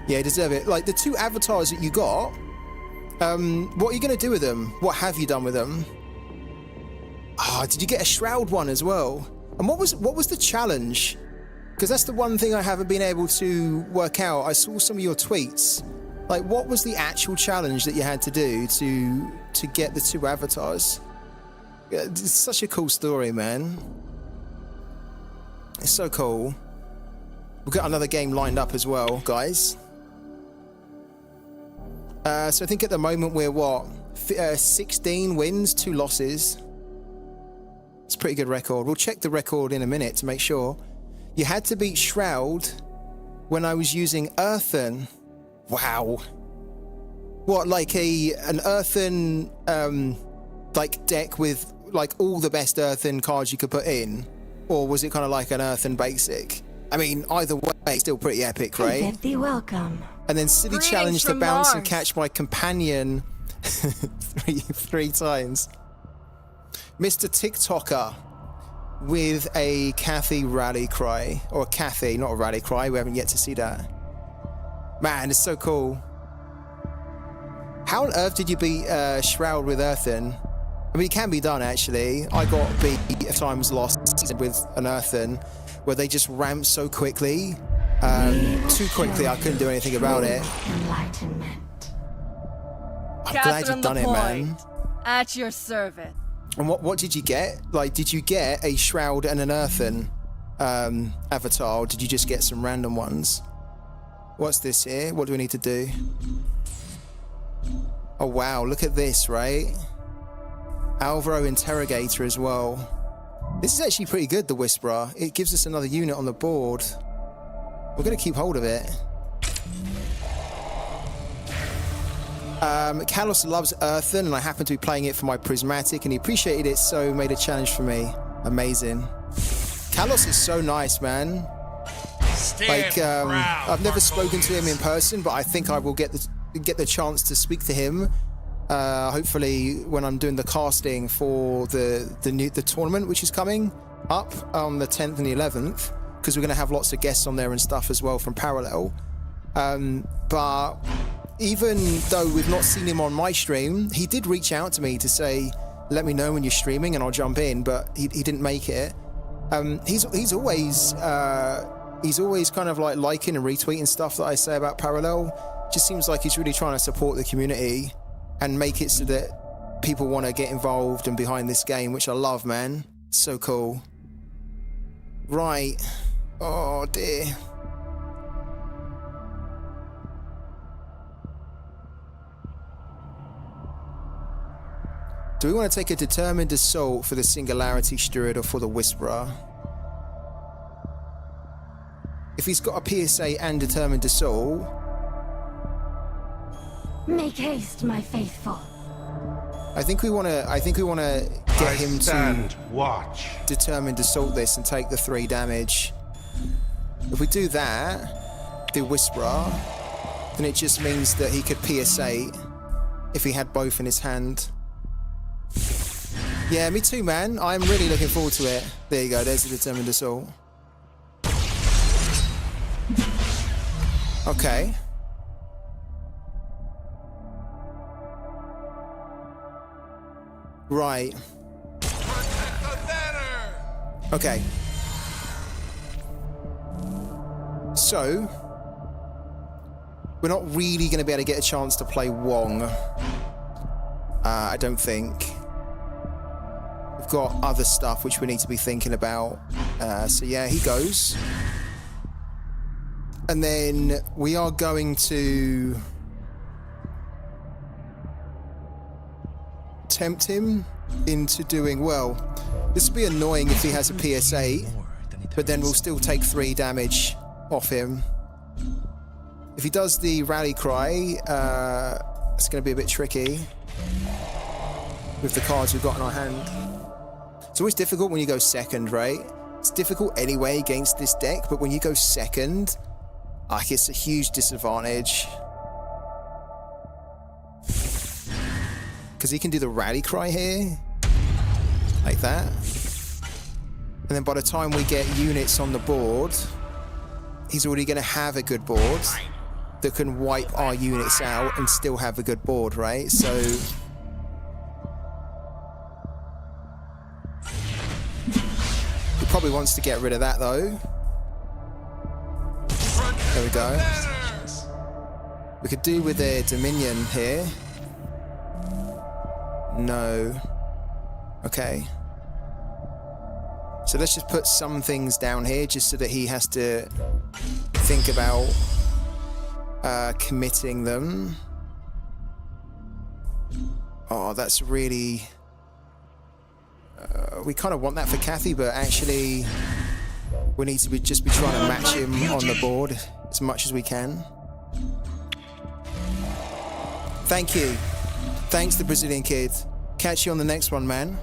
Yeah, you deserve it. Like, the 2 avatars that you got, What are you going to do with them? What have you done with them? Did you get a shroud one as well? And what was the challenge? Because that's the one thing I haven't been able to work out. I saw some of your tweets. Like, what was the actual challenge that you had to do to get the 2 avatars? It's such a cool story, man. It's so cool. We've got another game lined up as well, guys. So I think at the moment we're what? 16 wins, 2 losses. It's a pretty good record. We'll check the record in a minute to make sure. You had to beat Shroud when I was using Earthen. Wow. What, like an Earthen like deck with like all the best Earthen cards you could put in? Or was it kind of like an Earthen basic? I mean, either way, it's still pretty epic, right? Bid thee welcome. And then silly Greetings challenge to from bounce and Mars. catch my companion three times. Mr. TikToker with a Cathy rally cry. Or a Cathy, not a rally cry. We haven't yet to see that. Man, it's so cool. How on earth did you beat Shroud with Earthen? I mean, it can be done, actually. I got beat a times lost season with an Earthen where they just ramped so quickly. Too quickly, I couldn't do anything about it. Enlightenment. I'm glad you've done it, man. At your service. And what did you get? Like, did you get a Shroud and an Earthen avatar, or did you just get some random ones? What's this here? What do we need to do? Oh, wow. Look at this, right? Alvaro Interrogator as well. This is actually pretty good, the Whisperer. It gives us another unit on the board. We're going to keep hold of it. Kalos loves Earthen, and I happen to be playing it for my Prismatic, and he appreciated it, so made a challenge for me. Amazing. Kalos is so nice, man. Like, I've never spoken to him in person, but I think I will get the chance to speak to him. Hopefully, when I'm doing the casting for the tournament, which is coming up on the 10th and the 11th, because we're going to have lots of guests on there and stuff as well from Parallel. But even though we've not seen him on my stream, he did reach out to me to say, "Let me know when you're streaming, and I'll jump in." But he didn't make it. He's always kind of like liking and retweeting stuff that I say about Parallel. Just seems like he's really trying to support the community and make it so that people want to get involved and behind this game, which I love, man. It's so cool. Right. Oh, dear. Do we want to take a Determined Assault for the Singularity Steward or for the Whisperer? If he's got a PSA and Determined Assault... Make haste, my faithful. I think we want to get him to watch. Determined Assault this and take the 3 damage. If we do that, the Whisperer, then it just means that he could PSA if he had both in his hand. Yeah, me too, man. I'm really looking forward to it. There you go. There's the Determined Assault. Okay. Right. Okay. So, we're not really going to be able to get a chance to play Wong. I don't think. We've got other stuff which we need to be thinking about. So yeah, he goes. And then we are going to tempt him into doing well. This would be annoying if he has a PS8, but then we'll still take 3 damage off him. If he does the rally cry, it's going to be a bit tricky with the cards we've got in our hand. It's always difficult when you go second, right? It's difficult anyway against this deck, but when you go second, like, it's a huge disadvantage. Because he can do the rally cry here, like that. And then by the time we get units on the board, he's already going to have a good board. that can wipe our units out and still have a good board, right? So he probably wants to get rid of that though. There we go. We could do with a Dominion here. No. Okay. So let's just put some things down here just so that he has to think about committing them. Oh, that's really... we kind of want that for Kathy, but actually we need to just be trying to match him on the board as much as we can. Thank you. Thanks, the Brazilian kid. Catch you on the next one, man.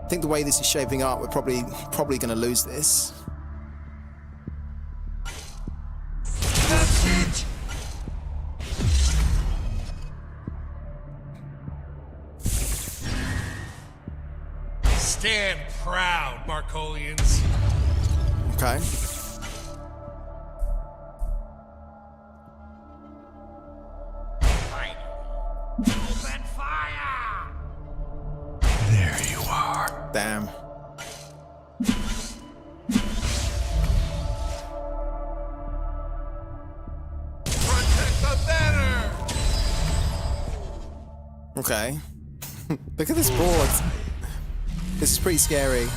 I think the way this is shaping up, we're probably going to lose this. That's it! Stand proud, Marcolians. Okay. Open fire! There you are. Damn. Protect the banner! Okay. Look at this board. This is pretty scary.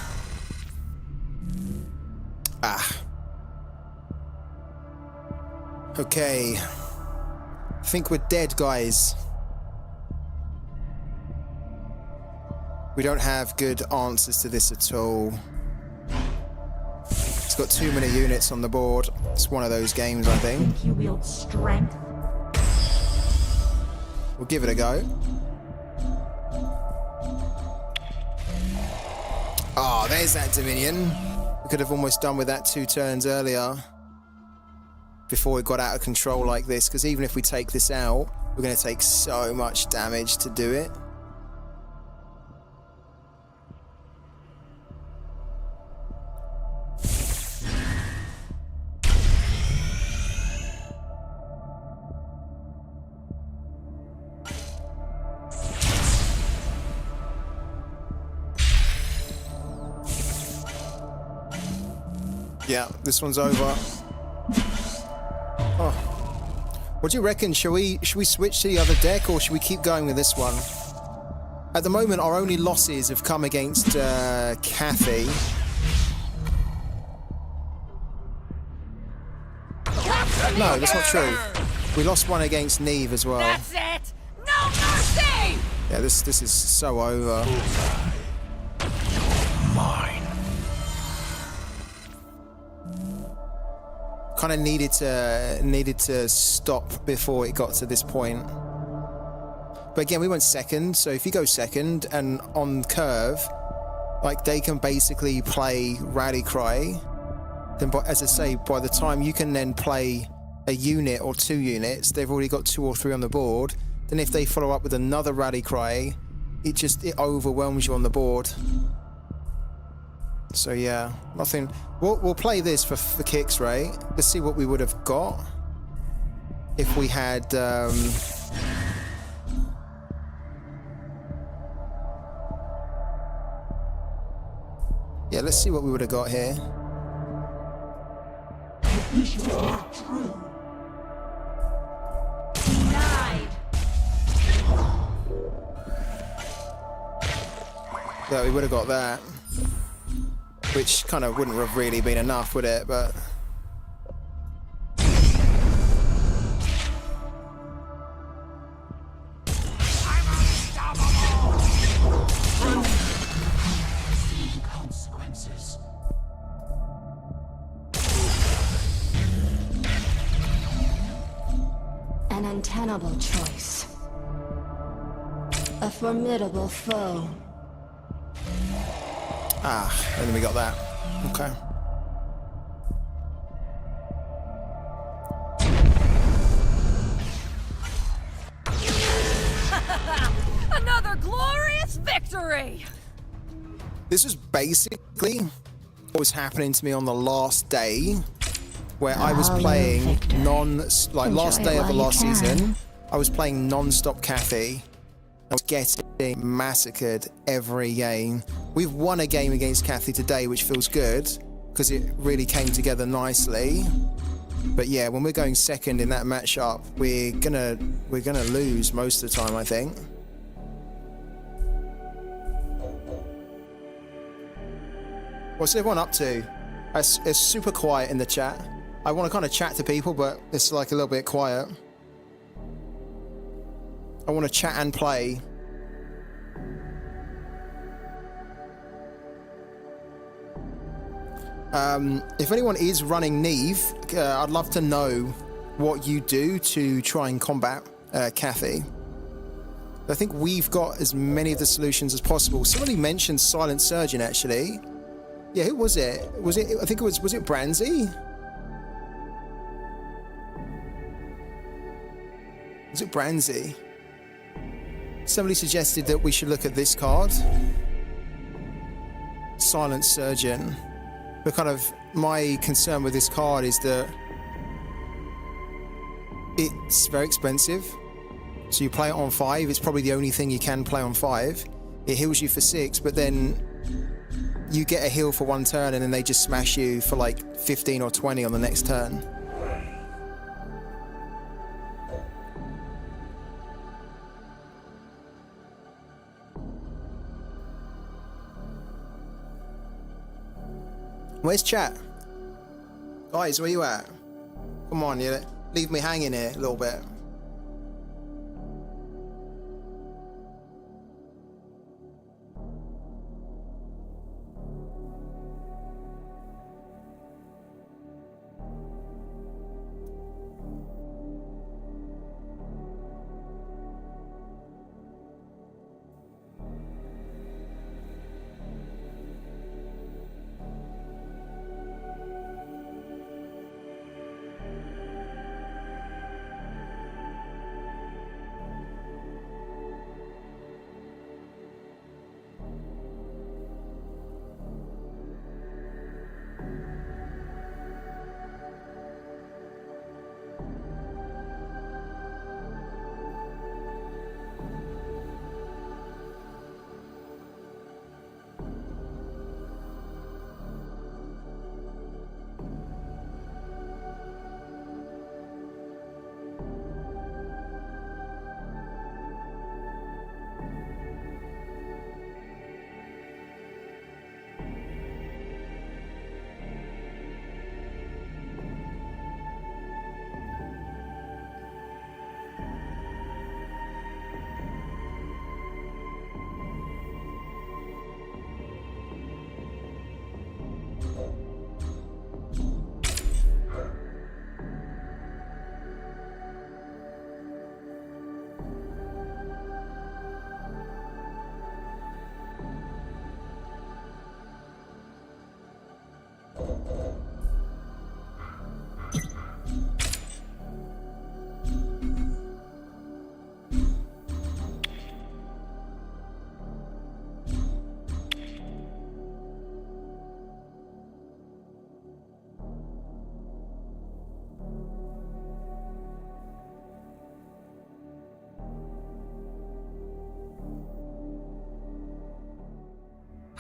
Ah. Okay. I think we're dead, guys. We don't have good answers to this at all. It's got too many units on the board. It's one of those games, I think. You wield strength. We'll give it a go. Oh, there's that Dominion. We could have almost done with that 2 turns earlier before it got out of control like this, because even if we take this out, we're going to take so much damage to do it. Yeah, this one's over. Oh. What do you reckon? Should we switch to the other deck, or should we keep going with this one? At the moment, our only losses have come against Kathy. No, that's not true. We lost one against Neve as well. That's it! No mercy! Yeah, this is so over. Mine. Kind of needed to stop before it got to this point. But again, we went second, so if you go second and on curve, like they can basically play Rally Cry, then as I say, by the time you can then play a unit or 2 units, they've already got 2 or 3 on the board. Then if they follow up with another Rally Cry, it overwhelms you on the board. So yeah, nothing. We'll play this for kicks, right? Let's see what we would have got if we had. Yeah, let's see what we would have got here. Denied! Yeah, we would have got that. Which kind of wouldn't have really been enough, would it? But I'm unstoppable! Consequences. An untenable choice. A formidable foe. ah, and then we got that. Okay. Another glorious victory! victory! This was basically what was happening to me on the last day, where I was playing last day of the last season, I was playing non-stop Kathy. I was getting massacred every game. We've won a game against Kathy today, which feels good because it really came together nicely. But yeah, when we're going second in that matchup, we're gonna lose most of the time, I think. What's everyone up to? It's super quiet in the chat. I want to kind of chat to people, but it's like a little bit quiet. I want to chat and play. If anyone is running Neve, I'd love to know what you do to try and combat Kathy. I think we've got as many of the solutions as possible. Somebody mentioned Silent Surgeon, actually. Yeah, who was it? I think it was it Branzy? Was it Branzy? Somebody suggested that we should look at this card. Silent Surgeon. But kind of my concern with this card is that it's very expensive. So you play it on 5, it's probably the only thing you can play on 5. It heals you for 6, but then you get a heal for 1 turn and then they just smash you for like 15 or 20 on the next turn. Where's chat? Guys, where you at? Come on, you leave me hanging here a little bit.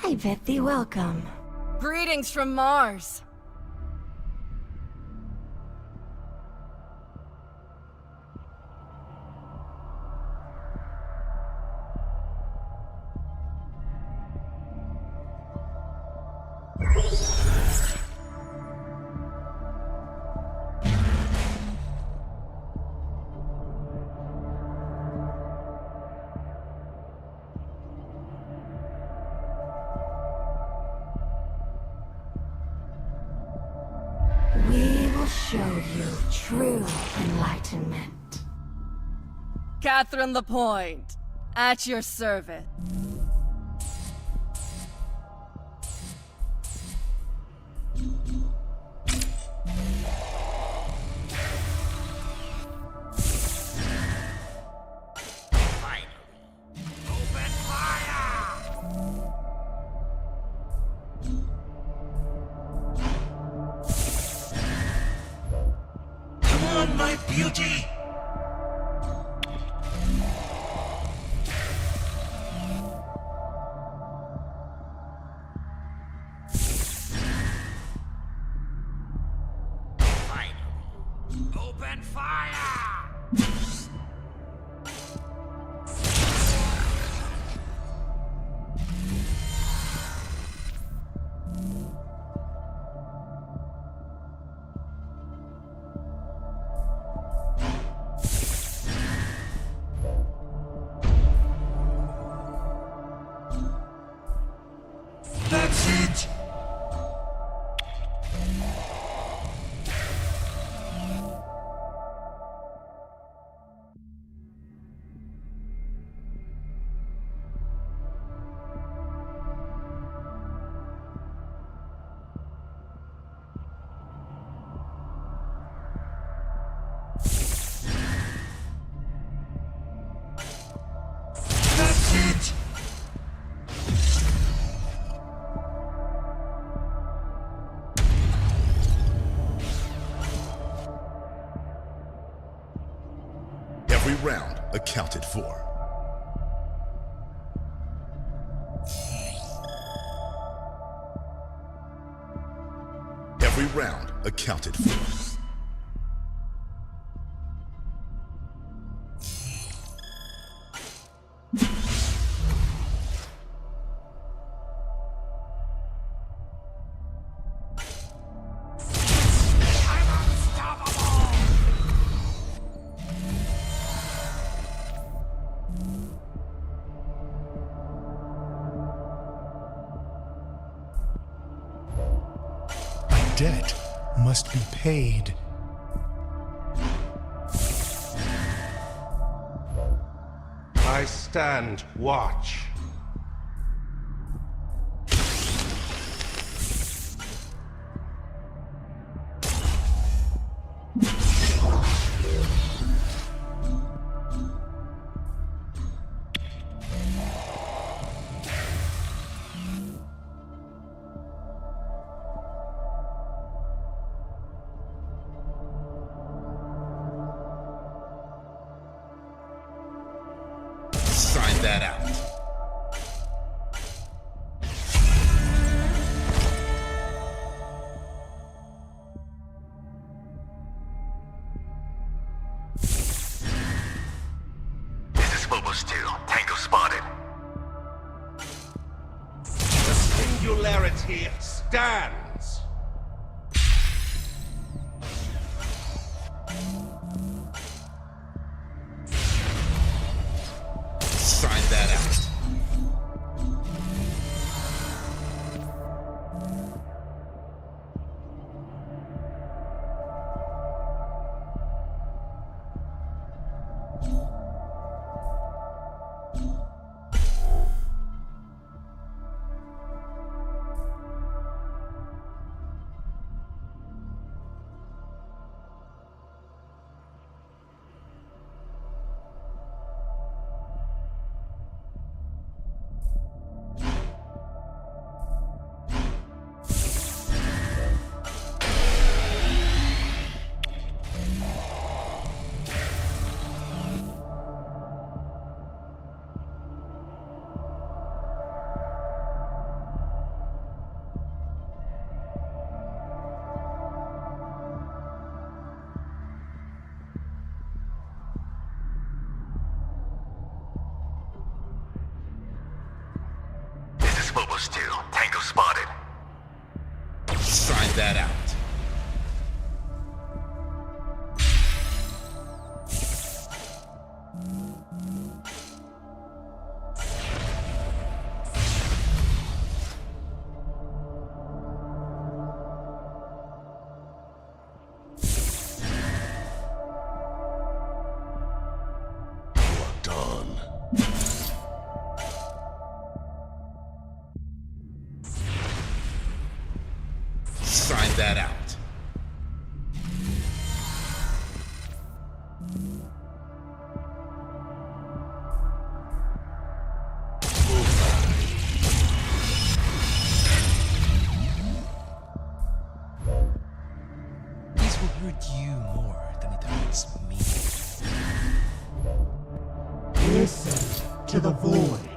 I bid thee welcome. Greetings from Mars. We will show you true enlightenment. Catherine the Point, at your service. Open fire! on, my beauty! Open fire! That's it! That's it! Every round accounted for. Every round accounted for. My debt must be paid. I stand watch. Sign that out. This is Phobos 2. Tango spotted. The singularity stands. Sign that out. This is Phobos 2. Tango spotted. Sign that out. Done. Sign that out. hurt you more than it hurts me. Listen to the void.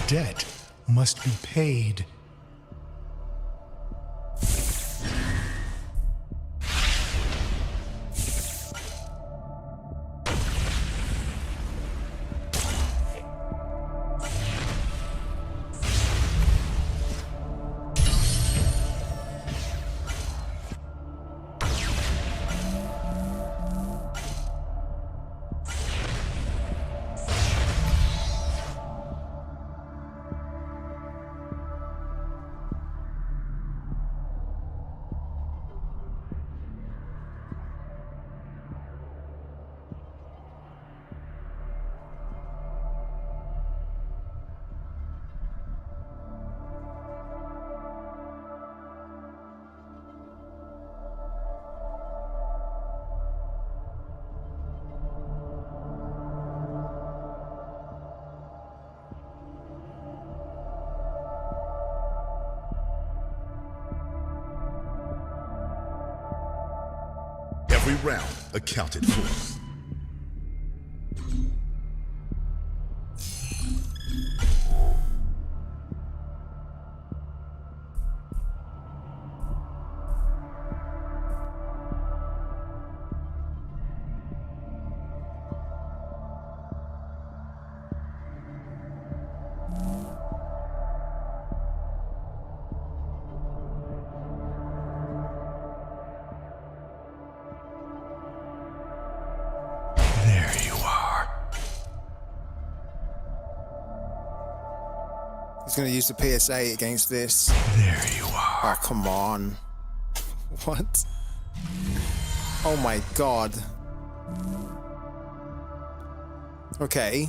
Debt must be paid. Every round accounted for. There you are. He's going to use the PSA against this. There you are. Oh, come on. What? Oh my god. Okay.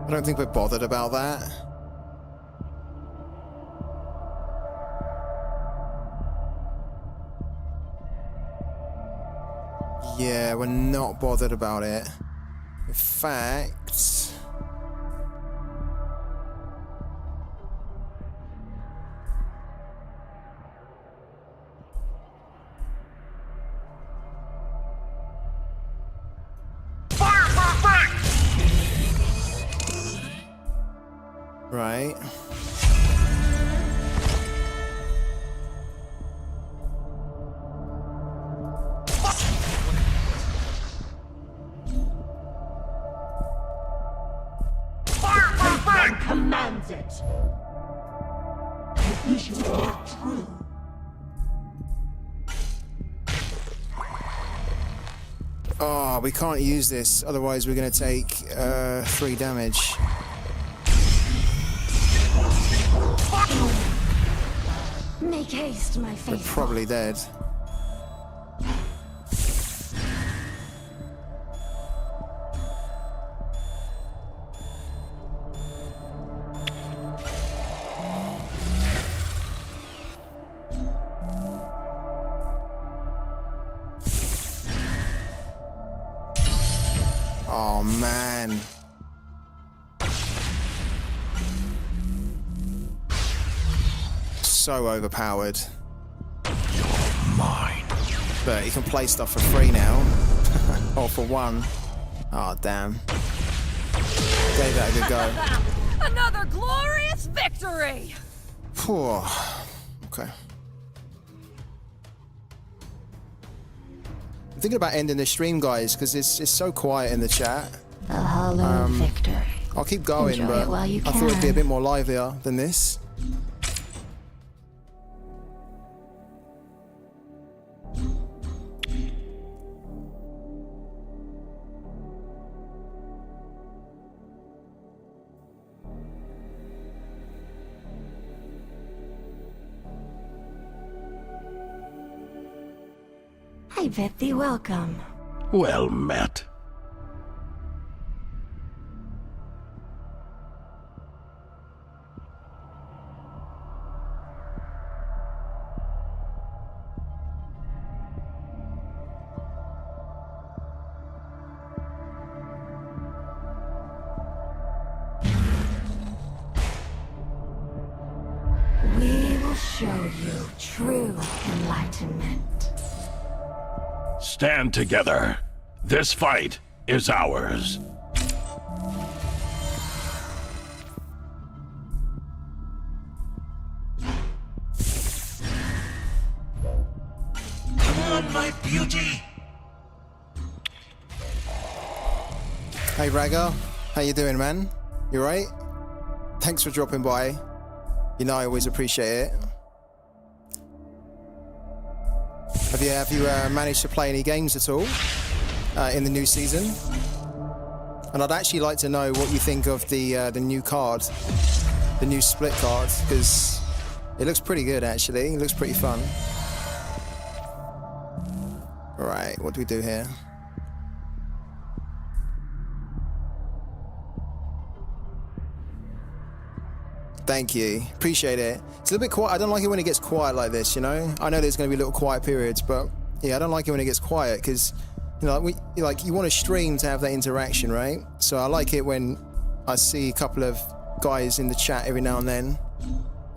I don't think we're bothered about that. Yeah, we're not bothered about it. In fact... Right. One commands it. The vision is true. Oh, we can't use this, otherwise we're going to take 3 damage. Make haste, my We're faithful. probably dead. Oh man. So overpowered. Mine. But you can play stuff for free now. Or for 1. Oh damn. Gave that a good go. Another glorious victory! Phew. Okay. I'm thinking about ending the stream, guys, because it's so quiet in the chat. A hollow victory. I'll keep going, Enjoy but it while you I thought it'd be a can. bit more livelier than this. I bid thee welcome. Well met. We will show you true enlightenment. Stand together. This fight is ours. Come on, my beauty. Hey Ragga, how you doing, man? You right? Thanks for dropping by. You know I always appreciate it. Have you managed to play any games at all in the new season? And I'd actually like to know what you think of the new card, the new split card, because it looks pretty good actually. It looks pretty fun. All right, what do we do here? Thank you. Appreciate it. It's a little bit quiet. I don't like it when it gets quiet like this, you know? I know there's going to be little quiet periods, but yeah, I don't like it when it gets quiet because, you know, you want to stream to have that interaction, right? So I like it when I see a couple of guys in the chat every now and then.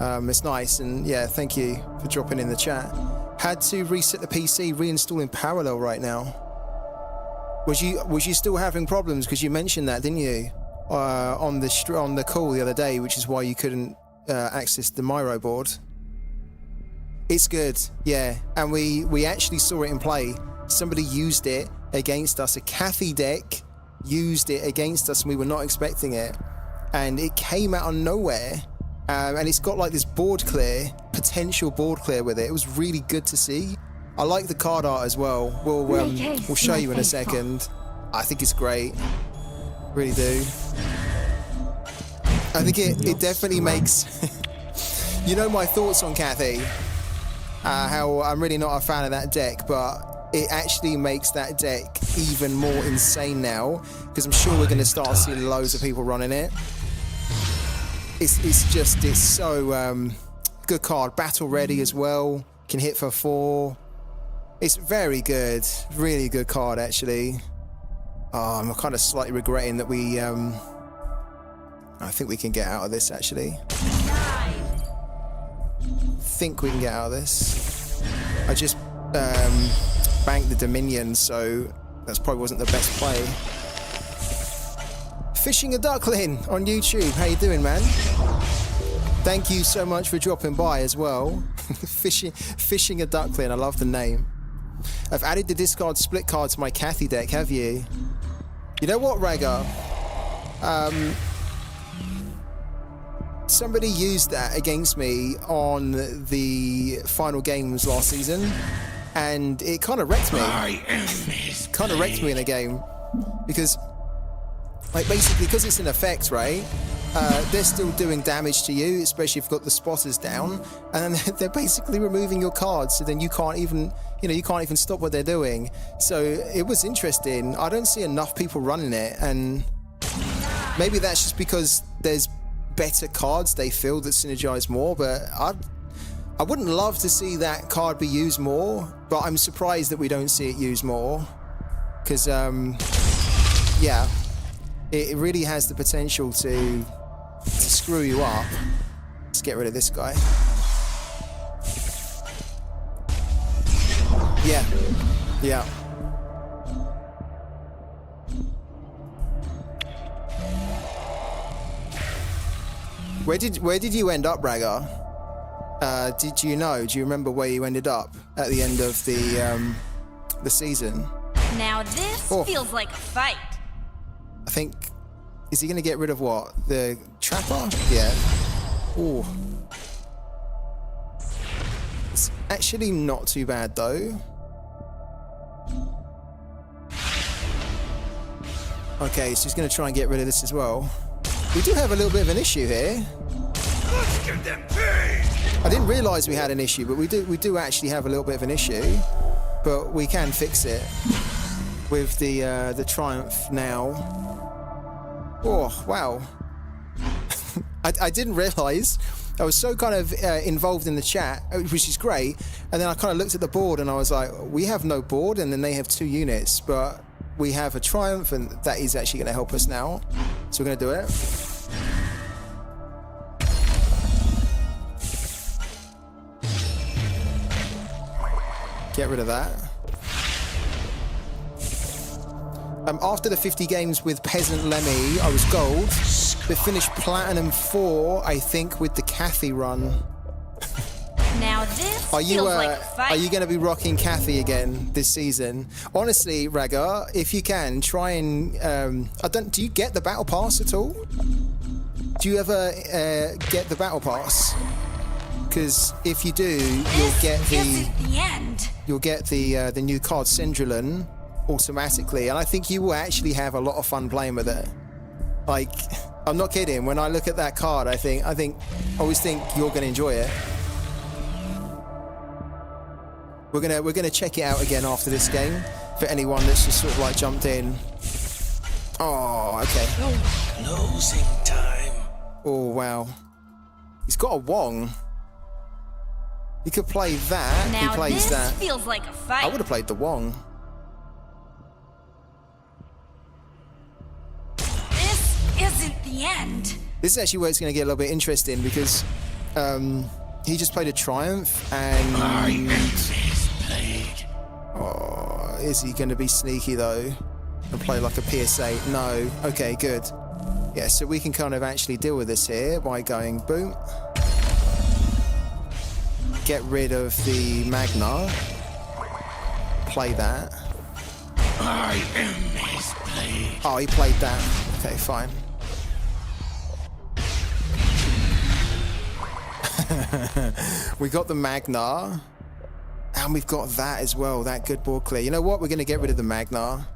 It's nice, and yeah, thank you for dropping in the chat. Had to reset the PC, reinstall in parallel right now. Was you still having problems? Because you mentioned that, didn't you? On the call the other day, which is why you couldn't access the Miro board. It's good, yeah, and we actually saw it in play. Somebody used it against us. A Cathy deck used it against us, and we were not expecting it. And it came out of nowhere, and it's got like this board clear, potential board clear with it. It was really good to see. I like the card art as well. We'll show you in a second. I think it's great. Really do. I think it definitely makes you know my thoughts on Cathy, how I'm really not a fan of that deck, but it actually makes that deck even more insane now, because I'm sure we're going to start seeing loads of people running it. It's so good card, battle ready as well, can hit for 4. It's very good, really good card actually. I'm kind of slightly regretting that we, I think we can get out of this actually. Think we can get out of this. I just banked the Dominion, so that probably wasn't the best play. Fishing a Duckling on YouTube. How you doing, man? Thank you so much for dropping by as well. Fishing a Duckling, I love the name. I've added the discard split card to my Cathy deck, have you? You know what, Ragga? Somebody used that against me on the final games last season, and it kind of wrecked me. Kind of wrecked me in a game, because, like, basically, because it's an effect, right? They're still doing damage to you, especially if you've got the spotters down, and then they're basically removing your cards, so then you can't even, you can't even stop what they're doing. So it was interesting. I don't see enough people running it, and maybe that's just because there's better cards they feel that synergize more, but I wouldn't love to see that card be used more, but I'm surprised that we don't see it used more, because yeah, it really has the potential to screw you up. Let's get rid of this guy. Yeah. Where did you end up, Ragga? Did you know? Do you remember where you ended up at the end of the season? Now this feels like a fight. I think, is he going to get rid of what? The Trapper? Yeah. Ooh. It's actually not too bad though. Okay, so he's going to try and get rid of this as well. We do have a little bit of an issue here. Let's give them pain. I didn't realise we had an issue, but we do actually have a little bit of an issue. but we can fix it with the Triumph now. Oh, wow. I didn't realise. I was so kind of involved in the chat, which is great, and then I kind of looked at the board and I was like, we have no board, and then they have 2 units, but we have a Triumph, and that is actually going to help us now. So we're going to do it. Get rid of that. After the 50 games with Peasant Lemmy, I was gold. We finished Platinum 4, I think, with the Cathy run. Now this Are you feels like a fight. are you going to be rocking Cathy again this season? Honestly, Raga, if you can, try and do you get the battle pass at all? Do you ever get the battle pass? Because if you do, you'll get the new card Syndrolin automatically, and I think you will actually have a lot of fun playing with it. Like, I'm not kidding. When I look at that card, I always think you're going to enjoy it. We're gonna check it out again after this game for anyone that's just sort of like jumped in. Oh, okay. Closing time. Oh wow. He's got a Wong. He could play that. Now he plays this that. feels like a fight. I would have played the Wong. This isn't the end. This is actually where it's going to get a little bit interesting because he just played a Triumph and. Oh, is he going to be sneaky though and play like a PSA? No. Okay, good. Yeah, so we can kind of actually deal with this here by going boom. Get rid of the Magna. Play that. I am his blade. Oh, he played that. Okay, fine. We got the Magna. And we've got that as well, that good board clear. You know what? We're going to get rid of the Magna.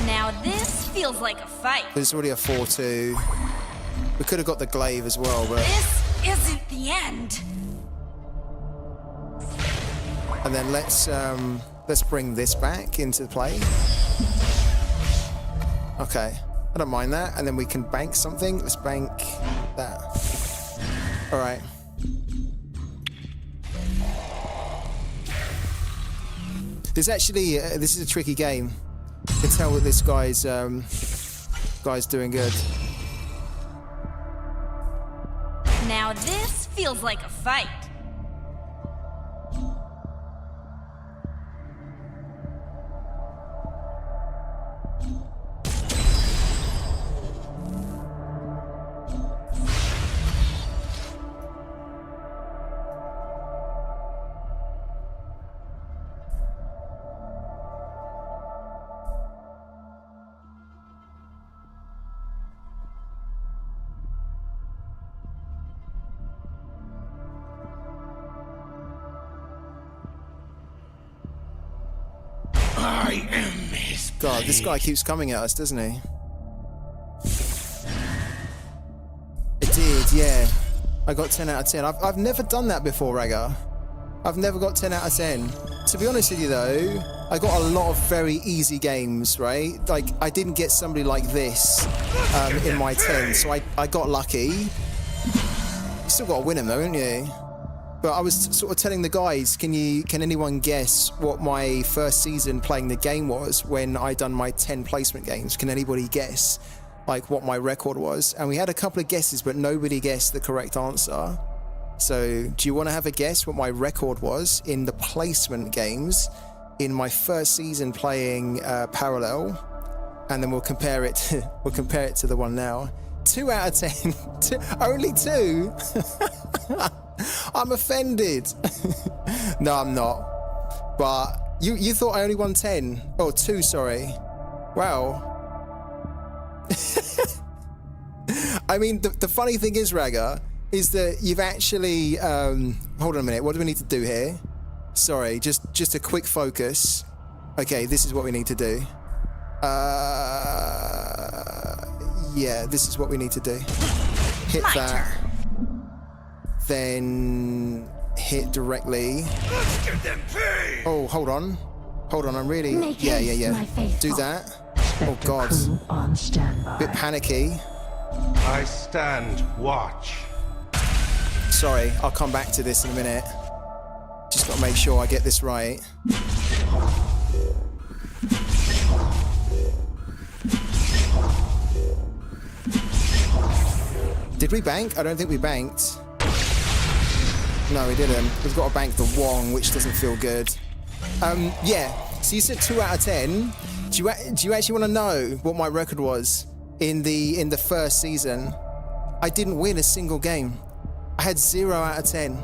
Now this feels like a fight. There's already a 4-2. We could have got the Glaive as well, but... This isn't the end. And then let's bring this back into play. Okay, I don't mind that. And then we can bank something. Let's bank that. All right. There's actually this is a tricky game. You can tell that this guy's doing good. Now this feels like a fight. I am his blade. God, this guy keeps coming at us, doesn't he? It did, yeah. I got 10 out of 10. I've never done that before, Raga. I've never got 10 out of 10. To be honest with you, though, I got a lot of very easy games, right? Like, I didn't get somebody like this in my 10, so I got lucky. You still got to win them, though, haven't you? But I was sort of telling the guys, can anyone guess what my first season playing the game was when I done my 10 placement games? Can anybody guess like what my record was? And we had a couple of guesses, but nobody guessed the correct answer. So do you want to have a guess what my record was in the placement games in my first season playing Parallel? And then we'll compare it to the one now. 2 out of 10. Only 2? I'm offended. No, I'm not. But you thought I only won 10? Oh, 2, sorry. Wow. I mean, the funny thing is, Raga, is that you've actually... hold on a minute. What do we need to do here? Sorry, just a quick focus. Okay, this is what we need to do. Yeah, this is what we need to do. Hit that. Then hit directly. Let's get them paid! Oh, hold on. Hold on, I'm really... Make Yeah. haste, my faithful. Do that. Oh, God. Crew on standby. Bit panicky. I stand watch. Sorry, I'll come back to this in a minute. Just got to make sure I get this right. Did we bank? I don't think we banked. No, we didn't. We've got to bank the Wong, which doesn't feel good. Yeah, so you said 2 out of 10. Do you actually want to know what my record was in the first season? I didn't win a single game. I had 0 out of 10.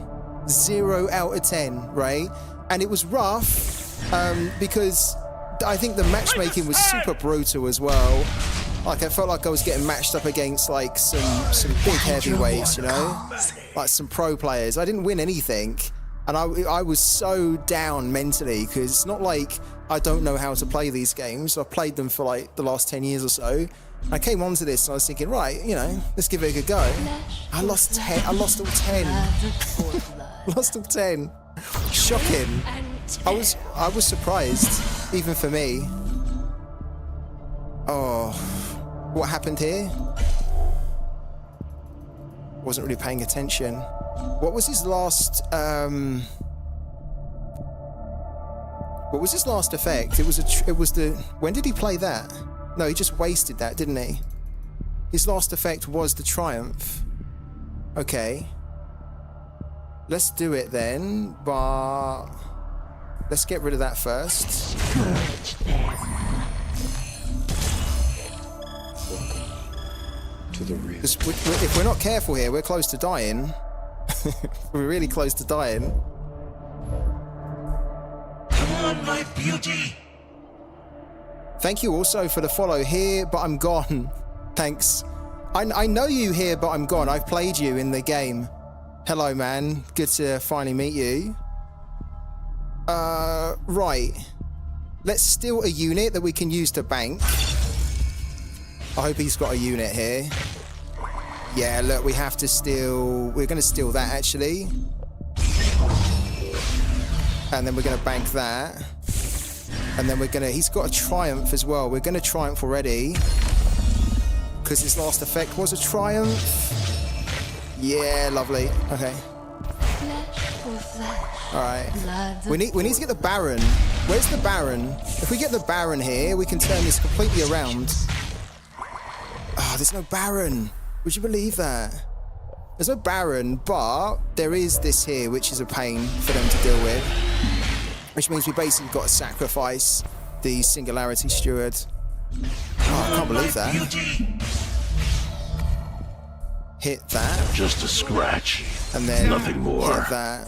0 out of 10, right? And it was rough because I think the matchmaking was super brutal as well. Like, I felt like I was getting matched up against like some big heavyweights, you know? Like some pro players. I didn't win anything. And I was so down mentally because it's not like I don't know how to play these games. I've played them for like the last 10 years or so. I came onto this and I was thinking, right, you know, let's give it a good go. I lost 10. I lost all 10. Lost all 10. Shocking. I was surprised, even for me. Oh, what happened here? Wasn't really paying attention. What was his last? What was his last effect? It was the. When did he play that? No, he just wasted that, didn't he? His last effect was the triumph. Okay. Let's do it then, but let's get rid of that first. To the real. If we're not careful here, we're close to dying. We're really close to dying. Come on, my beauty. Thank you also for the follow. Here, but I'm gone. Thanks. I know you here, but I'm gone. I've played you in the game. Hello, man. Good to finally meet you. Right. Let's steal a unit that we can use to bank. I hope he's got a unit here. Yeah, look, we have to steal... We're going to steal that, actually. And then we're going to bank that. And then we're going to... He's got a triumph as well. We're going to triumph already. Because his last effect was a triumph. Yeah, lovely. Okay. Alright. We need to get the Baron. Where's the Baron? If we get the Baron here, we can turn this completely around. Oh, there's no Baron. Would you believe that? There's no Baron, but there is this here, which is a pain for them to deal with. Which means we basically got to sacrifice the Singularity Steward. Oh, I can't believe that. Hit that. Just a scratch. And then nothing more. Hit that.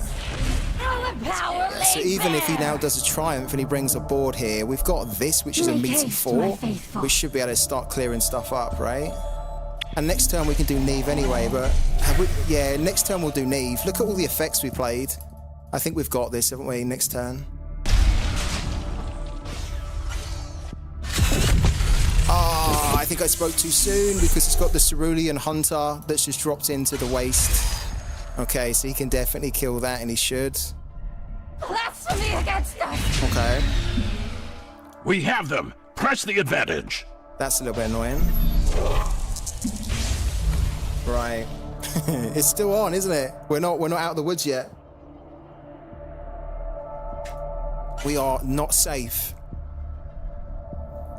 So even if he now does a triumph and he brings a board here, we've got this, which is a meaty 4, which should be able to start clearing stuff up, right? And next turn we can do Neve anyway, but yeah, next turn we'll do Neve. Look at all the effects we played. I think we've got this, haven't we, next turn? Ah, I think I spoke too soon because it's got the Cerulean Hunter that's just dropped into the waste. Okay, so he can definitely kill that, and he should. Blasphemy against us! Okay. We have them. Press the advantage. That's a little bit annoying. Right. It's still on, isn't it? We're not out of the woods yet. We are not safe.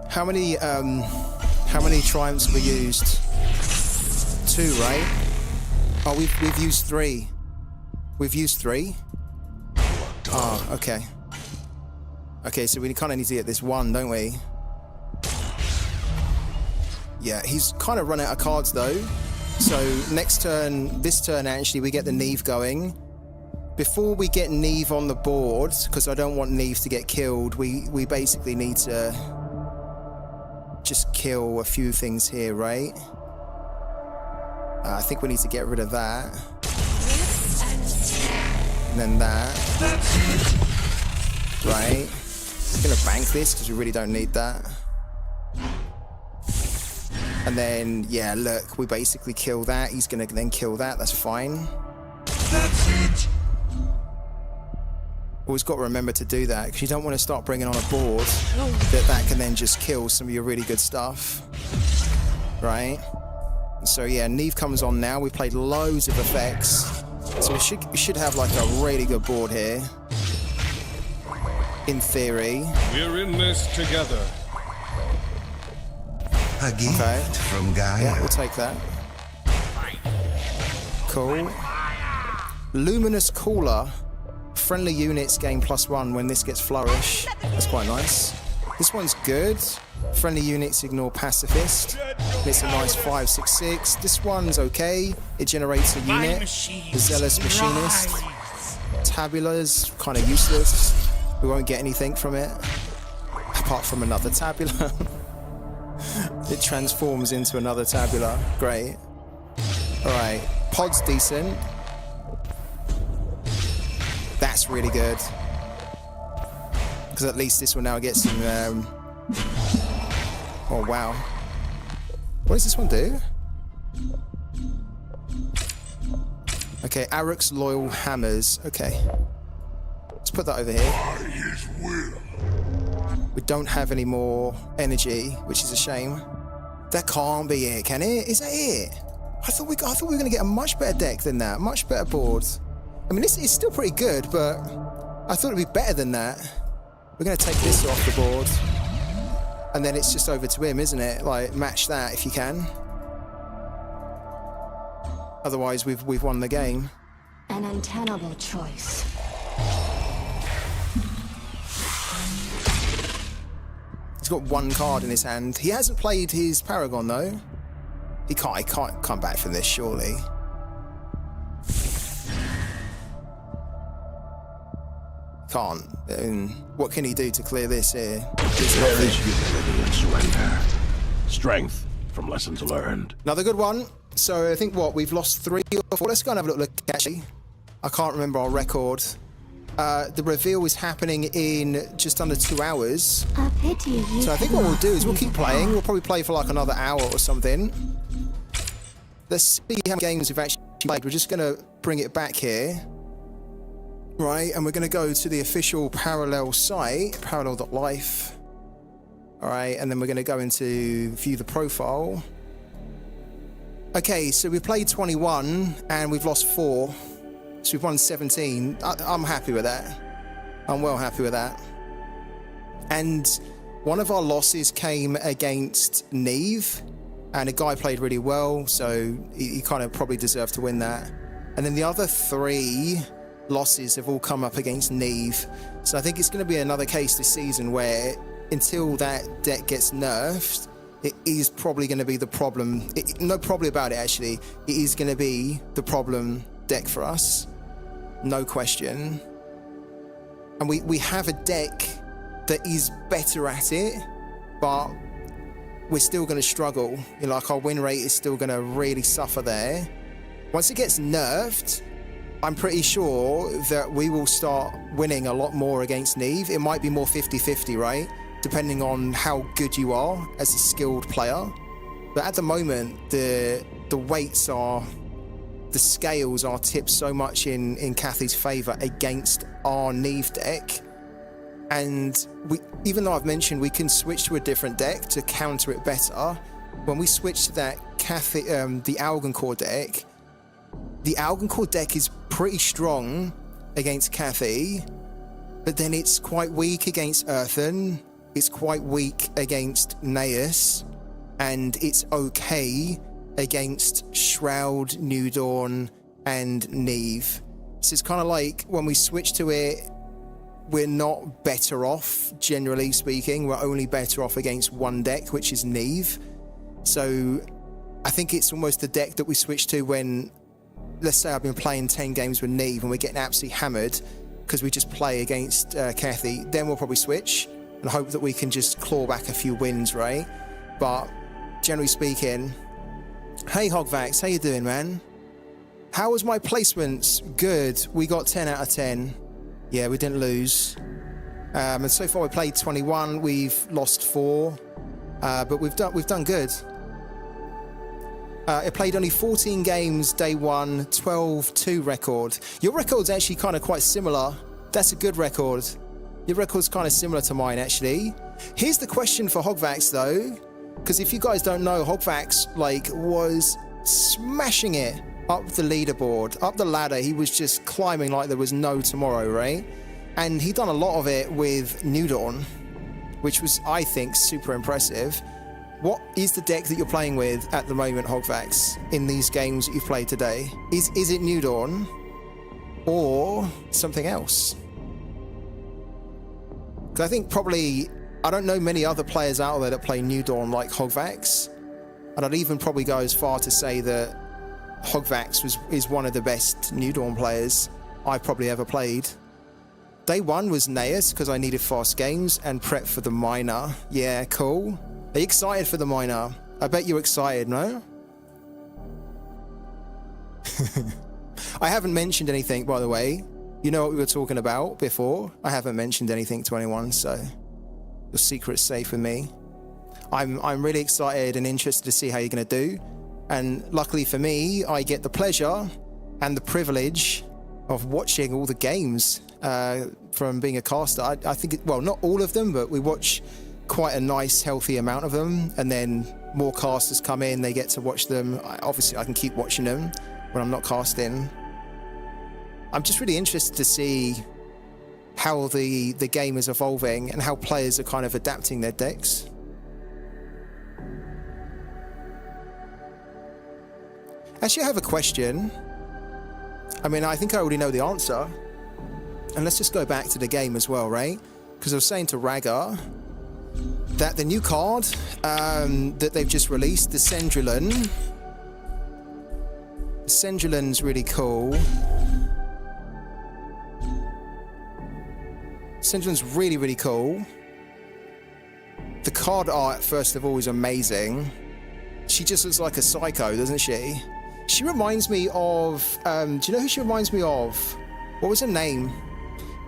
How many triumphs have we used? 2, right? Oh, we've used 3. We've used 3? Oh, okay. Okay, so we kind of need to get this 1, don't we? Yeah, he's kind of run out of cards though. So next turn, this turn actually, we get the Neve going. Before we get Neve on the board, because I don't want Neve to get killed, we basically need to just kill a few things here, right? I think we need to get rid of that. And then that. Right. I'm gonna bank this because we really don't need that. And then, yeah, look, we basically kill that. He's gonna then kill that. That's fine. That's it. Always got to remember to do that, because you don't want to start bringing on a board that can then just kill some of your really good stuff, right? So yeah, Neve comes on now. We've played loads of effects, so we should have like a really good board here, in theory. We're in this together. A gift from Gaia. Yeah, we'll take that. Cool. Luminous Cooler. Friendly units gain +1 when this gets Flourish. That's quite nice. This one's good. Friendly units ignore Pacifist. It's a nice 5/6/6. This one's okay. It generates a unit. The Zealous Machinist. Tabula's kind of useless. We won't get anything from it, apart from another Tabula. It transforms into another Tabula. Great. Alright. Pod's decent. That's really good. Because at least this will now get some... Oh, wow. What does this one do? Okay, Aruk's Loyal Hammers. Okay. Let's put that over here. We don't have any more energy, which is a shame. That can't be it, can it? Is that it? I thought we were going to get a much better deck than that. Much better board. I mean, this is still pretty good, but I thought it'd be better than that. We're going to take this off the board. And then it's just over to him, isn't it? Like, match that if you can. Otherwise, we've won the game. An untenable choice. He's got one card in his hand. He hasn't played his Paragon, though. He can't come back from this, surely. Can't. What can he do to clear this here? There is humility and surrender. Strength from lessons learned. Another good one. So I think we've lost 3 or 4. Let's go and have a look actually. I can't remember our record. The reveal is happening in just under 2 hours. A pity. So I think what we'll do is we'll keep playing. We'll probably play for like another hour or something. Let's see how many games we've actually played. We're just going to bring it back here. Right, and we're going to go to the official Parallel site, parallel.life. All right, and then we're going to go into view the profile. Okay, so we played 21 and we've lost 4. So we've won 17. I'm happy with that. I'm well happy with that. And one of our losses came against Neve, and a guy played really well, so he kind of probably deserved to win that. And then the other 3 losses have all come up against Neve. So I think it's going to be another case this season where until that deck gets nerfed, it is probably going to be the problem. No, probably about it actually. It is going to be the problem deck for us. No question. And we have a deck that is better at it, but we're still going to struggle. You know, like our win rate is still going to really suffer there. Once it gets nerfed, I'm pretty sure that we will start winning a lot more against Neve. It might be more 50-50, right? Depending on how good you are as a skilled player. But at the moment, the weights are, the scales are tipped so much in Kathy's favour against our Neve deck. And even though I've mentioned we can switch to a different deck to counter it better, when we switch to that the Algoncore deck, the Algoncore deck is pretty strong against Kathy, but then it's quite weak against Earthen, it's quite weak against Naeus, and it's okay against Shroud, New Dawn, and Neve. So it's kind of like when we switch to it, we're not better off, generally speaking. We're only better off against one deck, which is Neve. So I think it's almost the deck that we switch to when, let's say I've been playing 10 games with Neve and we're getting absolutely hammered because we just play against Kathy. Then we'll probably switch and hope that we can just claw back a few wins, right? But generally speaking, hey Hogvax, how you doing, man? How was my placements? Good. We got 10 out of 10. Yeah, we didn't lose. And so far we played 21. We've lost 4, but we've done good. I played only 14 games day 1, 12-2 record. Your record's actually kind of quite similar That's a good record. Your record's kind of similar to mine, actually. Here's the question for Hogvax, though, because if you guys don't know, Hogvax was smashing it up the leaderboard, up the ladder. He was just climbing like there was no tomorrow, right? And he done a lot of it with New Dawn, which was, I think, super impressive. What is the deck that you're playing with at the moment, Hogvax, in these games that you've played today? Is it New Dawn or something else? Because I think probably, I don't know many other players out there that play New Dawn like Hogvax. And I'd even probably go as far to say that Hogvax is one of the best New Dawn players I've probably ever played. Day one was Naeus because I needed fast games and prep for the minor. Yeah, cool. Are you excited for the minor? I bet you're excited, no? I haven't mentioned anything, by the way. You know what we were talking about before? I haven't mentioned anything to anyone, so your secret's safe with me. I'm really excited and interested to see how you're going to do. And luckily for me, I get the pleasure and the privilege of watching all the games from being a caster. I think, well, not all of them, but we watch quite a nice, healthy amount of them. And then more casters come in, they get to watch them. Obviously, I can keep watching them when I'm not casting. I'm just really interested to see how the game is evolving and how players are kind of adapting their decks. Actually, I have a question. I mean, I think I already know the answer. And let's just go back to the game as well, right? Because I was saying to Raga that the new card that they've just released, the Sendrulan's really cool. Sendrulan's really, really cool. The card art, first of all, is amazing. She just looks like a psycho, doesn't she? She reminds me of, do you know who she reminds me of? What was her name?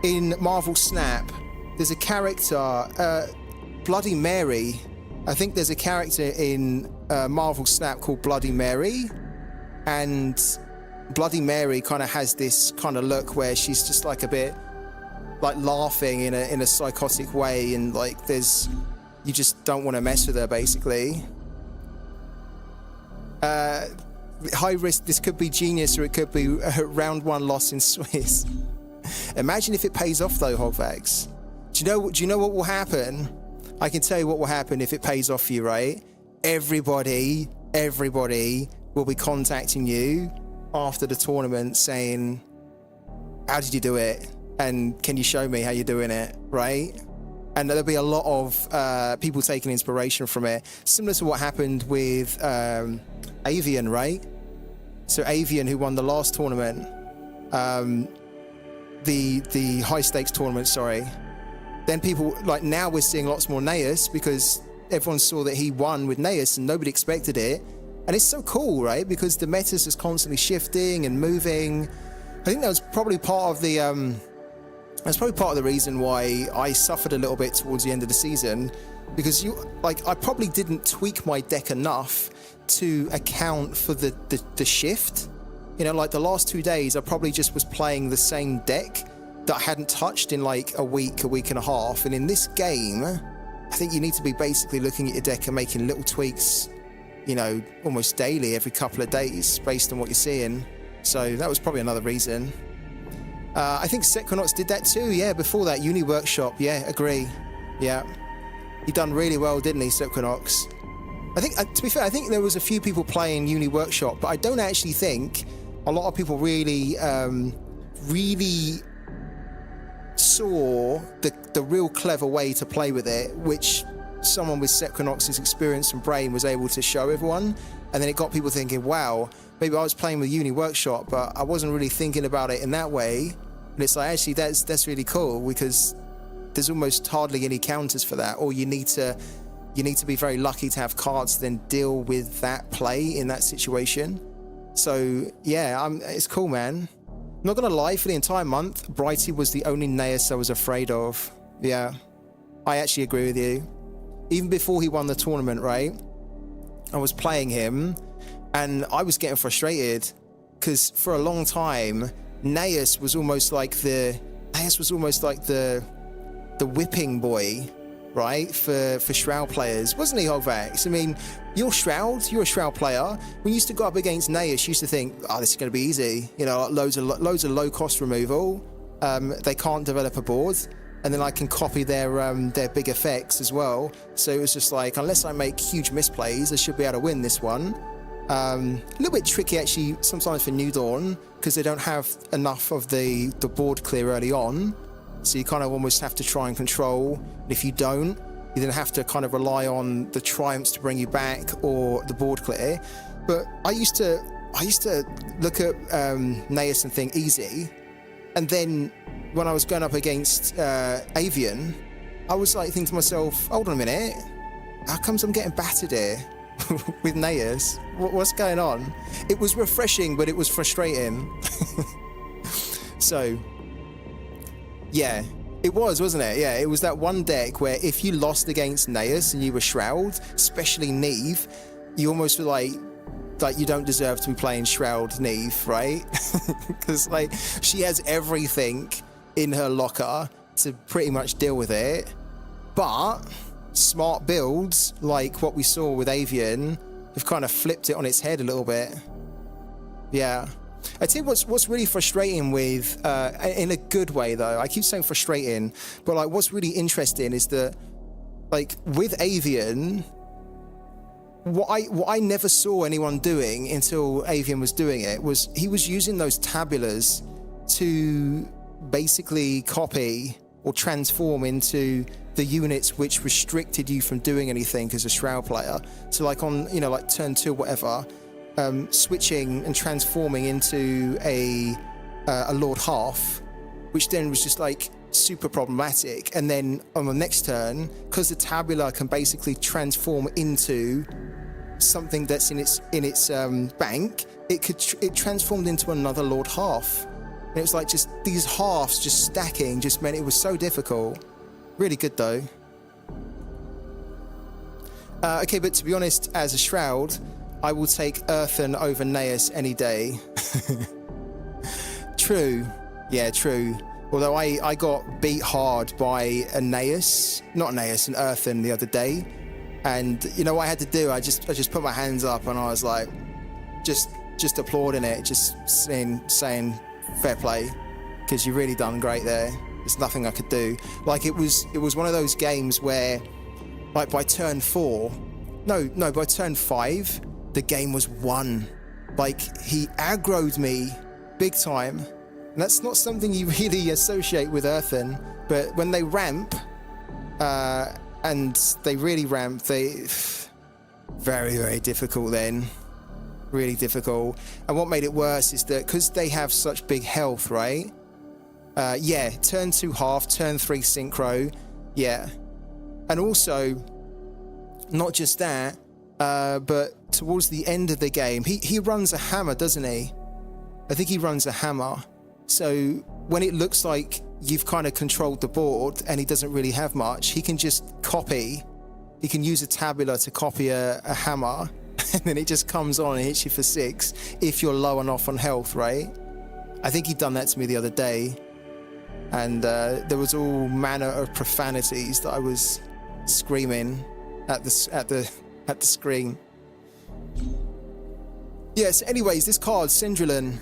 In Marvel Snap, there's a character, Bloody Mary. I think there's a character in Marvel Snap called Bloody Mary. And Bloody Mary kind of has this kind of look where she's just like a bit like laughing in a psychotic way. And like you just don't want to mess with her, basically. High risk, this could be genius or it could be round one loss in Swiss. Imagine if it pays off though, Hogvax. Do you know what will happen? I can tell you what will happen if it pays off for you, right? Everybody will be contacting you after the tournament saying, how did you do it? And can you show me how you're doing it, right? And there'll be a lot of people taking inspiration from it. Similar to what happened with Avian, right? So Avian, who won the last tournament, the high stakes tournament, sorry. Then people, like now we're seeing lots more Naeus because everyone saw that he won with Naeus and nobody expected it. And it's so cool, right? Because the metas is constantly shifting and moving. I think that was probably part of the reason why I suffered a little bit towards the end of the season, because I probably didn't tweak my deck enough to account for the shift. You know, like the last 2 days, I probably just was playing the same deck that I hadn't touched in like a week and a half. And in this game, I think you need to be basically looking at your deck and making little tweaks, you know, almost daily, every couple of days, based on what you're seeing. So that was probably another reason. I think Sequinox did that too, yeah, before that, Uni Workshop, yeah, agree. Yeah. He done really well, didn't he, Sequinox? I think, to be fair, I think there was a few people playing Uni Workshop, but I don't actually think a lot of people really saw the real clever way to play with it, which someone with Sequinox's experience and brain was able to show everyone. And then it got people thinking, wow, maybe I was playing with Uni Workshop, but I wasn't really thinking about it in that way. And it's like, actually, that's really cool, because there's almost hardly any counters for that, or you need to be very lucky to have cards to then deal with that play in that situation. So yeah, it's cool, man. I'm not gonna lie, for the entire month, Brighty was the only Naeus I was afraid of. Yeah, I actually agree with you. Even before he won the tournament, right? I was playing him and I was getting frustrated because for a long time, Naeus was almost like the Naeus was almost like the whipping boy, right, for Shroud players, wasn't he, Hogvax? I mean, you're a Shroud player. When you used to go up against Naeus, you used to think, oh, this is going to be easy. You know, loads of low cost removal. They can't develop a board, and then I can copy their big effects as well. So it was just like, unless I make huge misplays, I should be able to win this one. A little bit tricky actually sometimes for New Dawn, because they don't have enough of the board clear early on. So you kind of almost have to try and control. And if you don't, you then have to kind of rely on the triumphs to bring you back or the board clear. But I used to look at Naeus and think easy. And then when I was going up against Avian, I was like thinking to myself, hold on a minute, how comes I'm getting battered here with Naeus? What's going on? It was refreshing, but it was frustrating. So, yeah, it was, wasn't it? Yeah, it was that one deck where if you lost against Naeus and you were Shroud, especially Neve, you almost feel like you don't deserve to be playing Shroud Neve, right? Because like she has everything in her locker to pretty much deal with it. But smart builds like what we saw with Avian have kind of flipped it on its head a little bit. Yeah. I think what's really frustrating with, in a good way though, I keep saying frustrating, but like what's really interesting is that like with Avian, what I never saw anyone doing until Avian was doing it was he was using those tabulas to basically copy or transform into the units which restricted you from doing anything as a Shroud player. So like on, you know, like turn 2 or whatever, switching and transforming into a Lord Half, which then was just like super problematic. And then on the next turn, because the tabula can basically transform into something that's in its bank, it transformed into another Lord Half. And it was like just these halves just stacking just meant it was so difficult. Really good though. Okay, but to be honest, as a Shroud, I will take Earthen over Naeus any day. True. Yeah, true. Although I got beat hard by an Earthen the other day. And you know what I had to do? I just put my hands up and I was like, just applauding it, just saying fair play, because you really done great there. There's nothing I could do. Like it was one of those games where, like by turn 5, the game was won. Like he aggroed me big time, and that's not something you really associate with Earthen. But when they ramp, and they really ramp, they very, very difficult then. Really difficult. And what made it worse is that because they have such big health, right? Yeah, turn 2 half, turn 3 synchro, yeah. And also, not just that, but towards the end of the game, he runs a hammer, doesn't he? I think he runs a hammer. So when it looks like you've kind of controlled the board and he doesn't really have much, he can just copy. He can use a tabula to copy a hammer, and then it just comes on and hits you for 6 if you're low enough on health, right? I think he'd done that to me the other day. And there was all manner of profanities that I was screaming at the screen. Yes. Anyways, this card, Syndrillon,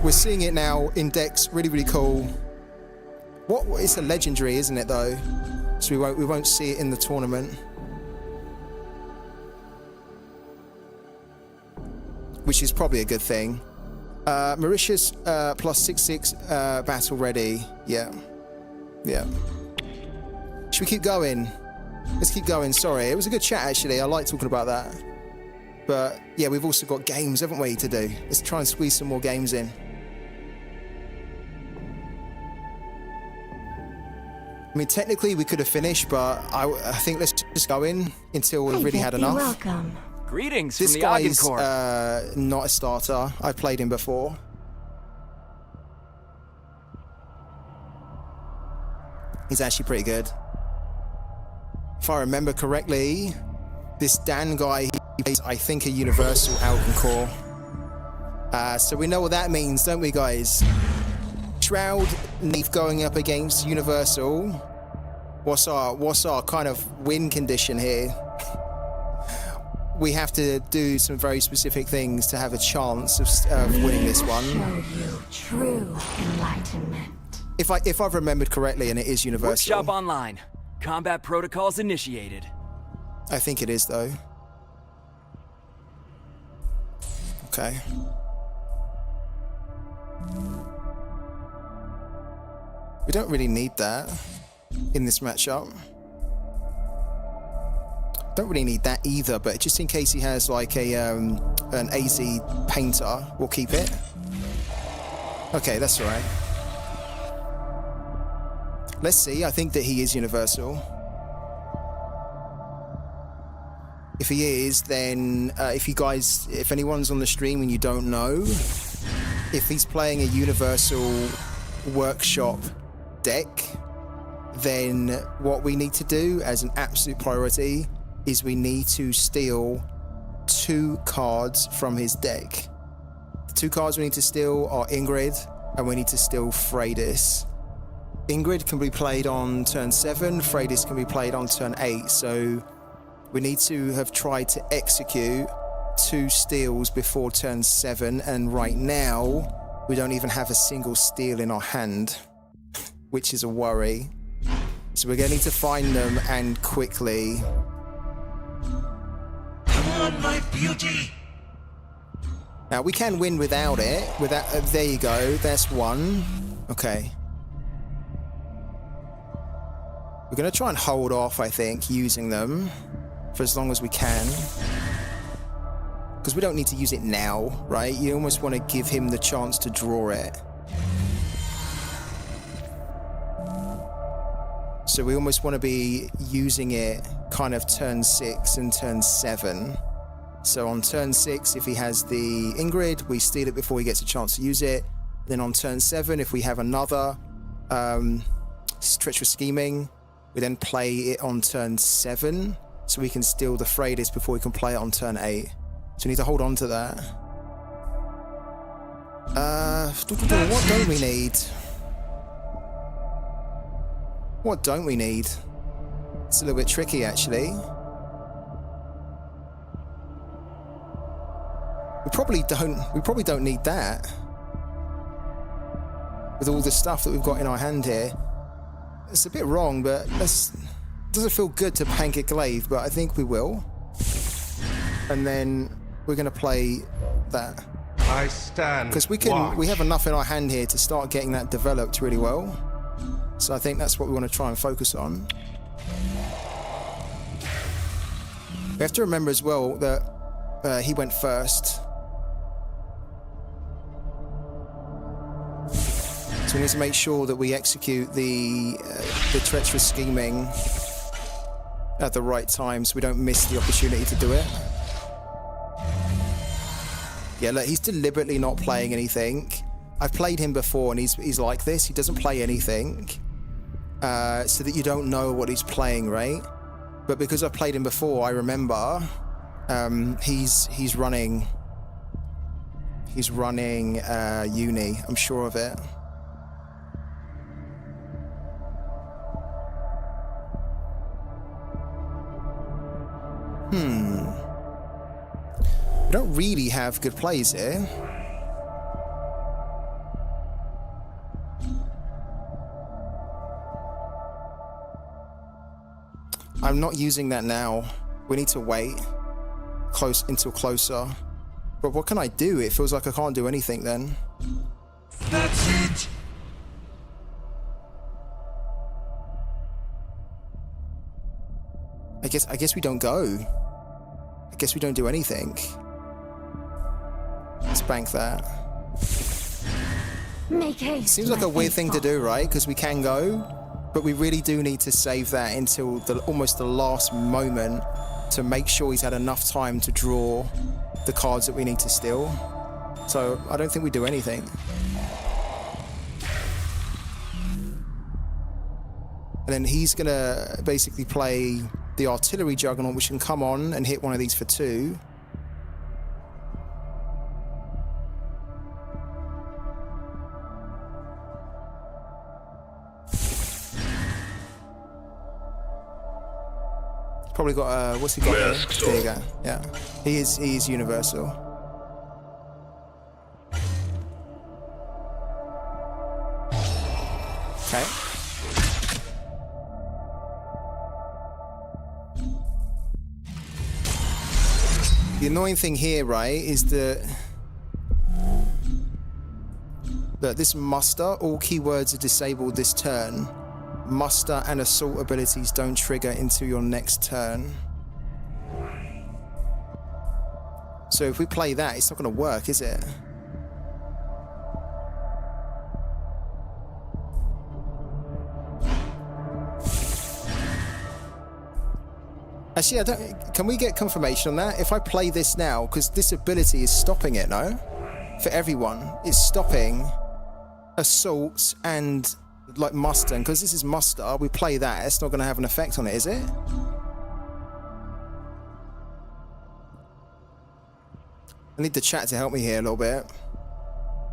we're seeing it now in decks. Really, really cool. What? It's a legendary, isn't it? Though, so we won't see it in the tournament, which is probably a good thing. Mauritius plus 6/6 battle ready. Yeah. Should we keep going? Let's keep going. Sorry, it was a good chat actually. I like talking about that. But yeah, we've also got games, haven't we, to do? Let's try and squeeze some more games in. I mean, technically we could have finished, but I think let's just go in until we've really had enough. Welcome. Greetings This from the guy's Ogden not a starter. I've played him before. He's actually pretty good. If I remember correctly, this Dan guy, he plays, I think, a universal Alchemy Core. So we know what that means, don't we, guys? Shroud, Nave going up against Universal. What's our kind of win condition here? We have to do some very specific things to have a chance of winning this one. Show you true enlightenment. If I've remembered correctly, and it is Universal. Workshop online. Combat protocols initiated. I think it is, though. Okay. We don't really need that in this matchup. Don't really need that either, but just in case he has like a an AZ painter, we'll keep it. Okay, that's all right. Let's see. I think that he is Universal. If he is, then if anyone's on the stream and you don't know, if he's playing a Universal Workshop deck, then what we need to do as an absolute priority is we need to steal 2 cards from his deck. The 2 cards we need to steal are Ingrid, and we need to steal Freydis. Ingrid can be played on turn 7, Freydis can be played on turn 8, so we need to have tried to execute 2 steals before turn 7, and right now we don't even have a single steal in our hand, which is a worry. So we're going to need to find them, and quickly. Come on, my beauty. Now we can win without it. There you go. That's 1. Okay. We're going to try and hold off, I think, using them for as long as we can. Because we don't need to use it now, right? You almost want to give him the chance to draw it. So we almost want to be using it kind of turn 6 and turn 7. So on turn 6, if he has the Ingrid, we steal it before he gets a chance to use it. Then on turn 7, if we have another treacherous scheming, we then play it on turn 7, so we can steal the Freydis before we can play it on turn 8. So we need to hold on to that. What don't we need? What don't we need? It's a little bit tricky, actually. We probably don't need that. With all the stuff that we've got in our hand here. It's a bit wrong, but it doesn't feel good to pancake glaive, but I think we will. And then we're going to play that. I stand. Because we have enough in our hand here to start getting that developed really well. So I think that's what we want to try and focus on. We have to remember as well that he went first. So we need to make sure that we execute the treacherous scheming at the right time so we don't miss the opportunity to do it. Yeah, look, he's deliberately not playing anything. I've played him before and he's like this. He doesn't play anything so that you don't know what he's playing, right? But because I've played him before, I remember he's running Uni. I'm sure of it. We don't really have good plays here. I'm not using that now. We need to wait until closer. But what can I do? It feels like I can't do anything then. That's it. I guess we don't go. I guess we don't do anything. Let's bank that. Make haste. Seems like a weird thing to do, right? Because we can go, but we really do need to save that until almost the last moment to make sure he's had enough time to draw the cards that we need to steal. So I don't think we do anything. And then he's gonna basically play the artillery juggernaut, which can come on and hit one of these for 2. Probably got what's he got here? There you go. Yeah, he is universal. Okay. The annoying thing here, right, is that this muster, all keywords are disabled this turn. Muster and assault abilities don't trigger into your next turn. So if we play that, it's not going to work, is it? Actually, can we get confirmation on that? If I play this now, because this ability is stopping it, no? For everyone, it's stopping assaults and like muster. And because this is muster, we play that, it's not going to have an effect on it, is it? I need the chat to help me here a little bit.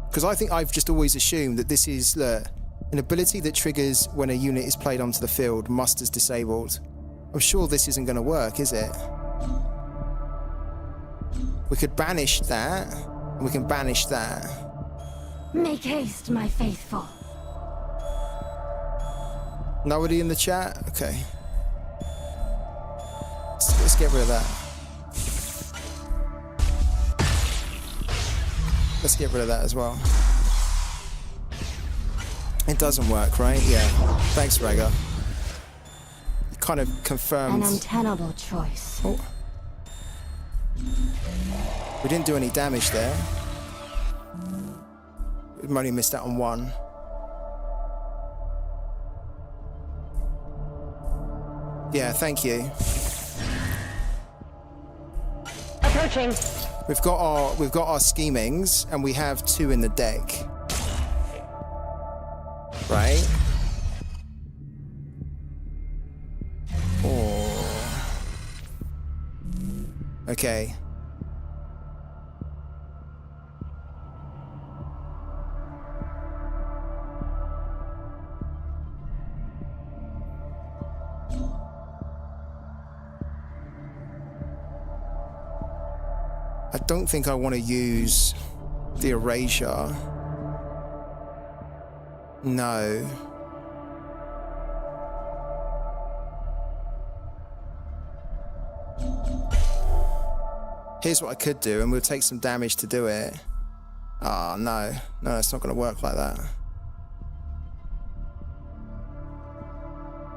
Because I think I've just always assumed that this is an ability that triggers when a unit is played onto the field, muster's disabled. I'm sure this isn't going to work, is it? We could banish that, and we can banish that. Make haste, my faithful. Nobody in the chat? Okay. Let's get rid of that. Let's get rid of that as well. It doesn't work, right? Yeah. Thanks, Rega. Kind of confirmed. An untenable choice. Oh. We didn't do any damage there. We've only missed out on one. Yeah, thank you. Approaching. We've got our schemings, and we have 2 in the deck. Right? Okay. I don't think I want to use the erasure. No. Here's what I could do, and we'll take some damage to do it. Ah, no. No, it's not going to work like that.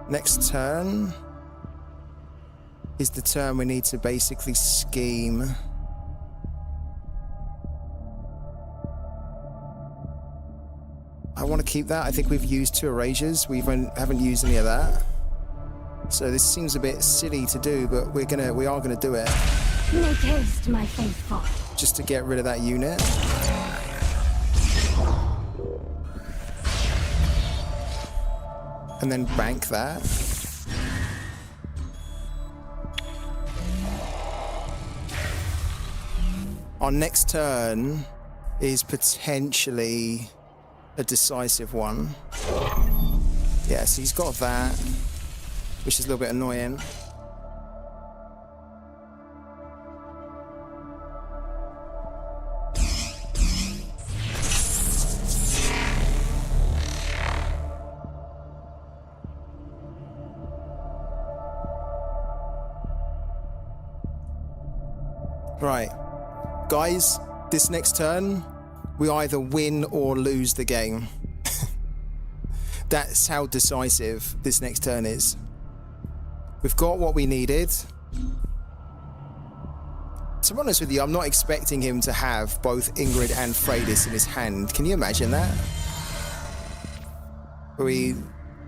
Next turn is the turn we need to basically scheme. I want to keep that. I think we've used 2 erasures. We haven't used any of that. So this seems a bit silly to do, but we are gonna do it. Make haste, my faithful. Just to get rid of that unit. And then bank that. Our next turn is potentially a decisive one. Yeah, so he's got that, which is a little bit annoying. Right, guys, this next turn, we either win or lose the game. That's how decisive this next turn is. We've got what we needed. To be honest with you, I'm not expecting him to have both Ingrid and Freydis in his hand. Can you imagine that? We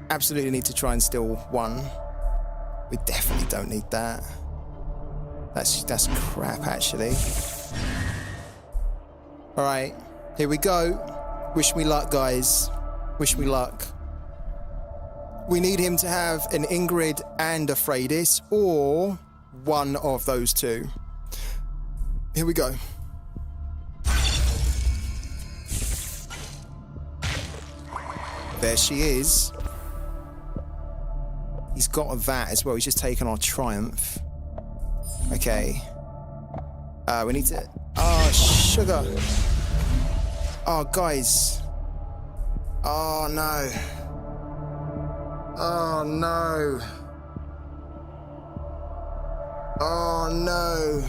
absolutely need to try and steal one. We definitely don't need that. That's crap, actually. All right, here we go. Wish me luck, guys. Wish me luck. We need him to have an Ingrid and a Freydis, or one of those two. Here we go. There she is. He's got that as well. He's just taken our triumph. Okay. We need to... Oh, sugar. Oh, guys. Oh, no. Oh, no. Oh, no.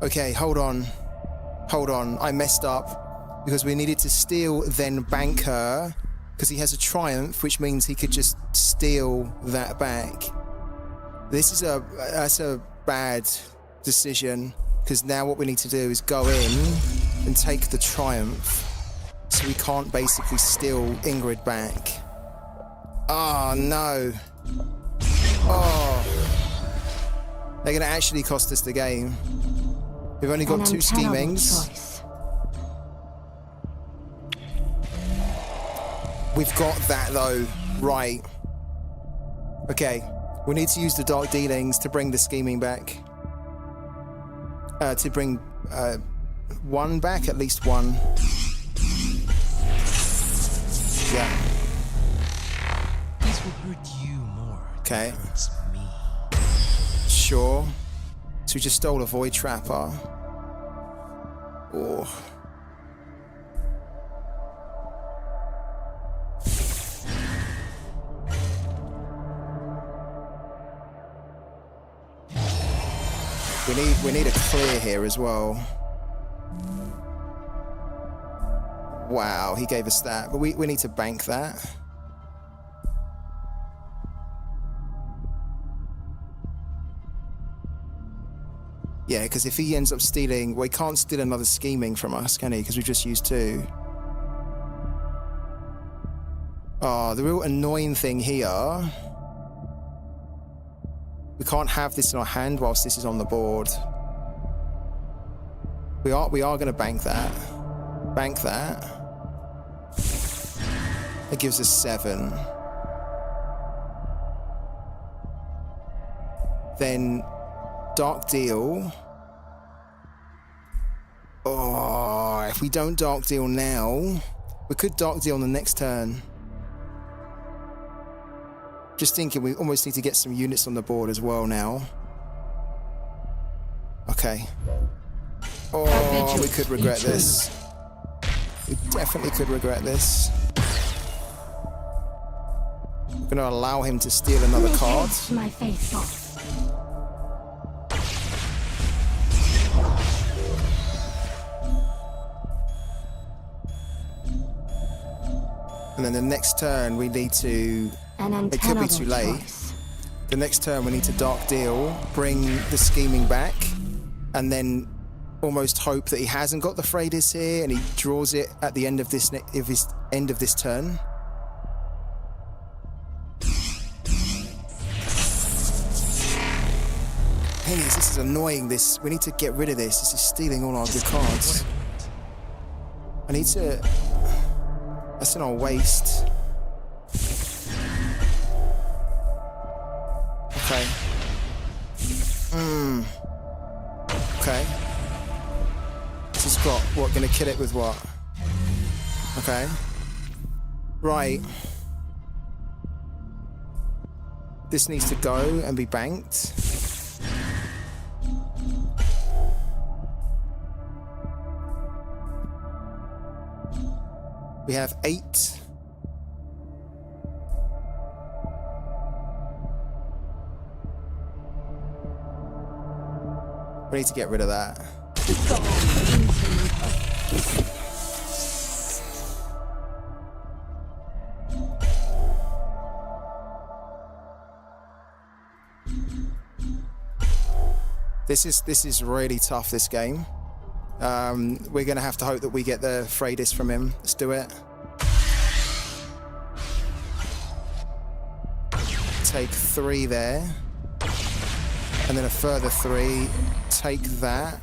Okay, hold on. Hold on. I messed up because we needed to steal, then bank her, because he has a triumph, which means he could just steal that back. That's a bad decision, because now what we need to do is go in and take the triumph, so we can't basically steal Ingrid back. Oh, no. Oh. They're going to actually cost us the game. We've only got 2 schemings. We've got that, though. Right. Okay. We need to use the dark dealings to bring the scheming back. To bring one back, at least one. Yeah. This will hurt you more. Okay. It's me. Sure. So we just stole a void trapper. Oh. We need a clear here as well. Wow, he gave us that, but we need to bank that. Yeah, because if he ends up stealing, well, he can't steal another scheming from us, can he? Because we just used 2. Oh, the real annoying thing here, we can't have this in our hand whilst this is on the board. We are going to bank that. Bank that. It gives us 7. Then dark deal. Oh, if we don't dark deal now, we could dark deal on the next turn. Just thinking, we almost need to get some units on the board as well now. Okay. Oh, we could regret this. We definitely could regret this. We're going to allow him to steal another card. My face off. And then the next turn we need to... It could be too late. The next turn we need to dark deal, bring the scheming back, and then almost hope that he hasn't got the Freydis here and he draws it at the end of this turn. Hey, this is annoying. We need to get rid of this. This is stealing all our good cards. I need to... That's in our waste. Okay. Okay. This has got what? Gonna kill it with what? Okay. Right. This needs to go and be banked. We have 8. We need to get rid of that. This is really tough, this game. We're going to have to hope that we get the Freydis from him. Let's do it. Take 3 there. And then a further 3. Take that.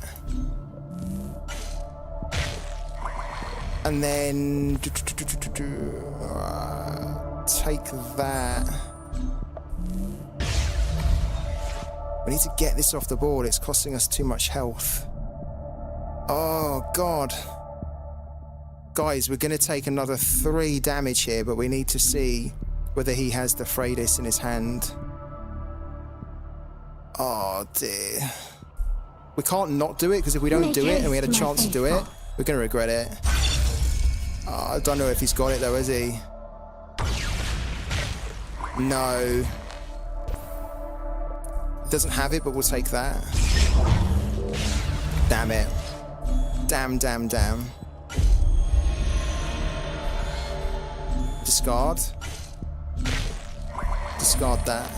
And then... take that. We need to get this off the board. It's costing us too much health. Oh, God. Guys, we're going to take another 3 damage here, but we need to see whether he has the Freydis in his hand. Oh dear. We can't not do it, because if we don't do it and we had a chance to do it, we're going to regret it. Oh, I don't know if he's got it though, is he? No. He doesn't have it, but we'll take that. Damn it. Damn. Discard. Discard that.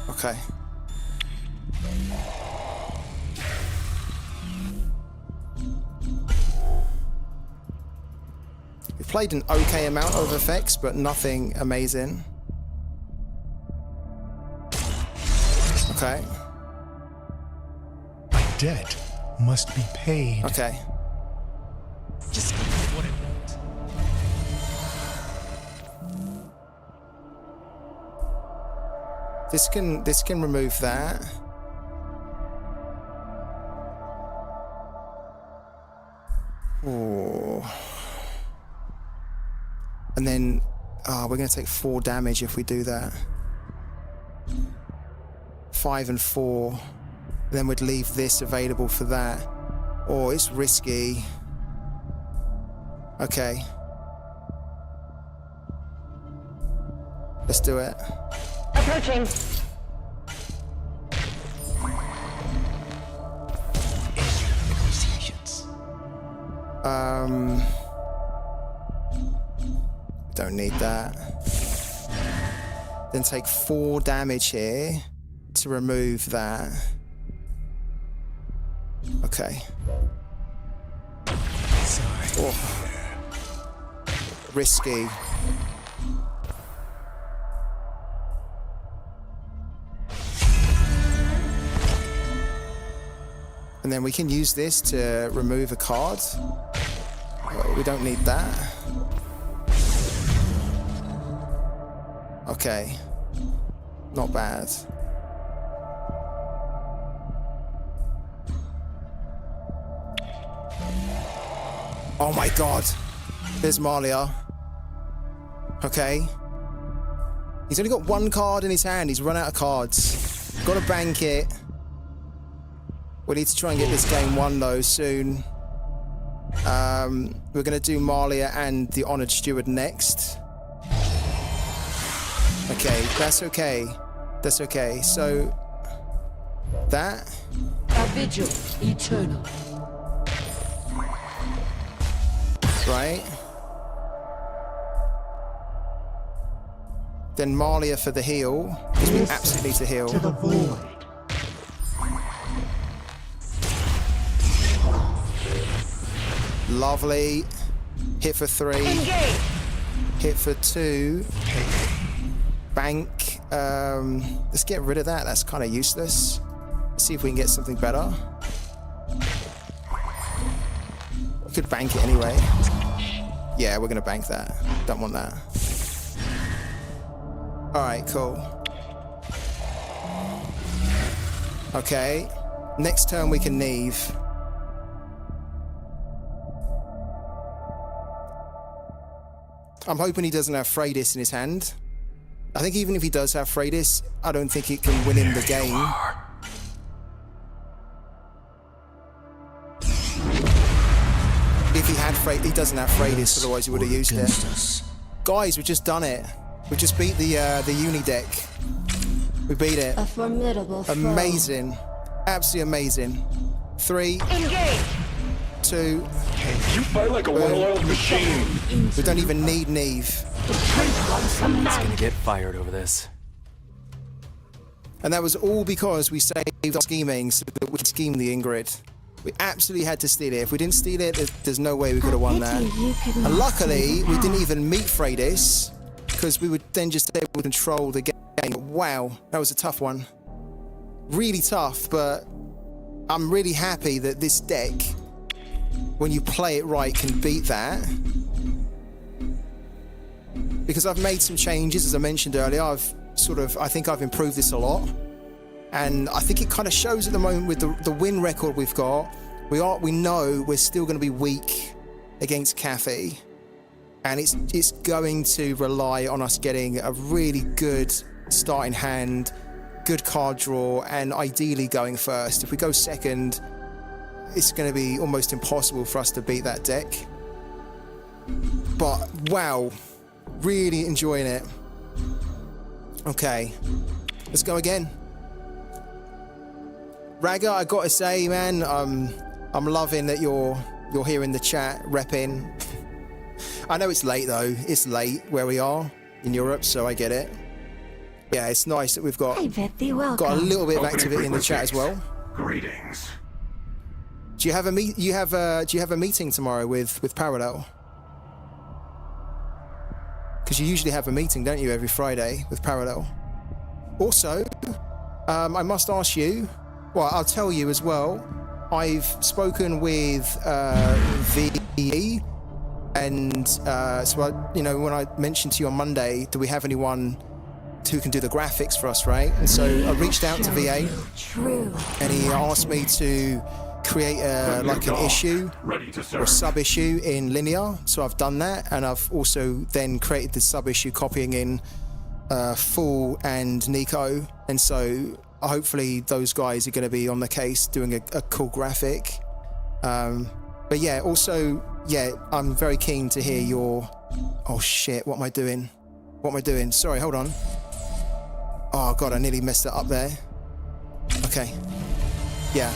Okay. We've played an okay amount of effects, but nothing amazing. Okay. A debt must be paid. Okay. Just give me what I want. This can remove that. Oh. And then we're going to take 4 damage if we do that. 5 and 4. Then we'd leave this available for that. Oh, it's risky. Okay. Let's do it. Approaching. Negotiations. Don't need that. Then take 4 damage here to remove that. Okay. Sorry. Oh. Risky. And then we can use this to remove a card. We don't need that. Okay. Not bad. Oh my god. There's Malia. Okay. He's only got 1 card in his hand. He's run out of cards. Gotta bank it. We need to try and get this game won though soon. We're gonna do Malia and the Honored Steward next. Okay, that's okay. That's okay. So that. A vigil eternal. Right. Then Malia for the heal, because we absolutely need to heal. To the void. Lovely. Hit for 3. Engage. Hit for 2. Bank. Let's get rid of that. That's kind of useless. Let's see if we can get something better. We could bank it anyway. Yeah, we're gonna bank that. Don't want that. All right, cool. Okay. Next turn we can Neve. I'm hoping he doesn't have Freydis in his hand. I think even if he does have Freydis, I don't think it can win him the game. If he had Freydis, he doesn't have Freydis, otherwise he would have used it. Guys, we've just done it. We just beat the uni deck. We beat it. A formidable foe. Amazing. Absolutely amazing. 3, Engage. 2. You fight like a well-oiled machine. We don't even need Neve. Someone's gonna get fired over this. And that was all because we saved our scheming so that we could scheme the Ingrid. We absolutely had to steal it. If we didn't steal it, there's no way we could have won that. And luckily, we didn't even meet Freydis, because we would then just able to control the game. Wow, that was a tough one. Really tough, but I'm really happy that this deck, when you play it right, can beat that. Because I've made some changes, as I mentioned earlier. I think I've improved this a lot. And I think it kind of shows at the moment with the win record we've got. We know we're still going to be weak against Cathy. and it's going to rely on us getting a really good starting hand, good card draw, and ideally going first. If we go second, it's going to be almost impossible for us to beat that deck. But wow, really enjoying it. Okay, let's go again. Raga, I gotta say, man, I'm loving that you're here in the chat repping. I know it's late though. It's late where we are in Europe, so I get it. Yeah, it's nice that we've got a little bit of activity in the chat as well. Greetings. Do you have a do you have a meeting tomorrow with Parallel? Because you usually have a meeting, don't you, every Friday with Parallel? Also, I must ask you. Well, I'll tell you as well. I've spoken with VE, and so when I mentioned to you on Monday, do we have anyone who can do the graphics for us, right? And so I reached out to VA, and he asked me to create like an issue or a sub issue in Linear. So I've done that, and I've also then created the sub issue copying in Fool and Nico, and so hopefully those guys are going to be on the case doing a cool graphic. But yeah, also, yeah, I'm very keen to hear your... Oh shit, what am I doing? What am I doing? Sorry, hold on. Oh god, I nearly messed it up there. Okay. Yeah.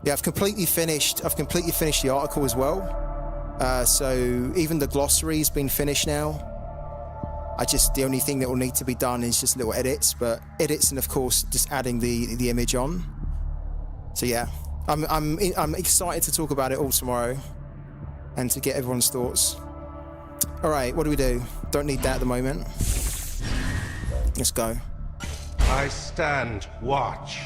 Yeah, I've completely finished the article as well. So even the glossary's been finished now. The only thing that will need to be done is just little edits, and of course just adding the image on. So yeah, I'm excited to talk about it all tomorrow and to get everyone's thoughts. All right, what do we do? Don't need that at the moment. Let's go. I stand watch.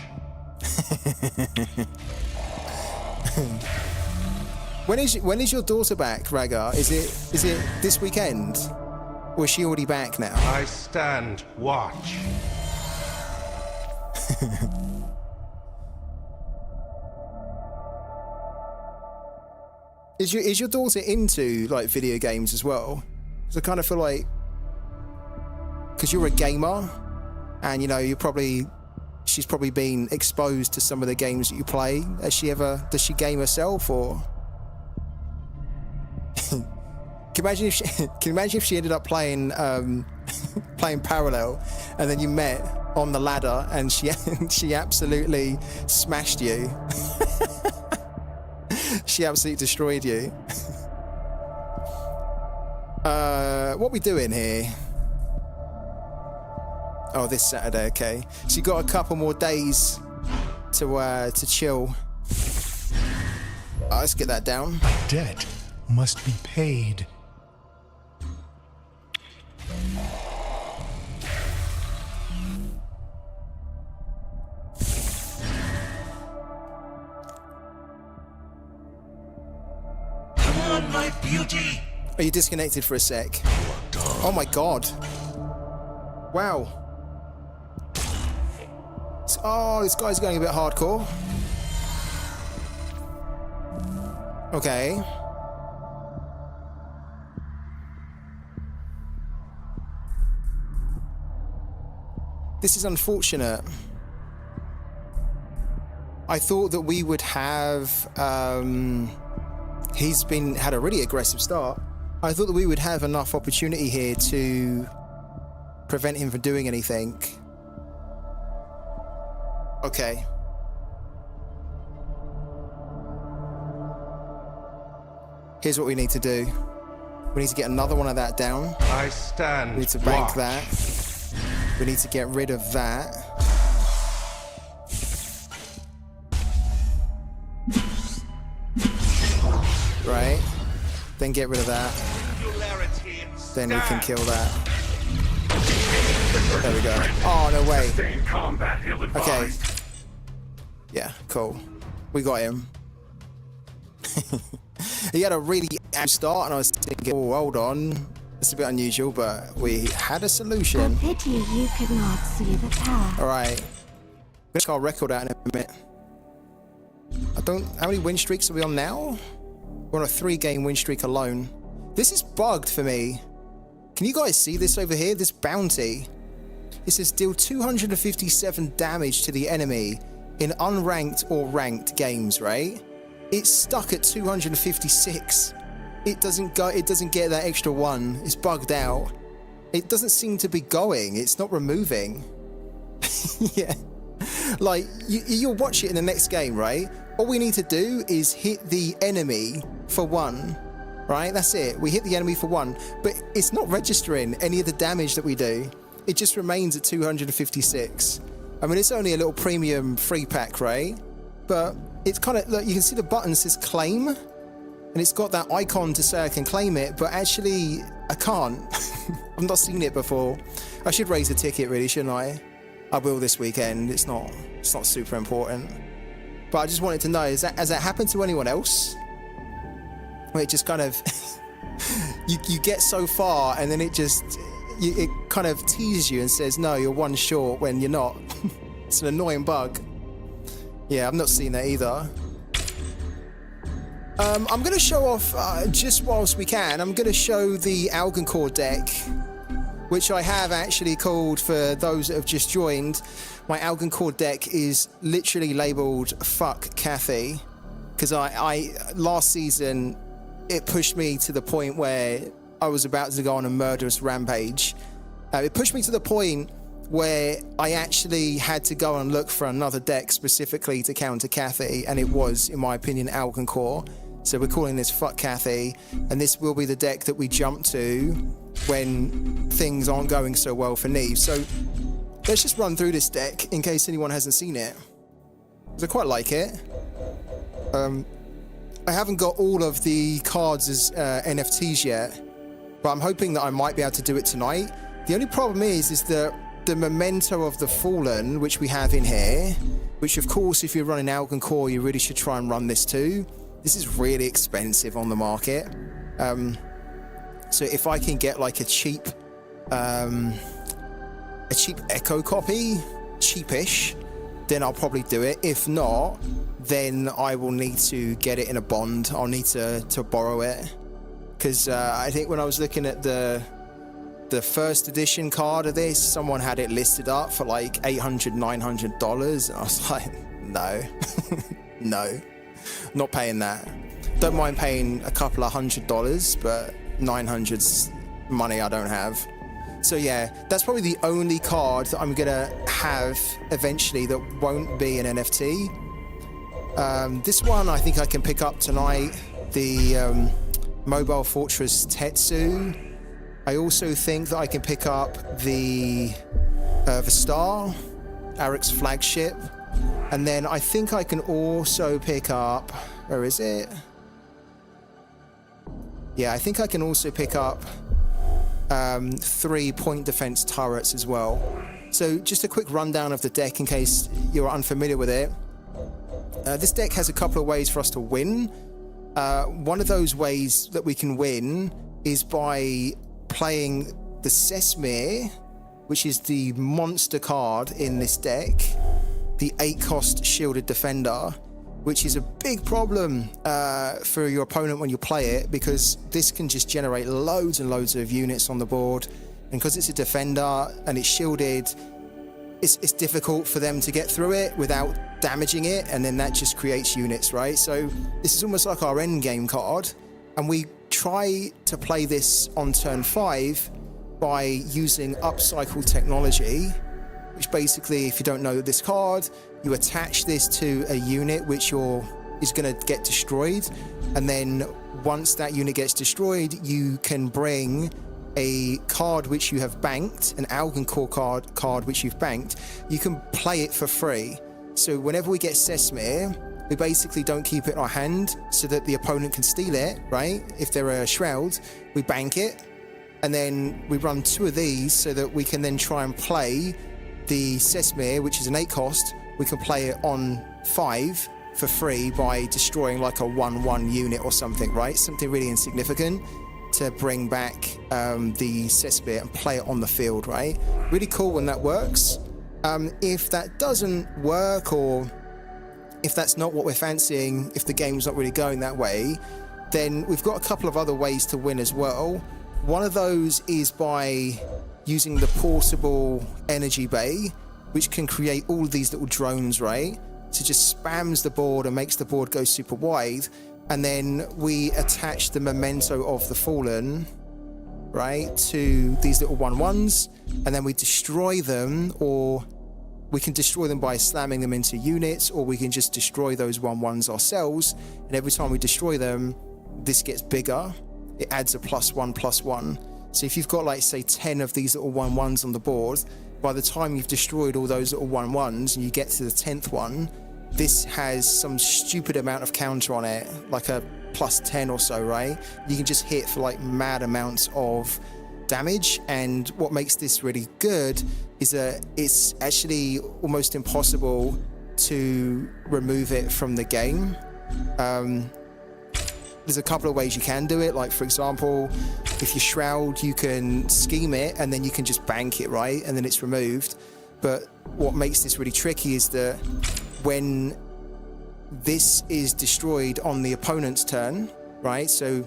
When is your daughter back, Raga? Is it this weekend? Or is she already back now? I stand watch. Is your daughter into like video games as well? Because I kind of feel like, because you're a gamer, and she's probably been exposed to some of the games that you play. Does she game herself, or? Can you imagine if she ended up playing playing Parallel, and then you met on the ladder and she absolutely smashed you. She absolutely destroyed you. What we doing here? Oh, this Saturday, okay. So you got a couple more days to chill. Let's get that down. A debt must be paid. Come on, my beauty. Are you disconnected for a sec? Oh my god. Wow. Oh, this guy's going a bit hardcore. Okay. This is unfortunate. I thought that we would have... he's had a really aggressive start. I thought that we would have enough opportunity here to prevent him from doing anything. Okay. Here's what we need to do. We need to get another one of that down. I stand. We need to bank that. We need to get rid of that. Right. Then get rid of that. Then we can kill that. There we go. Oh, no way. Okay. Yeah, cool. We got him. He had a really bad start, and I was thinking, oh, hold on. It's a bit unusual, but we had a solution. A pity you could not see the path. All right. Let's our record out in a minute. How many win streaks are we on now? We're on a 3-game win streak alone. This is bugged for me. Can you guys see this over here? This bounty. It says deal 257 damage to the enemy in unranked or ranked games, right? It's stuck at 256. It doesn't get that extra 1. It's bugged out. It doesn't seem to be going. It's not removing. Yeah. Like, you'll watch it in the next game, right? All we need to do is hit the enemy for 1, right? That's it. We hit the enemy for 1, but it's not registering any of the damage that we do. It just remains at 256. I mean, it's only a little premium free pack, right? But it's kind of, look, you can see the button says claim, and it's got that icon to say I can claim it, but actually I can't. I've not seen it before. I should raise the ticket, really, shouldn't I? I will this weekend. It's not super important. But I just wanted to know, has that happened to anyone else? Where it just kind of you get so far and then it kind of teases you and says, no, you're 1 short when you're not. It's an annoying bug. Yeah, I've not seen that either. I'm going to show off, just whilst we can, I'm going to show the Algonquin deck, which I have actually called, for those that have just joined, my Algonquin deck is literally labelled Fuck Kathy, because I last season, it pushed me to the point where I was about to go on a murderous rampage. It pushed me to the point where I actually had to go and look for another deck specifically to counter Kathy, and it was, in my opinion, Algonquin. So we're calling this Fuck Kathy, and this will be the deck that we jump to when things aren't going so well for Neve. So let's just run through this deck in case anyone hasn't seen it, because I quite like it. I haven't got all of the cards as NFTs yet, but I'm hoping that I might be able to do it tonight. The only problem is that the Memento of the Fallen, which we have in here, which of course if you're running Algonquin, you really should try and run this too. This is really expensive on the market. So if I can get like a cheap Echo copy, cheapish, then I'll probably do it. If not, then I will need to get it in a bond. I'll need to borrow it, because I think when I was looking at the first edition card of this, someone had it listed up for like $800, $900, and I was like, no, no, not paying that. Don't mind paying a couple of $100, but 900's money I don't have. So yeah, that's probably the only card that I'm gonna have eventually that won't be an NFT. This one I think I can pick up tonight, the Mobile Fortress Tetsu. I also think that I can pick up the Star, Arik's flagship, and then I think I can also pick up, where is it? Yeah, I think I can also pick up 3 point defense turrets as well. So just a quick rundown of the deck in case you're unfamiliar with it. This deck has a couple of ways for us to win. One of those ways that we can win is by playing the Sesmir, which is the monster card in this deck, the 8-cost shielded defender, which is a big problem for your opponent when you play it, because this can just generate loads and loads of units on the board, and because it's a defender and it's shielded, it's difficult for them to get through it without damaging it, and then that just creates units, right? So this is almost like our end game card, and we try to play this on turn 5 by using upcycle technology, which basically, if you don't know this card, you attach this to a unit which is going to get destroyed, and then once that unit gets destroyed, you can bring a card which you have banked, an Algonquin card which you've banked. You can play it for free. So whenever we get Sesmir, we basically don't keep it in our hand so that the opponent can steal it, right? If they're a Shroud, we bank it, and then we run 2 of these so that we can then try and play the Sesmir, which is an 8-cost. We can play it on 5 for free by destroying like a 1/1 unit or something, right? Something really insignificant to bring back the Sesmir and play it on the field, right? Really cool when that works. If that doesn't work, or if that's not what we're fancying, if the game's not really going that way, then we've got a couple of other ways to win as well. One of those is by using the portable energy bay, which can create all of these little drones, right? So just spams the board and makes the board go super wide. And then we attach the memento of the fallen, right, to these little 1/1s, and then we destroy them, or we can destroy them by slamming them into units, or we can just destroy those 1/1s ourselves. And every time we destroy them, this gets bigger. It adds a +1/+1. So if you've got, like, say 10 of these little 1/1s on the board, by the time you've destroyed all those little 1/1s and you get to the 10th one, this has some stupid amount of counter on it, like a +10 or so, right? You can just hit for like mad amounts of damage. And what makes this really good is that it's actually almost impossible to remove it from the game. There's a couple of ways you can do it. Like, for example, if you shroud, you can scheme it and then you can just bank it, right? And then it's removed. But what makes this really tricky is that when this is destroyed on the opponent's turn, right? So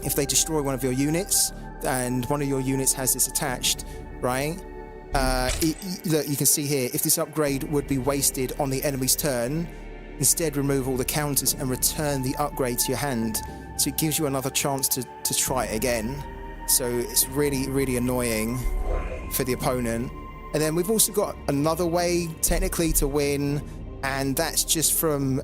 if they destroy one of your units and one of your units has this attached, right? Look, you can see here, if this upgrade would be wasted on the enemy's turn, instead remove all the counters and return the upgrade to your hand. So it gives you another chance to try it again. So it's really, really annoying for the opponent. And then we've also got another way technically to win, and that's just from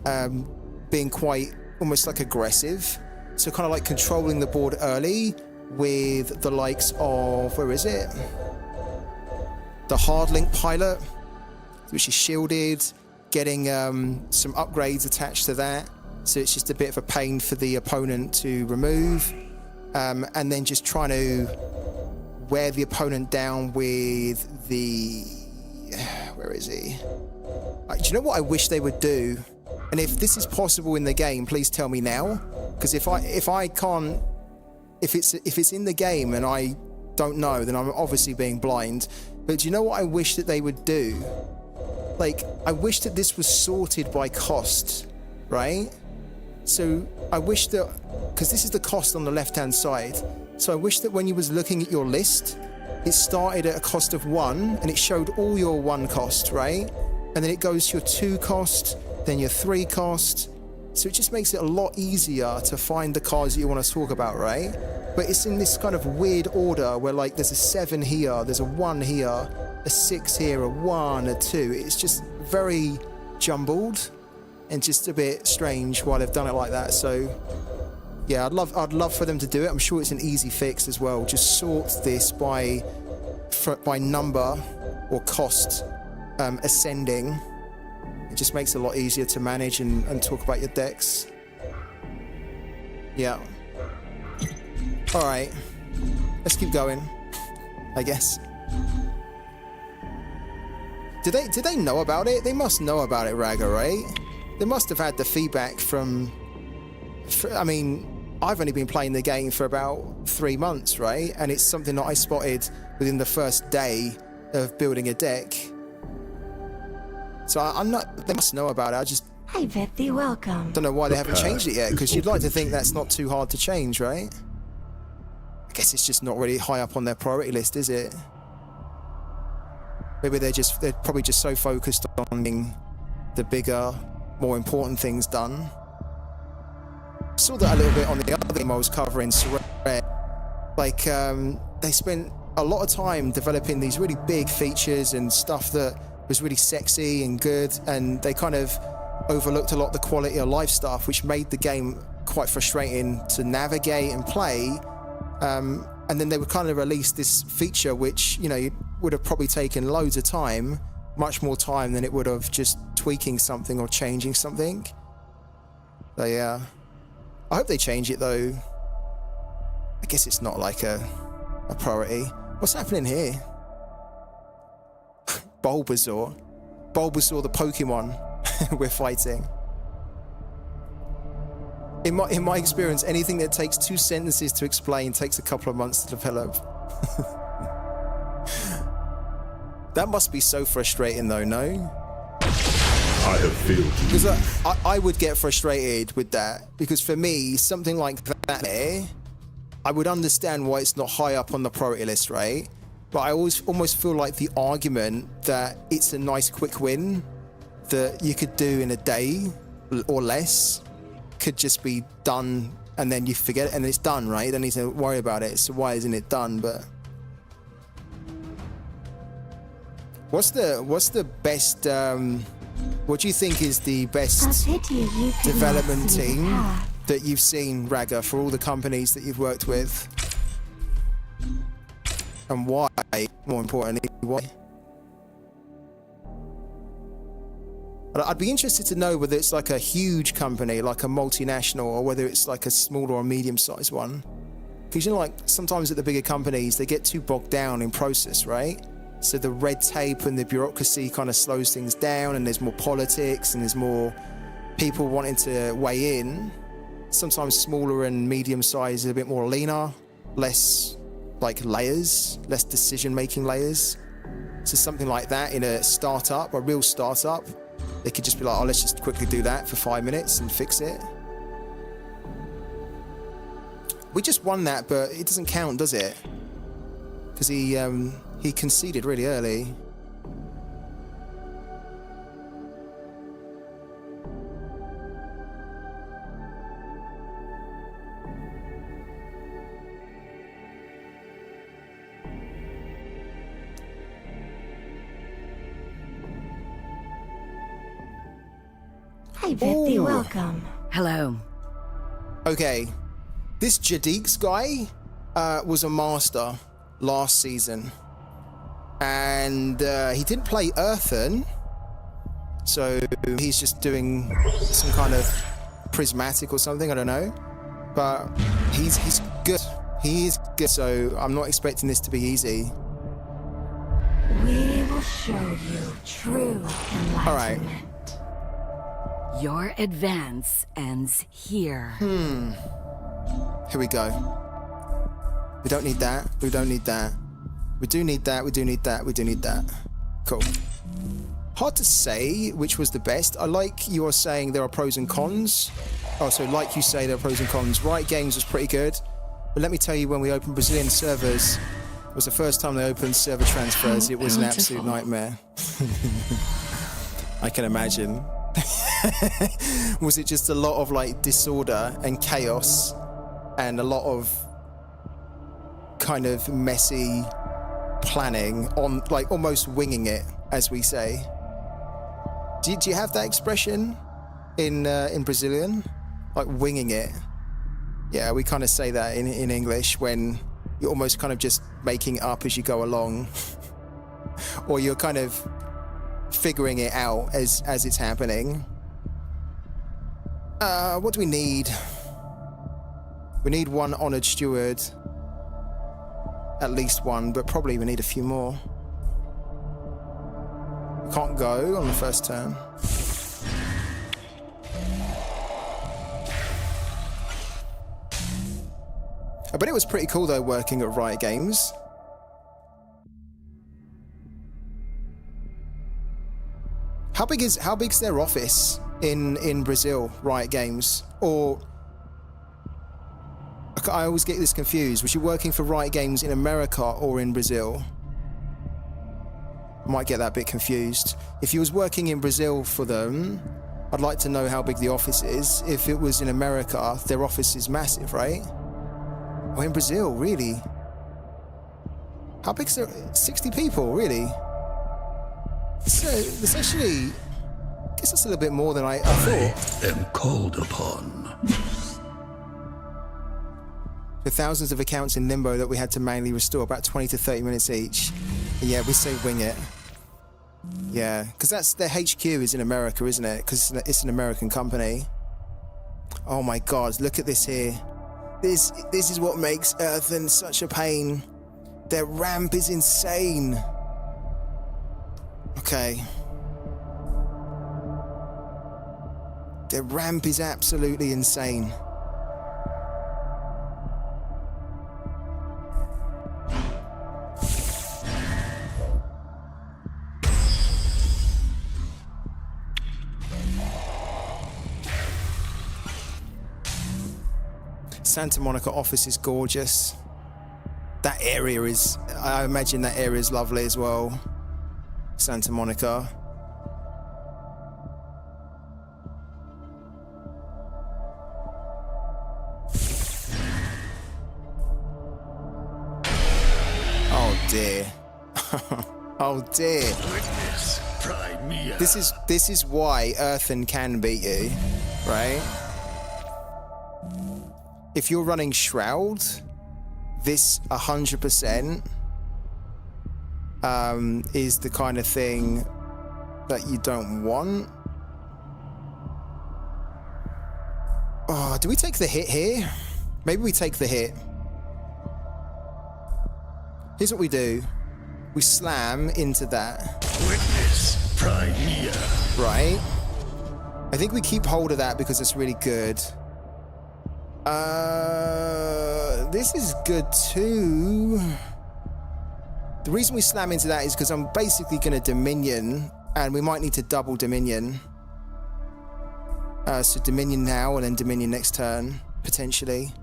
being quite almost like aggressive. So kind of like controlling the board early with the likes of, where is it? The Hardlink pilot, which is shielded, getting some upgrades attached to that. So it's just a bit of a pain for the opponent to remove. And then just trying to wear the opponent down with the, where is he? Do you know what I wish they would do? And if this is possible in the game, please tell me now. Because if I can't, if it's in the game and I don't know, then I'm obviously being blind. But do you know what I wish that they would do? Like, I wish that this was sorted by cost, right? So I wish that, because this is the cost on the left-hand side. So I wish that when you was looking at your list, it started at a cost of 1 and it showed all your 1 cost, right? And then it goes to your 2 cost, then your 3 cost. So it just makes it a lot easier to find the cards that you want to talk about, right? But it's in this kind of weird order where, like, there's a 7 here, there's a 1 here, a 6 here, a 1, a 2. It's just very jumbled and just a bit strange why they've done it like that. So yeah, I'd love for them to do it. I'm sure it's an easy fix as well. Just sort this by number or cost ascending. It just makes it a lot easier to manage and talk about your decks. Yeah. All right, let's keep going, I guess. Did they know about it? They must know about it, Raga, right? They must have had the feedback from I mean, I've only been playing the game for about 3 months, right? And it's something that I spotted within the first day of building a deck. So I'm not, they must know about it. I bet thee welcome. Don't know why they haven't changed it yet, because you'd like to think that's not too hard to change, right? I guess it's just not really high up on their priority list, is it? Maybe they're probably just so focused on getting the bigger, more important things done. I saw that a little bit on the other game I was covering, sorare. Like, they spent a lot of time developing these really big features and stuff that was really sexy and good, and they kind of overlooked a lot of the quality of life stuff, which made the game quite frustrating to navigate and play. And then they would kind of release this feature which, you know, would have probably taken loads of time, much more time than it would have just tweaking something or changing something. So yeah, I hope they change it though. I guess it's not like a priority. What's happening here? Bulbasaur the Pokemon we're fighting. In my experience, anything that takes 2 sentences to explain takes a couple of months to develop. That must be so frustrating though, no? I have failed you. Because I would get frustrated with that, because for me, something like that there, I would understand why it's not high up on the priority list, right? But I almost feel like the argument that it's a nice quick win that you could do in a day or less could just be done, and then you forget it and it's done, right? You don't need to worry about it. So why isn't it done? But what's the best what do you think is the best development team that you've seen, Raga, for all the companies that you've worked with? And why, more importantly, why? I'd be interested to know whether it's like a huge company, like a multinational, or whether it's like a small or a medium-sized one. Because, you know, like sometimes at the bigger companies, they get too bogged down in process, right? So the red tape and the bureaucracy kind of slows things down, and there's more politics and there's more people wanting to weigh in. Sometimes smaller and medium-sized is a bit more leaner, less like layers, less decision-making layers. So something like that in a startup, a real startup, they could just be like, oh, let's just quickly do that for 5 minutes and fix it. We just won that, but it doesn't count, does it? Because he conceded really early. Hi, Vippy, welcome. Hello. Okay, this Jadik's guy was a master last season, and he didn't play Earthen, so he's just doing some kind of prismatic or something, I don't know, but he's good. He is good, so I'm not expecting this to be easy. We will show you true enlightenment. All right. Your advance ends here. Here we go. We don't need that. We don't need that. We do need that. We do need that. We do need that. Cool. Hard to say which was the best. I like you are saying there are pros and cons. Oh, so like you say, there are pros and cons. Riot Games was pretty good. But let me tell you, when we opened Brazilian servers, it was the first time they opened server transfers. It was an absolute nightmare. I can imagine. Was it just a lot of like disorder and chaos and a lot of kind of messy planning on, like, almost winging it, as we say? Do you have that expression in Brazilian, like winging it? Yeah, we kind of say that in English when you're almost kind of just making it up as you go along, or you're kind of figuring it out as it's happening. What do we need? We need one honored steward, at least one, but probably we need a few more. We can't go on the first turn. I bet it was pretty cool though, working at Riot Games. How big's their office in Brazil, Riot Games? Or I always get this confused. Was you working for Riot Games in America or in Brazil? I might get that a bit confused. If you was working in Brazil for them, I'd like to know how big the office is. If it was in America, their office is massive, right? Or in Brazil, really? How big's their 60 people, really? So it's actually, I guess that's a little bit more than I thought. I am called upon. The thousands of accounts in Limbo that we had to manually restore, about 20 to 30 minutes each. And yeah, we say wing it. Yeah, because that's their HQ is in America, isn't it? Because it's an American company. Oh my God, look at this here. This is what makes Earthen such a pain. Their ramp is insane. Okay. Their ramp is absolutely insane. Santa Monica office is gorgeous. That area is, I imagine that area is lovely as well. Santa Monica. Oh dear. Oh dear. Witness, Primea. This is why Earthen can beat you, right? If you're running Shroud, this 100% is the kind of thing that you don't want. Oh, do we take the hit here? Maybe we take the hit. Here's what we do. We slam into that. Witness, Primea. Right. I think we keep hold of that because it's really good. This is good too. The reason we slam into that is because I'm basically going to Dominion, and we might need to double Dominion. So Dominion now and then Dominion next turn, potentially.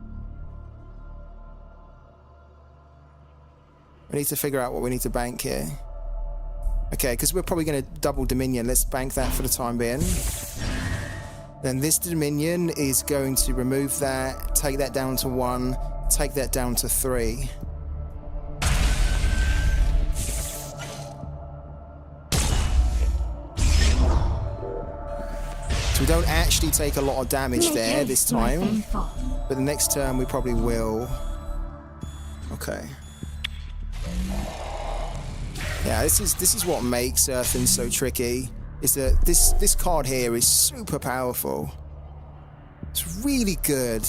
We need to figure out what we need to bank here. Okay, because we're probably going to double Dominion. Let's bank that for the time being. Then this Dominion is going to remove that, take that down to 1, take that down to 3. So we don't actually take a lot of damage there this time, but the next turn we probably will. Okay. Yeah, this is what makes Earthen so tricky. Is that this card here is super powerful. It's really good.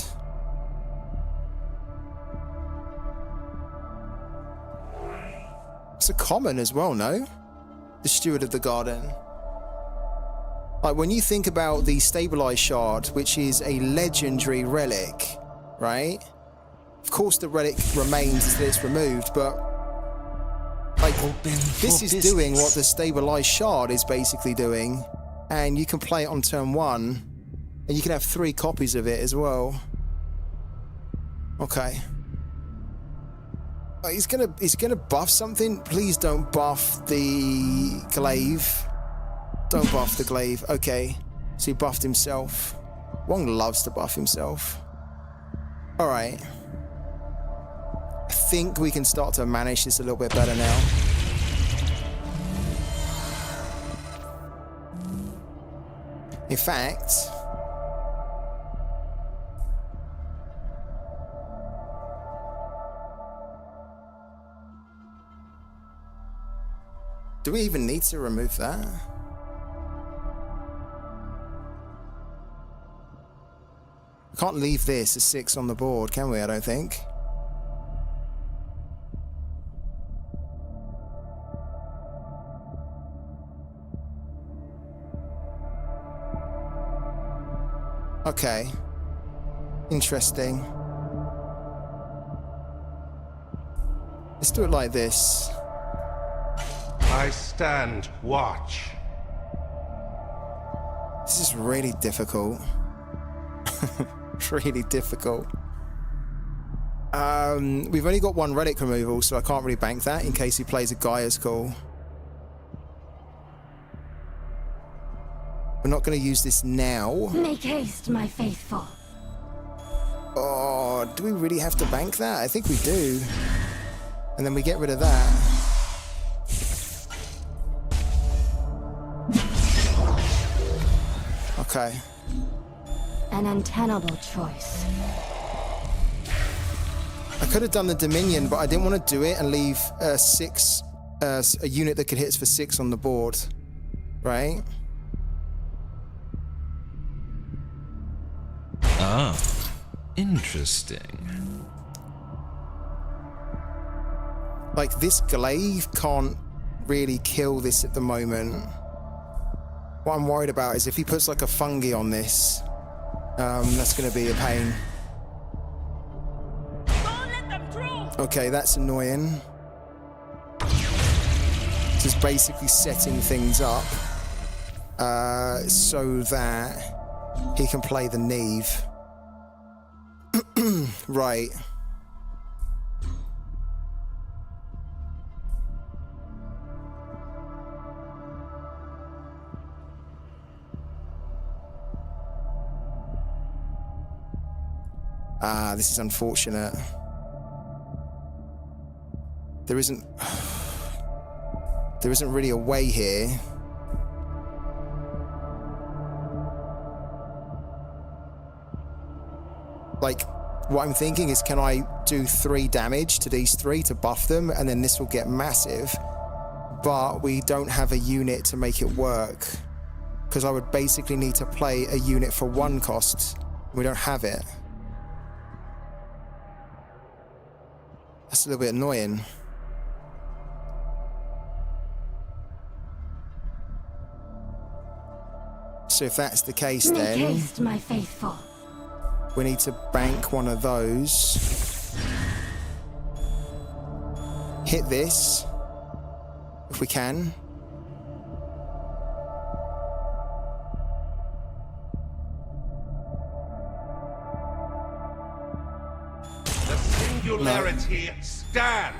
It's a common as well, no? The Steward of the Garden. Like when you think about the Stabilized Shard, which is a legendary relic, right? Of course the relic remains until it's removed, but like, this is doing what the Stabilized Shard is basically doing, and you can play it on turn 1, and you can have 3 copies of it as well. Okay. He's gonna buff something. Please don't buff the glaive. Don't buff the glaive. Okay. So he buffed himself. Wong loves to buff himself. All right. I think we can start to manage this a little bit better now. In fact, do we even need to remove that? We can't leave this as 6 on the board, can we? I don't think. Okay. Interesting. Let's do it like this. I stand watch. This is really difficult. Really difficult. We've only got 1 relic removal, so I can't really bank that in case he plays a Gaia's Call. We're not going to use this now. Make haste, my faithful. Oh, do we really have to bank that? I think we do. And then we get rid of that. Okay. An untenable choice. I could have done the Dominion, but I didn't want to do it and leave a unit that could hit us for 6 on the board. Right? Ah, interesting. Like, this glaive can't really kill this at the moment. What I'm worried about is if he puts like a fungi on this, that's going to be a pain. Don't let them through. Okay, that's annoying. Just basically setting things up so that he can play the Neve. Right. Ah, this is unfortunate. There isn't really a way here. Like, what I'm thinking is, can I do 3 damage to these 3 to buff them, and then this will get massive, but we don't have a unit to make it work, because I would basically need to play a unit for 1 cost. We don't have it. That's a little bit annoying. So if that's the case, then make haste, my faithful. We need to bank one of those. Hit this, if we can. The singularity stand.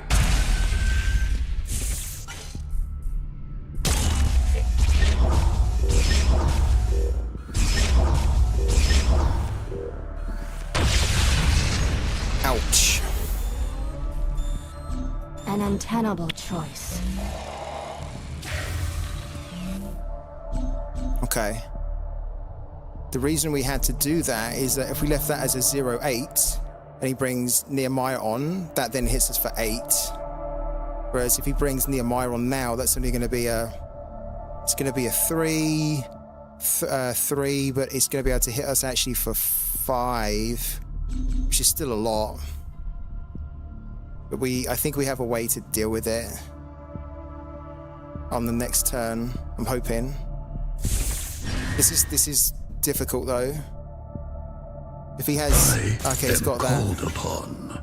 Ouch. An untenable choice. Okay. The reason we had to do that is that if we left that as a 0-8 and he brings Nehemiah on, that then hits us for 8. Whereas if he brings Nehemiah on now, that's only going to be a 3, but it's going to be able to hit us actually for 5, which is still a lot. But I think we have a way to deal with it on the next turn, I'm hoping. This is difficult though. If he has, okay, he's got that. Called upon.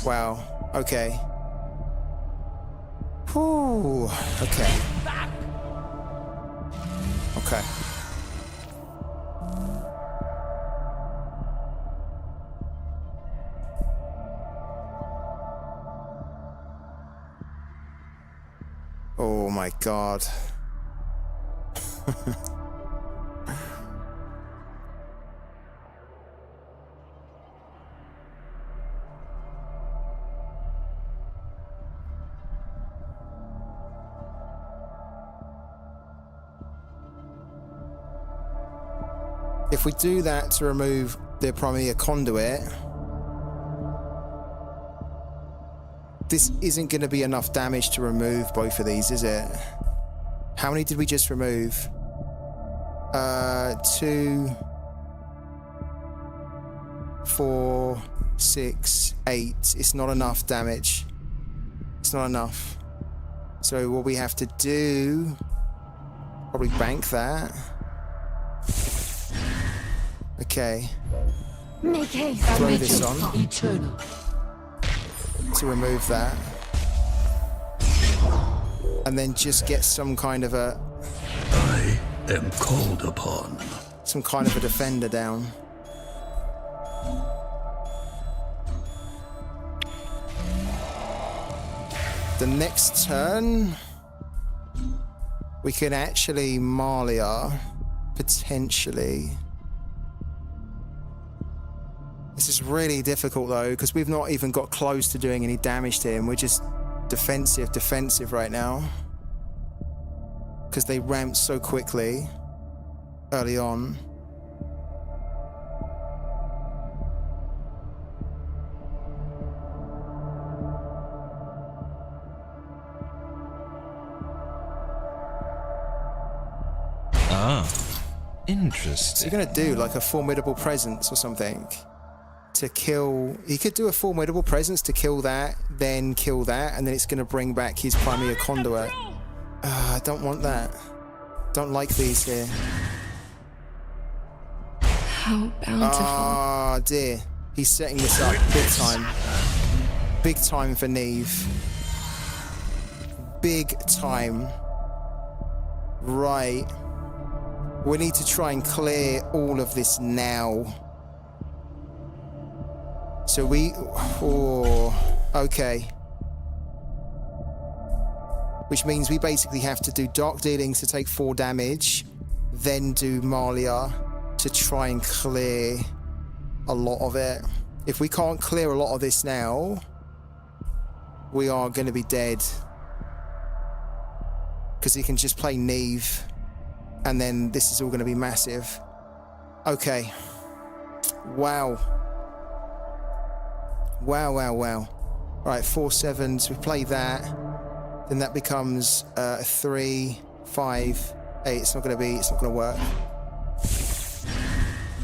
Wow. Okay. Whew. Okay. Okay. Oh my God. If we do that to remove the primary conduit, this isn't going to be enough damage to remove both of these, is it? How many did we just remove? 2, 4, 6, 8. It's not enough damage. It's not enough. So what we have to do, probably bank that. Okay. Make haste. Throw this on to remove that. And then just get some kind of a... I am called upon. Some kind of a defender down. The next turn, we can actually Malia, potentially. This is really difficult though, because we've not even got close to doing any damage to him. We're just defensive right now. Because they ramped so quickly early on. Interesting. So you're gonna do like a formidable presence or something to kill. He could do a formidable presence to kill that, and then it's gonna bring back his primary conduit. I don't want that. Don't like these here. How bountiful. Ah, dear. He's setting this up big time. Big time for Neve. Big time. Right. We need to try and clear all of this now. So So we... Oh, okay. Which means we basically have to do Dark Dealings to take 4 damage, then do Malia to try and clear a lot of it. If we can't clear a lot of this now, we are going to be dead. Because he can just play Neve, and then this is all going to be massive. Okay. Wow. Wow, wow, wow. All right, 4 7s. We play that. Then that becomes 3, 5, 8. It's not going to work.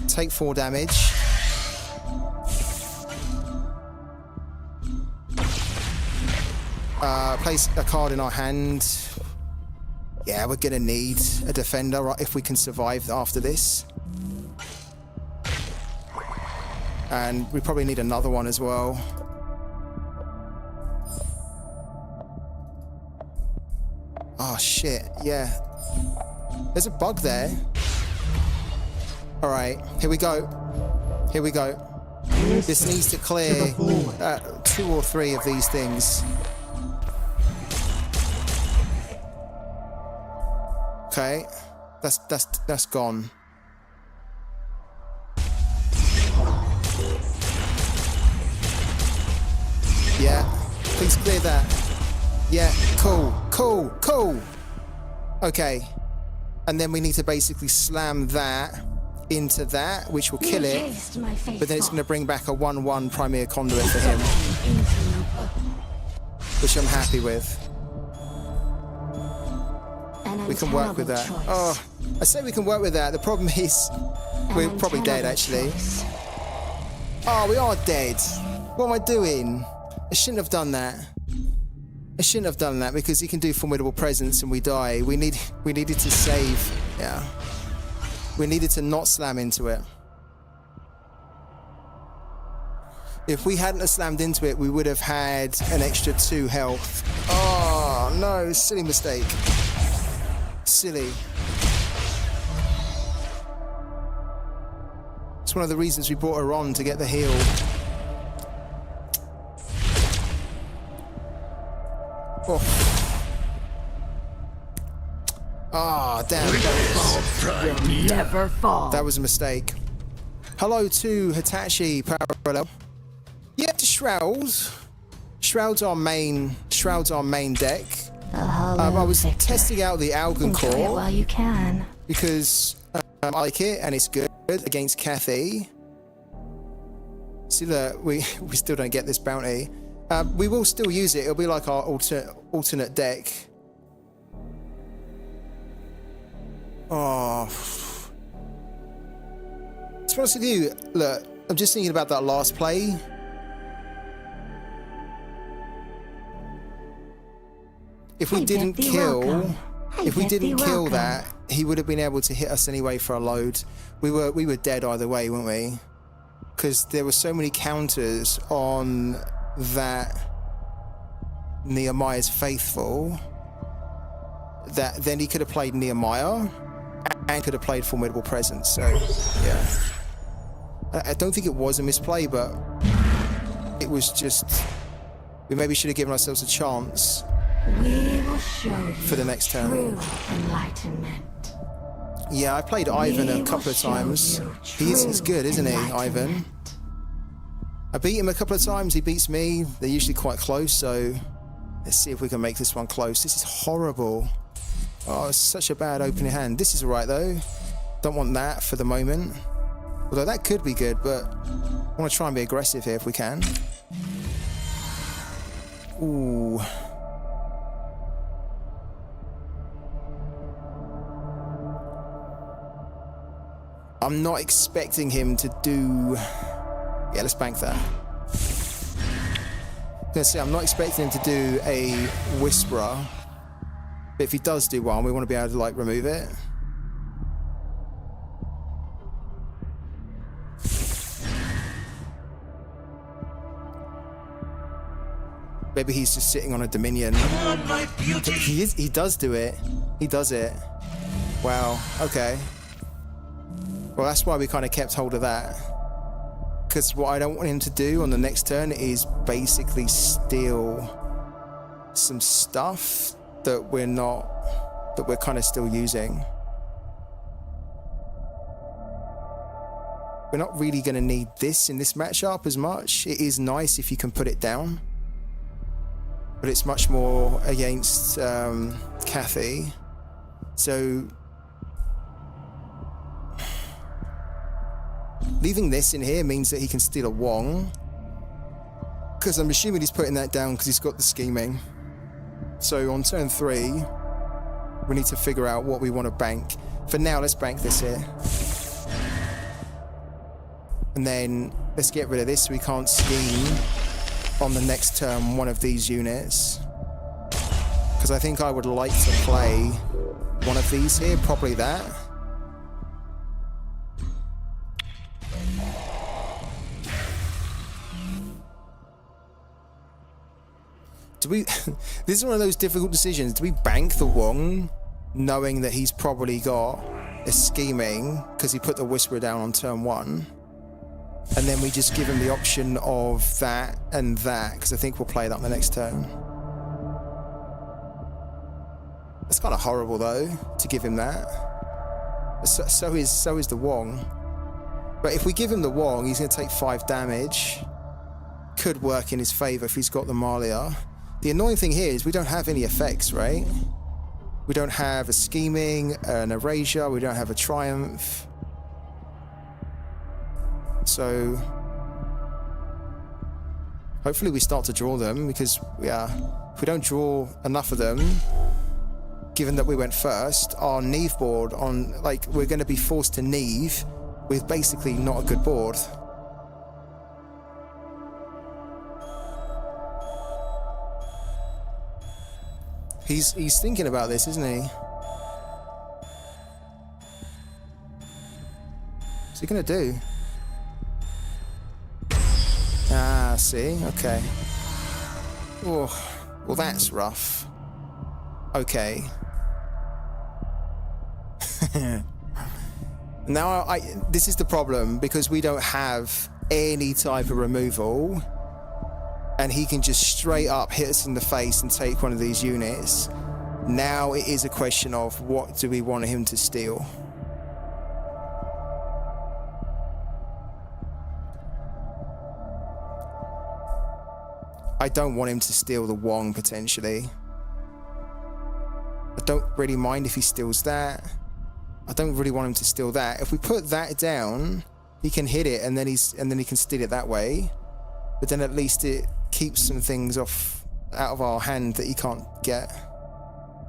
Take 4 damage. Place a card in our hand. Yeah, we're gonna need a defender, right, if we can survive after this. And we probably need another one as well. Oh shit, yeah. There's a bug there. All right, here we go. Here we go. This needs to clear 2 or 3 of these things. Okay, that's gone. Yeah, please clear that. Yeah, cool. Okay, and then we need to basically slam that into that, which will kill it. But then it's going to bring back a 1/1 Primary Conduit for him, which I'm happy with. We can work with that. Oh, I say we can work with that. The problem is we're probably dead, actually. Oh, we are dead. What am I doing? I shouldn't have done that. I shouldn't have done that because he can do Formidable Presence and we die. We needed to save. Yeah. We needed to not slam into it. If we hadn't have slammed into it, we would have had an extra 2 health. Oh, no. Silly mistake. Silly. It's one of the reasons we brought her on, to get the heal. Oh. Ah, damn. Never fall. That was a mistake. Hello to Hitachi Parallel. Yeah, to Shrouds. Shrouds our main deck. I was testing out the Algon Core while you can. because I like it and it's good against Kathy. See that we still don't get this bounty. We will still use it. It'll be like our alternate deck. Oh. To be honest with you, look, I'm just thinking about that last play. If we didn't kill that, he would have been able to hit us anyway for a load. We were dead either way, weren't we? Because there were so many counters on that Nehemiah's Faithful that then he could have played Nehemiah and could have played Formidable Presence. So yeah, I don't think it was a misplay, but it was just, we maybe should have given ourselves a chance. We will show you for the next turn. True enlightenment. Yeah, I played Ivan a couple of times. He's good, isn't he, Ivan? I beat him a couple of times. He beats me. They're usually quite close, so let's see if we can make this one close. This is horrible. Oh, it's such a bad opening hand. This is all right, though. Don't want that for the moment. Although that could be good, but I want to try and be aggressive here if we can. Ooh. I'm not expecting him to do... Yeah, let's bank that. I'm gonna say I'm not expecting him to do a Whisperer, but if he does do one, we want to be able to like remove it. Maybe he's just sitting on a Dominion. He does do it. He does it. Wow. Okay. Well, that's why we kind of kept hold of that. Because what I don't want him to do on the next turn is basically steal some stuff that we're kind of still using. We're not really going to need this in this matchup as much. It is nice if you can put it down, but it's much more against Kathy. So leaving this in here means that he can steal a Wong, because I'm assuming he's putting that down because he's got the scheming. So on turn 3, we need to figure out what we want to bank. For now, let's bank this here. And then let's get rid of this so we can't scheme on the next turn one of these units. Because I think I would like to play one of these here, probably that. Do we... This is one of those difficult decisions. Do we bank the Wong knowing that he's probably got a scheming because he put the Whisperer down on turn 1? And then we just give him the option of that and that, because I think we'll play that on the next turn. That's kind of horrible though, to give him that. So is the Wong. But if we give him the Wong, he's going to take 5 damage. Could work in his favor if he's got the Malia. The annoying thing here is we don't have any effects, right? We don't have a scheming, an erasure, we don't have a triumph. So hopefully we start to draw them, because if we don't draw enough of them, given that we went first, our Neve board on, like, we're going to be forced to Neve with basically not a good board. He's thinking about this, isn't he? What's he gonna do? Ah, see, okay. Oh, well, that's rough. Okay. Now, this is the problem, because we don't have any type of removal, and he can just straight up hit us in the face and take one of these units. Now it is a question of what do we want him to steal. I don't want him to steal the Wong, potentially. I don't really mind if he steals that. I don't really want him to steal that. If we put that down, he can hit it, and then he can steal it that way. But then at least it keeps some things out of our hand that he can't get.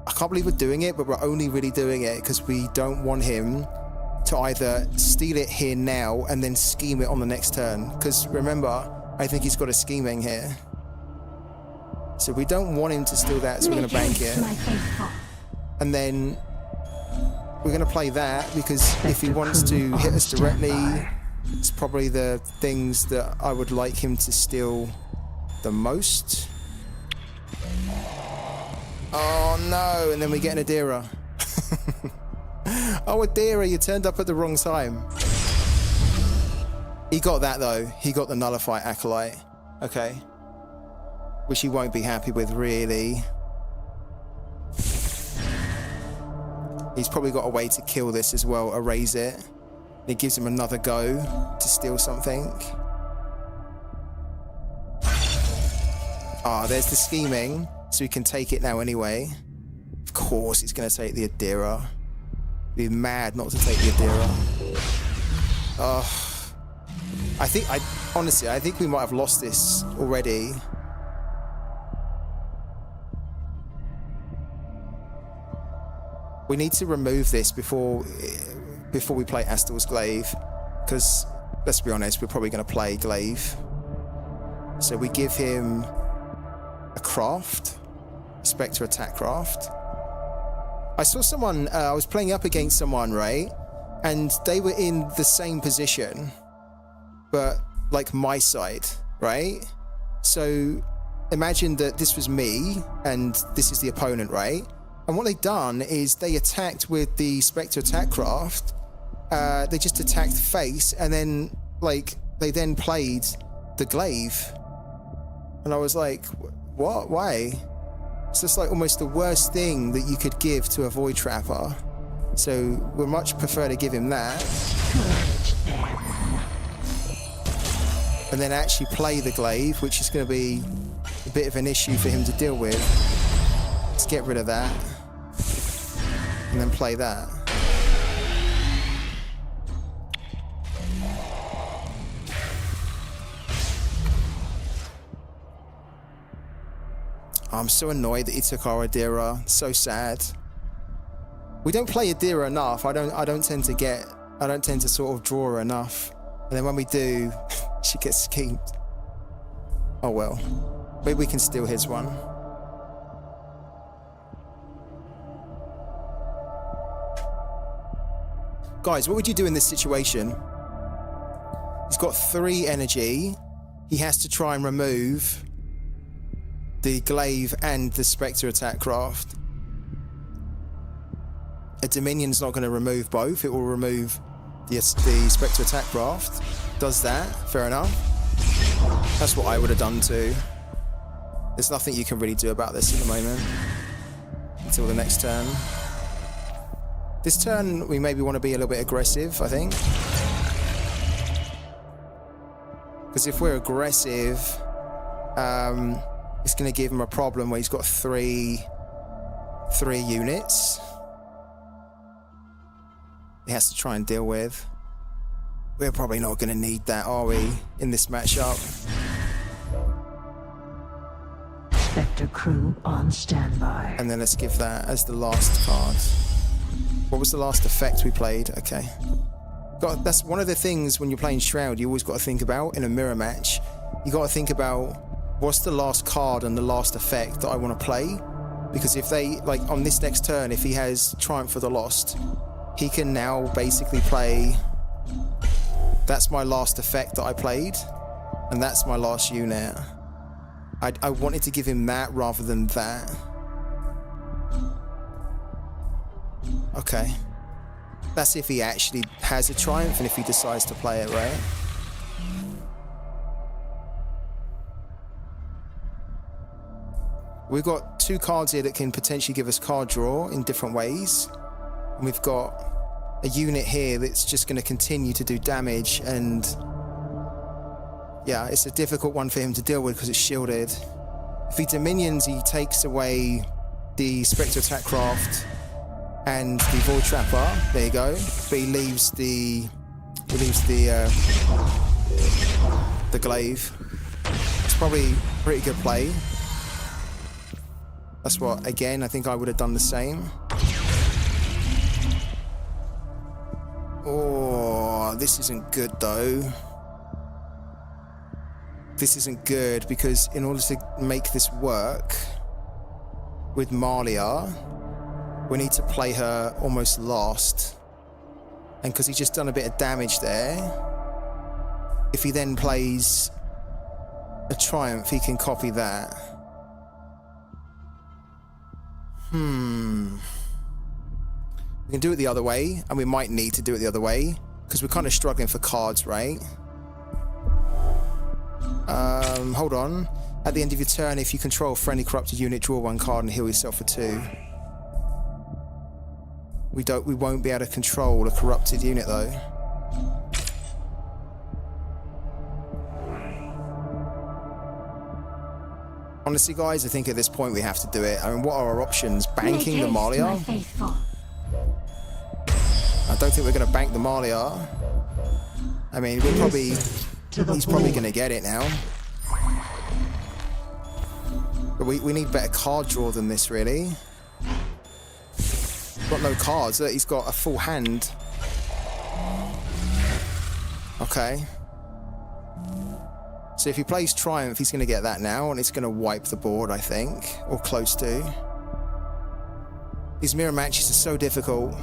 I can't believe we're doing it, but we're only really doing it because we don't want him to either steal it here now and then scheme it on the next turn. Because remember, I think he's got a scheming here. So we don't want him to steal that, so we're going to bank it. And then we're going to play that, because if he wants to hit us directly, it's probably the things that I would like him to steal the most. Oh no, and then we get an Adira. Oh, Adira, you turned up at the wrong time. He got that though. He got the Nullify Acolyte. Okay. Which he won't be happy with, really. He's probably got a way to kill this as well, erase it. It gives him another go to steal something. Ah, there's the scheming, so he can take it now anyway. Of course he's going to take the Adira. He'd be mad not to take the Adira. Oh, honestly, I think we might have lost this already. We need to remove this before we play Astel's Glaive, because let's be honest, we're probably going to play Glaive. So we give him a craft, a Spectre attack craft. I saw someone, I was playing up against someone, right? And they were in the same position, but like my side, right? So imagine that this was me and this is the opponent, right? And what they've done is they attacked with the Spectre attack craft. They just attacked face, and then like they then played the glaive. And I was like, what? Why? It's just like almost the worst thing that you could give to a Void Trapper. So we'd much prefer to give him that. And then actually play the glaive, which is going to be a bit of an issue for him to deal with. Let's get rid of that. And then play that. I'm so annoyed that he took our Adira. So sad. We don't play Adira enough. I don't tend to sort of draw her enough. And then when we do, she gets schemed. Oh well. Maybe we can steal his one. Guys, what would you do in this situation? He's got 3 energy. He has to try and remove the glaive and the Spectre attack craft. A Dominion's not going to remove both. It will remove the Spectre attack craft. Does that. Fair enough. That's what I would have done too. There's nothing you can really do about this at the moment. Until the next turn. This turn, we maybe want to be a little bit aggressive, I think. Because if we're aggressive, it's going to give him a problem where he's got three units he has to try and deal with. We're probably not going to need that, are we, in this matchup? Spectre crew on standby. And then let's give that as the last card. What was the last effect we played? Okay. That's one of the things when you're playing Shroud you always got to think about in a mirror match. You got to think about what's the last card and the last effect that I want to play. Because if they, like on this next turn, if he has Triumph for the Lost, he can now basically play, that's my last effect that I played, and that's my last unit. I wanted to give him that rather than that. Okay. That's if he actually has a Triumph and if he decides to play it, right? We've got 2 cards here that can potentially give us card draw in different ways. And we've got a unit here that's just going to continue to do damage, and yeah, it's a difficult one for him to deal with because it's shielded. If he Dominions, he takes away the Spectre attack craft and the Void Trapper. There you go. But he leaves the glaive. It's probably a pretty good play. That's what, again, I think I would have done the same. Oh, this isn't good though. This isn't good because in order to make this work with Malia, we need to play her almost last. And because he's just done a bit of damage there, if he then plays a Triumph, he can copy that. We can do it the other way, and we might need to do it the other way, because we're kind of struggling for cards, right? Hold on. At the end of your turn, if you control a friendly corrupted unit, draw 1 card and heal yourself for 2. We won't be able to control a corrupted unit though. Honestly, guys, I think at this point we have to do it. I mean, what are our options? Banking the Malia? I don't think we're going to bank the Malia. I mean, we're probably... He's probably going to get it now. But we need better card draw than this, really. Got no cards. He's got a full hand. Okay. So if he plays Triumph, he's going to get that now, and it's going to wipe the board, I think. Or close to. These mirror matches are so difficult.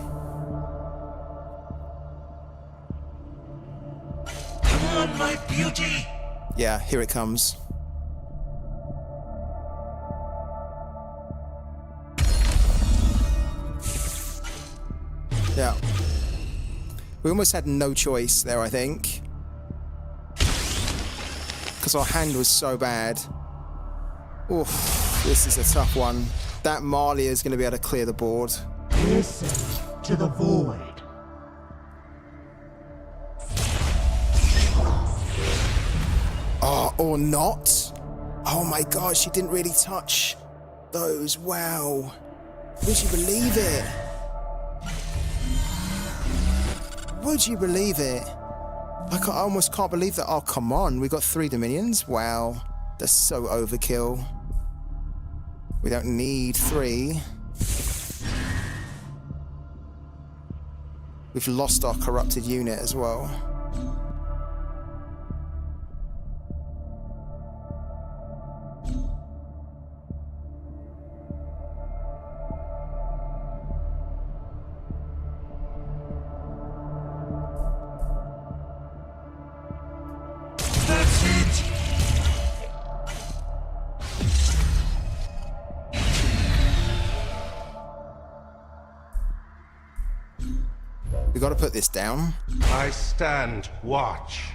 Come on, my beauty! Yeah, here it comes. Yeah. We almost had no choice there, I think. because our hand was so bad. Oof, this is a tough one. That Malia is going to be able to clear the board. Listen to the void. Oh, or not. Oh my god, she didn't really touch those. Wow. Would you believe it? Would you believe it? I almost can't believe that. Oh, come on. We got 3 Dominions? Wow. That's so overkill. We don't need 3. We've lost our corrupted unit as well. We got to put this down. I stand watch.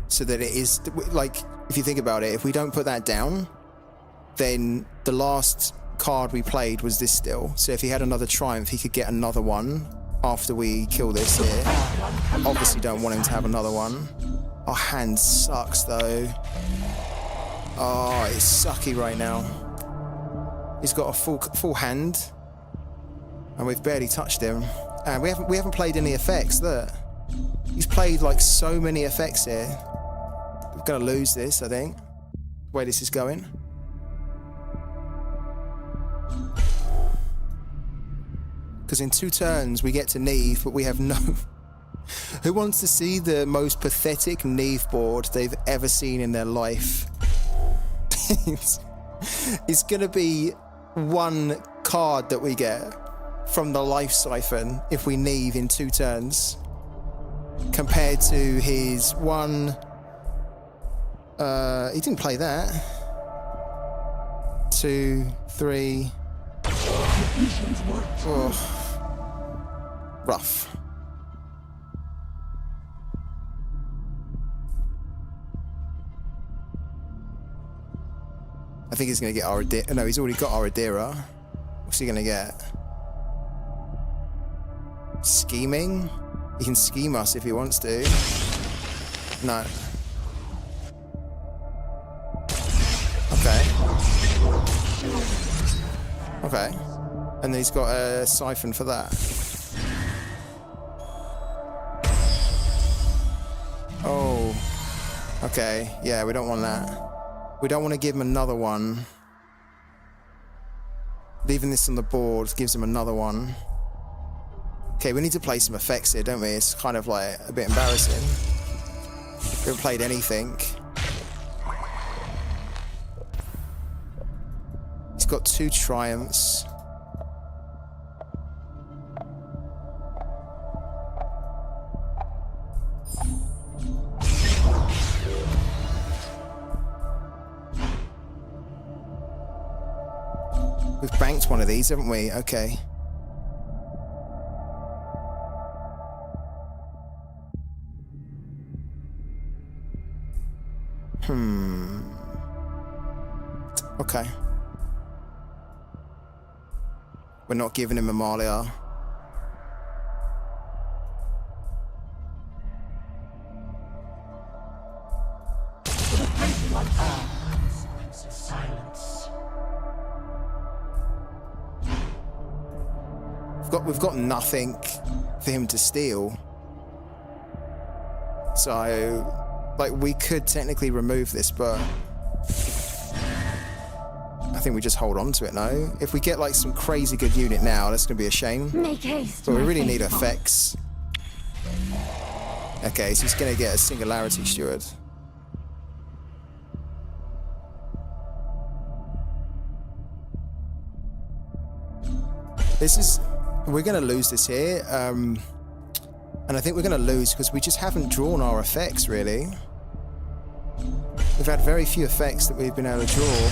So that it is, like, if you think about it, if we don't put that down, then the last card we played was this still. So if he had another triumph, he could get another one after we kill this here. Obviously don't want him to have another one. Our hand sucks though. Oh, it's sucky right now. He's got a full hand, and we've barely touched him. And we haven't played any effects. Look, he's played like so many effects here. We're gonna lose this, I think. The way this is going. Because in 2 turns we get to Neve, but we have no. Who wants to see the most pathetic Neve board they've ever seen in their life? It's gonna be 1 card that we get from the life siphon if we Neve in 2 turns, compared to his 1. He didn't play that. 2, 3. Oh. Rough. I think he's going to get Aradira. No, he's already got Aradira. What's he going to get? Scheming? He can scheme us if he wants to. No. Okay. Okay. And then he's got a siphon for that. Oh. Okay. Yeah, we don't want that. We don't want to give him another one. Leaving this on the board gives him another one. Okay, we need to play some effects here, don't we? It's kind of like a bit embarrassing. We haven't played anything. He's got 2 triumphs. We've banked one of these, haven't we? Okay. Okay. We're not giving him Amalia. We've got nothing for him to steal. So, like, we could technically remove this, but I think we just hold on to it now. If we get like some crazy good unit now, that's gonna be a shame. Make haste. But we really need effects. Okay, so he's gonna get a Singularity Steward. This is... We're gonna lose this here. And I think we're gonna lose because we just haven't drawn our effects, really. We've had very few effects that we've been able to draw.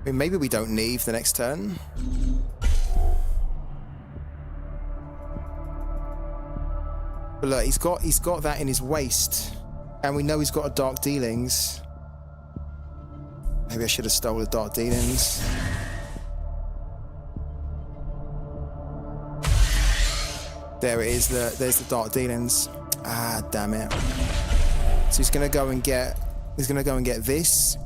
I mean, maybe we don't Neve the next turn. But look, he's got that in his waist. And we know he's got a Dark Dealings. Maybe I should have stolen the Dark Dealings. There it is, there's the Dark Dealings. Ah, damn it. So he's gonna go and get this,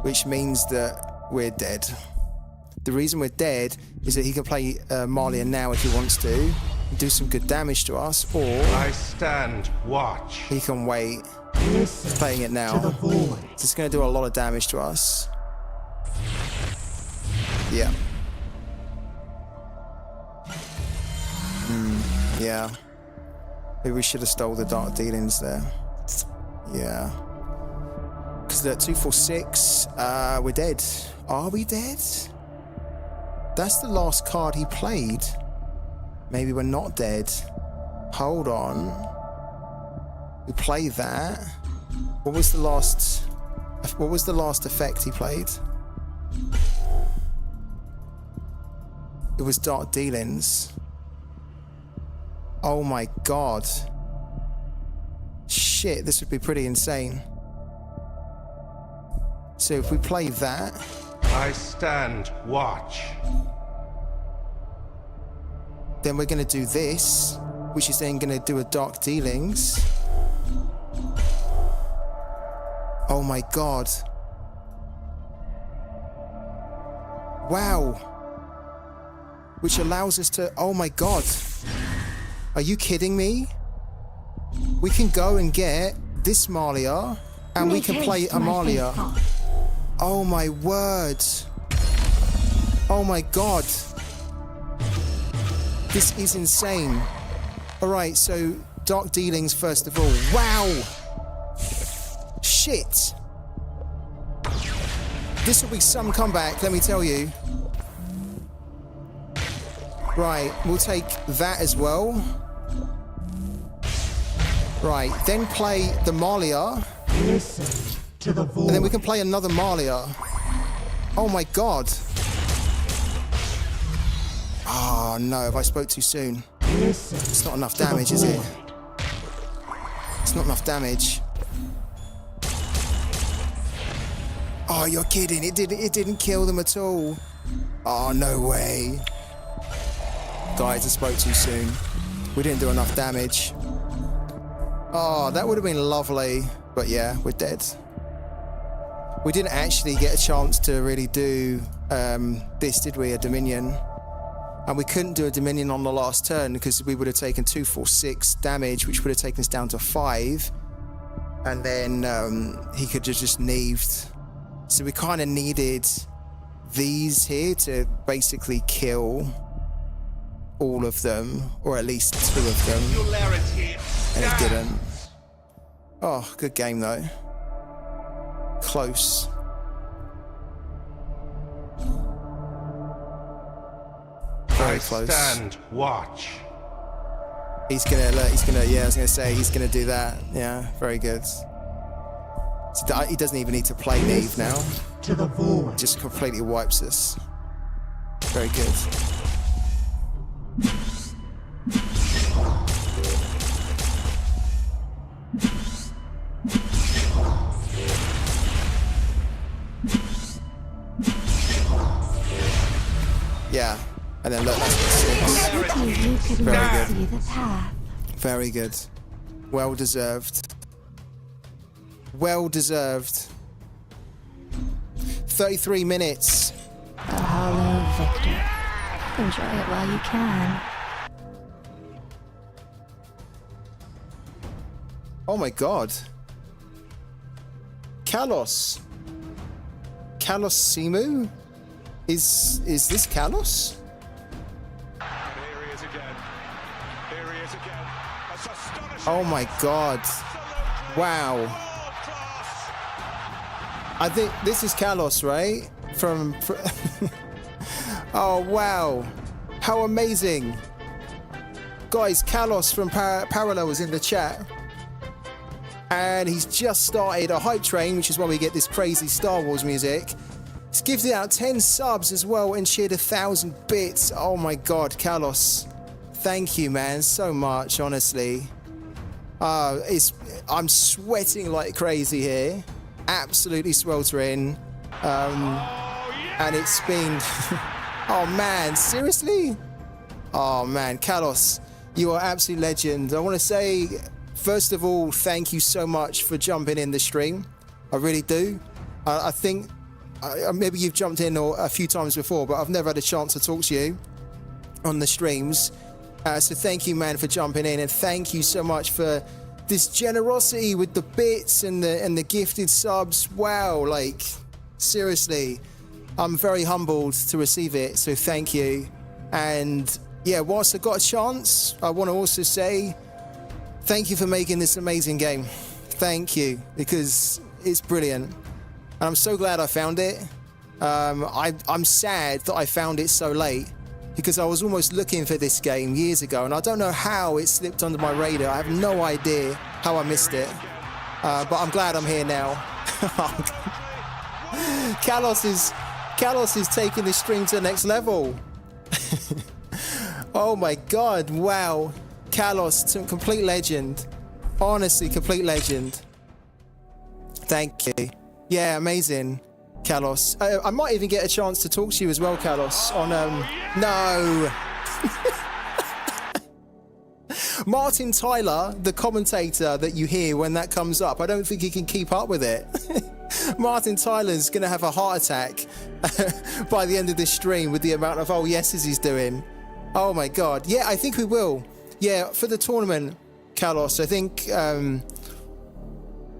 which means that we're dead. The reason we're dead is that he can play Marlia now if he wants to, do some good damage to us, or I stand watch. He can wait. He's playing it now. So it's gonna do a lot of damage to us. Yeah. Yeah. Maybe we should have stole the Dark Dealings there. Yeah. Because they're 2, 4, 6. We're dead. Are we dead? That's the last card he played. Maybe we're not dead. Hold on. We played that. What was the last effect he played? It was Dark Dealings. Oh my god. Shit, this would be pretty insane. So if we play that... I stand watch. Then we're going to do this, which is then going to do a Dark Dealings. Oh my god. Wow. Which allows us to... Oh my god. Are you kidding me? We can go and get this Marlia, and we can play Amalia. Oh my word. Oh my god. This is insane. Alright, so Dark Dealings first of all. Wow! Shit! This will be some comeback, let me tell you. Right, we'll take that as well. Right, then play the Marlia. Listen to the voice. And then we can play another Marlia. Oh my god. Oh no, have I spoke too soon? It's not enough damage, is it? It's not enough damage. Oh, you're kidding. It didn't kill them at all. Oh, no way. Guys, I spoke too soon. We didn't do enough damage. Oh, that would have been lovely. But yeah, we're dead. We didn't actually get a chance to really do this, did we? A Dominion. And we couldn't do a Dominion on the last turn because we would have taken 2, 4, 6 damage, which would have taken us down to 5. And then he could have just Neved. So we kind of needed these here to basically kill all of them, or at least 2 of them. And it didn't. Oh, good game though. Close. Very close. Stand watch. He's gonna, yeah, I was gonna say, he's gonna do that. Yeah, very good. So he doesn't even need to play Neve now. To the void. Just completely wipes us. Very good. Yeah, and then look, that's 6. Very good. See the path. Very good. Well deserved. Well deserved. 33 minutes. A hollow victor. Enjoy it while you can. Oh my god. Kalos. Kalos Simu? Is this Kalos? Oh my god. Wow. I think this is Kalos, right? From oh wow. How amazing. Guys, Kalos from Parallel was in the chat. And he's just started a hype train, which is why we get this crazy Star Wars music. It's gifted out 10 subs as well and shared 1,000 bits. Oh my God, Kalos. Thank you, man, so much, honestly. I'm sweating like crazy here. Absolutely sweltering. And it's been... oh man, seriously? Oh man, Kalos, you are absolute legend. I want to say, first of all, thank you so much for jumping in the stream. I really do. I think maybe you've jumped in a few times before, but I've never had a chance to talk to you on the streams. So thank you, man, for jumping in, and thank you so much for this generosity with the bits and the gifted subs. Wow, like seriously, I'm very humbled to receive it. So thank you. And yeah, whilst I got a chance, I want to also say thank you for making this amazing game. Thank you, because it's brilliant. And I'm so glad I found it. I'm sad that I found it so late, because I was almost looking for this game years ago, and I don't know how it slipped under my radar. I have no idea how I missed it. But I'm glad I'm here now. Kalos is taking this stream to the next level. Oh my God, wow. Kalos, complete legend. Honestly, complete legend. Thank you. Yeah, amazing, Kalos. I might even get a chance to talk to you as well, Kalos, on, no. Martin Tyler, the commentator that you hear when that comes up, I don't think he can keep up with it. Martin Tyler's going to have a heart attack by the end of this stream with the amount of oh yeses he's doing. Oh my God. Yeah, I think we will. Yeah, for the tournament, Kalos, I think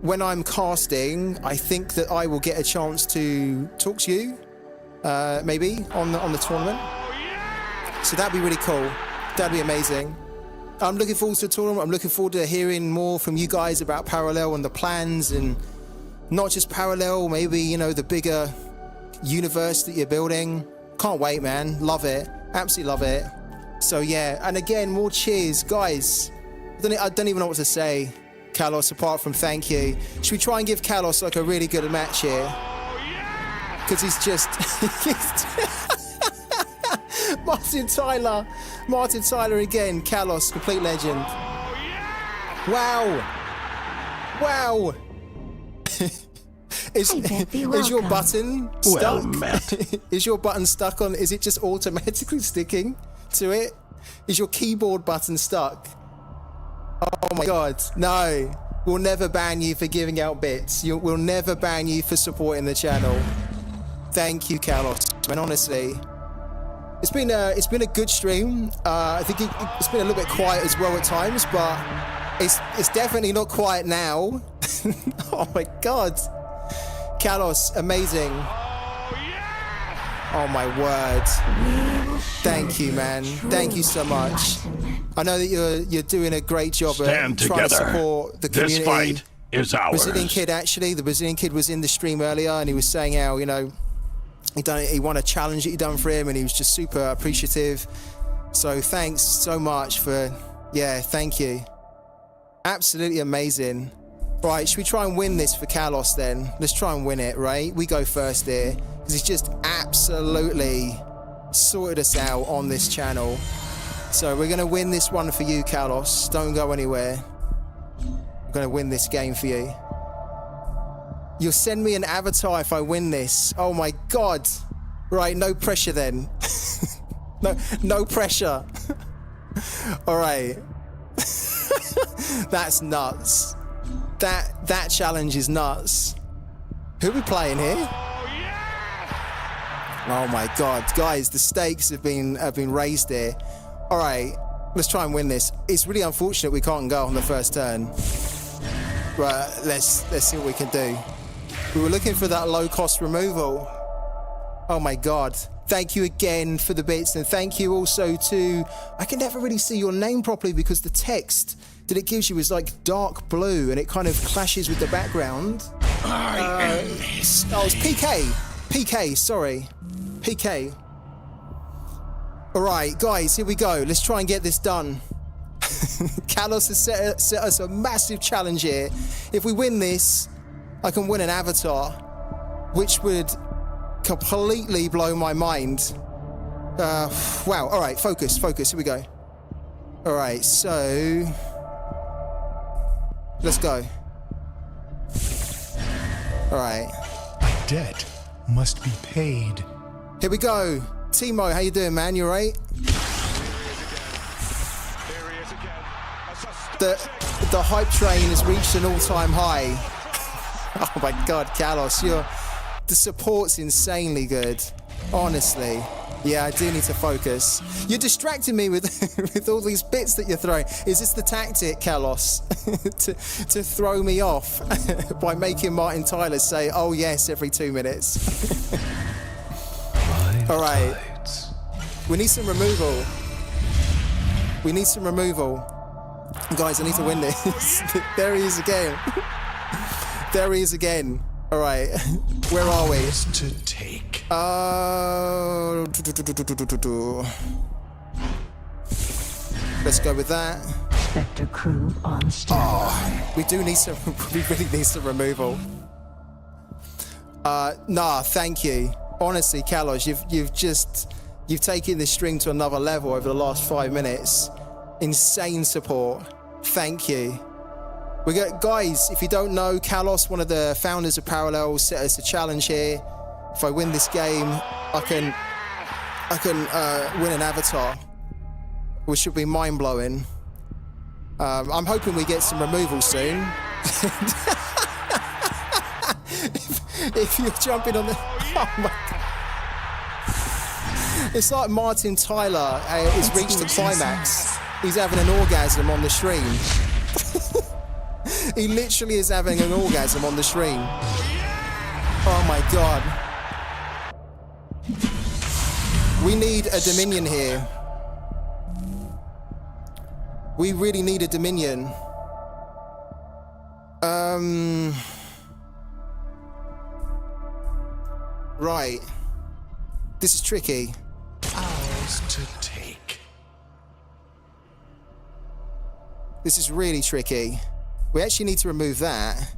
when I'm casting, I think that I will get a chance to talk to you, maybe, on the tournament. So that'd be really cool. That'd be amazing. I'm looking forward to the tournament. I'm looking forward to hearing more from you guys about Parallel and the plans, and not just Parallel, maybe, you know, the bigger universe that you're building. Can't wait, man. Love it. Absolutely love it. So yeah, and again, more cheers, guys. I don't even know what to say, Kalos, apart from thank you. Should we try and give Kalos like a really good match here? Because he's just... Martin Tyler again. Kalos, complete legend. Wow. Is your button stuck? Well met. Is your button stuck on? Is it just automatically sticking to it? Is your keyboard button stuck? Oh my God, no. We'll never ban you for giving out bits. We'll never ban you for supporting the channel. Thank you, Kalos. And honestly, it's been a good stream. I think it's been a little bit quiet as well at times, but it's definitely not quiet now. Oh my God, Kalos, amazing. Oh my word. Thank you, man. Thank you so much. I know that you're doing a great job at trying to support the community. This fight is ours. Brazilian kid, actually, the Brazilian kid was in the stream earlier, and he was saying how, you know, he won a challenge that you done for him, and he was just super appreciative. So thanks so much for, yeah, thank you. Absolutely amazing. Right, should we try and win this for Kalos then? Let's try and win it, right? We go first here, because he's just absolutely sorted us out on this channel. So we're going to win this one for you, Kalos. Don't go anywhere. I'm going to win this game for you. You'll send me an avatar if I win this. Oh my God. Right, no pressure then. No pressure. All right. That's nuts. That challenge is nuts. Who are we playing here? Oh my God, guys, the stakes have been raised here. All right, let's try and win this. It's really unfortunate we can't go on the first turn. Right, let's see what we can do. We were looking for that low cost removal. Oh my God. Thank you again for the bits, and thank you also to, I can never really see your name properly because the text that it gives you is like dark blue and it kind of clashes with the background. It's PK, sorry. PK. All right, guys, here we go. Let's try and get this done. Kalos has set us a massive challenge here. If we win this, I can win an avatar, which would completely blown my mind. Wow. All right, focus. Here we go. All right, so let's go. All right. A debt must be paid. Here we go. Timo, how you doing, man? You all right? The hype train has reached an all-time high. Oh my God, Kalos, the support's insanely good. Honestly. Yeah, I do need to focus. You're distracting me with with all these bits that you're throwing. Is this the tactic, Kalos? to throw me off by making Martin Tyler say, oh yes, every 2 minutes? All right. We need some removal. Guys, I need to win this. There he is again. All right. Where are we? To take. Let's go with that. Spectre crew on standby. We really need some removal. Nah, thank you. Honestly, Kalos, you've taken this string to another level over the last 5 minutes. Insane support. Thank you. Guys, if you don't know, Kalos, one of the founders of Parallel, set us a challenge here. If I win this game, I can win an avatar, which should be mind-blowing. I'm hoping we get some removal soon. if you're jumping on the... Oh my God. It's like Martin Tyler has reached the climax. He's having an orgasm on the stream. He literally is having an orgasm on the stream. Oh my God. We need a Dominion here. We really need a Dominion. Right. This is tricky. Ours to take. This is really tricky. We actually need to remove that.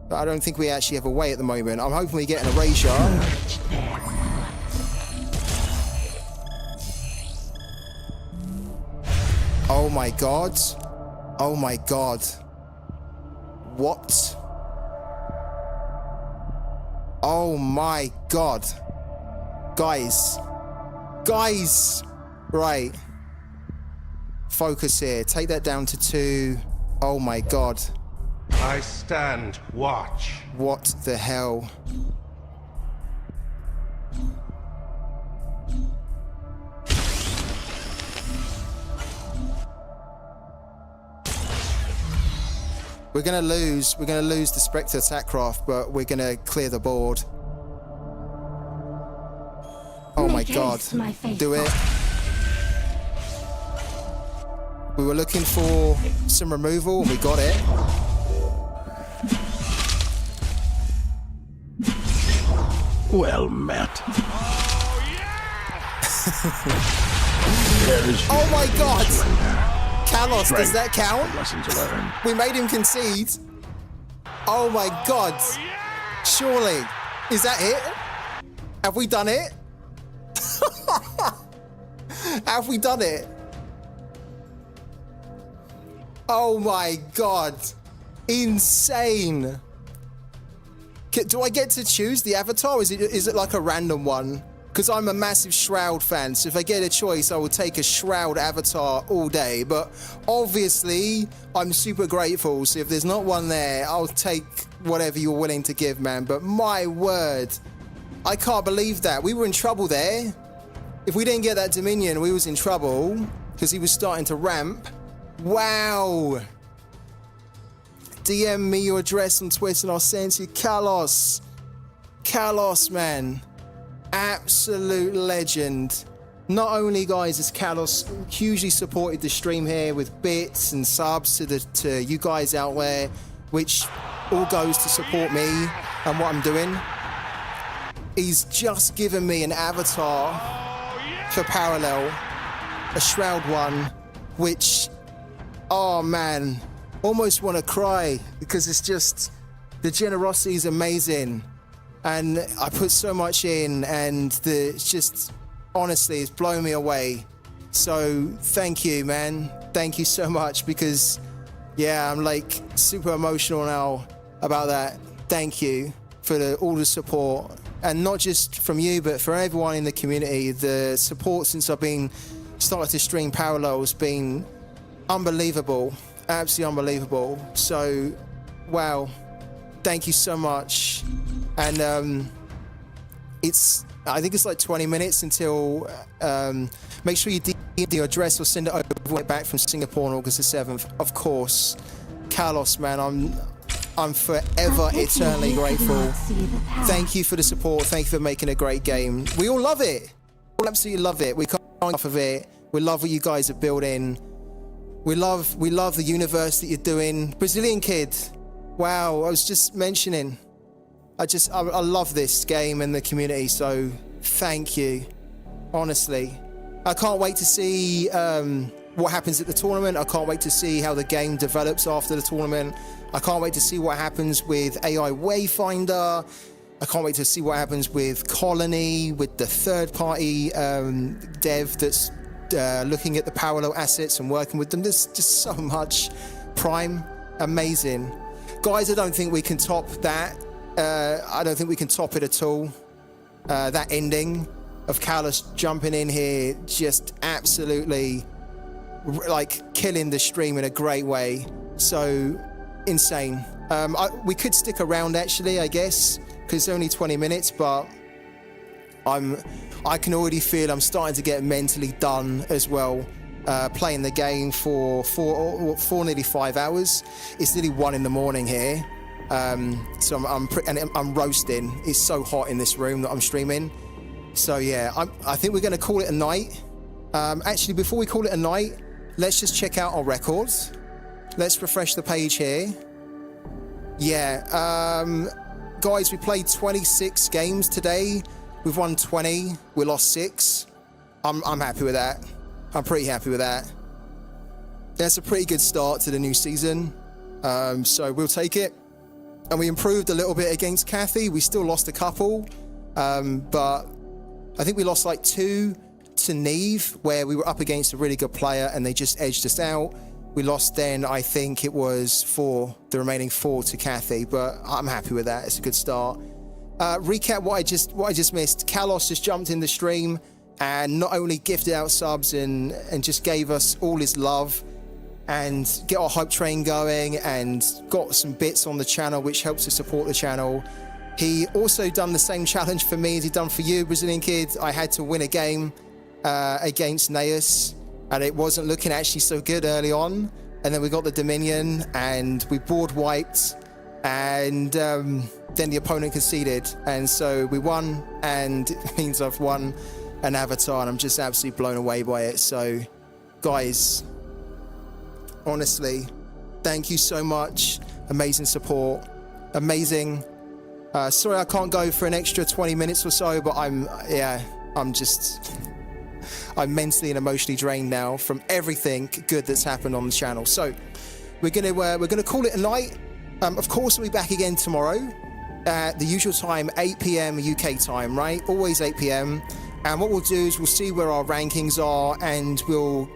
But I don't think we actually have a way at the moment. I'm hoping we get an erasure. Oh my God. Oh my God. What? Oh my God. Guys. Right. Focus here. Take that down to 2. Oh my God. I stand watch. What the hell? We're gonna lose the Spectre Attackcraft, but we're gonna clear the board. Oh my God. Do it. We were looking for some removal and we got it. Well met. Oh my God! Kalos, does that count? Lessons learned. We made him concede. Oh my God. Surely. Is that it? Have we done it? Have we done it? Oh my God. Insane. Do I get to choose the avatar? Is it like a random one? Because I'm a massive Shroud fan, so if I get a choice, I will take a Shroud avatar all day. But obviously, I'm super grateful, so if there's not one there, I'll take whatever you're willing to give, man. But my word, I can't believe that. We were in trouble there. If we didn't get that Dominion, we was in trouble, because he was starting to ramp. Wow. DM me your address on Twitter and I'll send to you. Kalos. Kalos, man. Absolute legend. Not only, guys, has Kalos hugely supported the stream here with bits and subs to you guys out there, which all goes to support me and what I'm doing. He's just given me an avatar for Parallel, a Shroud one, which, oh man, almost want to cry because it's just, the generosity is amazing. and I put so much in, and it's just, honestly, it's blown me away. So thank you, man. Thank you so much, because yeah, I'm like super emotional now about that. Thank you for all the support, and not just from you, but for everyone in the community. The support since I've started to stream Parallel has been unbelievable, absolutely unbelievable. So, wow, thank you so much. And I think it's like 20 minutes until, make sure you DM your address or send it over back from Singapore on August the 7th. Of course, Carlos, man, I'm forever eternally grateful. Thank you for the support. Thank you for making a great game. We all love it. We all absolutely love it. We can't get enough of it. We love what you guys are building. We love the universe that you're doing. Brazilian Kid. Wow, I was just mentioning. I love this game and the community, so thank you. Honestly. I can't wait to see what happens at the tournament. I can't wait to see how the game develops after the tournament. I can't wait to see what happens with AI Wayfinder. I can't wait to see what happens with Colony, with the third-party dev that's looking at the Parallel assets and working with them. There's just so much. Prime, amazing. Guys, I don't think we can top that. I don't think we can top it at all. That ending of Callus jumping in here, just absolutely like killing the stream in a great way. So insane. We could stick around actually, I guess, because it's only 20 minutes, but I can already feel I'm starting to get mentally done as well. Playing the game for nearly 5 hours. It's nearly 1 in the morning here. So I'm roasting. It's so hot in this room that I'm streaming. So yeah, I think we're going to call it a night. Actually, before we call it a night, let's just check out our records. Let's refresh the page here. Yeah, guys, we played 26 games today. We've won 20. We lost 6. I'm happy with that. I'm pretty happy with that. That's a pretty good start to the new season. So we'll take it. And we improved a little bit against Kathy. We still lost a couple. But I think we lost like 2 to Neve, where we were up against a really good player and they just edged us out. We lost then, I think it was the remaining 4 to Kathy, but I'm happy with that. It's a good start. Recap what I just missed. Kalos just jumped in the stream and not only gifted out subs and just gave us all his love and get our hype train going and got some bits on the channel which helps to support the channel. He also done the same challenge for me as he done for you, Brazilian Kid. I had to win a game against Naeus, and it wasn't looking actually so good early on. And then we got the Dominion and we board wiped, and then the opponent conceded. And so we won, and it means I've won an avatar, and I'm just absolutely blown away by it. So guys, honestly, thank you so much. Amazing support, amazing. Sorry I can't go for an extra 20 minutes or so, but I'm mentally and emotionally drained now from everything good that's happened on the channel. So we're gonna call it a night. Of course, we'll be back again tomorrow at the usual time, 8 p.m. UK time, right? Always 8 p.m. And what we'll do is we'll see where our rankings are, and we'll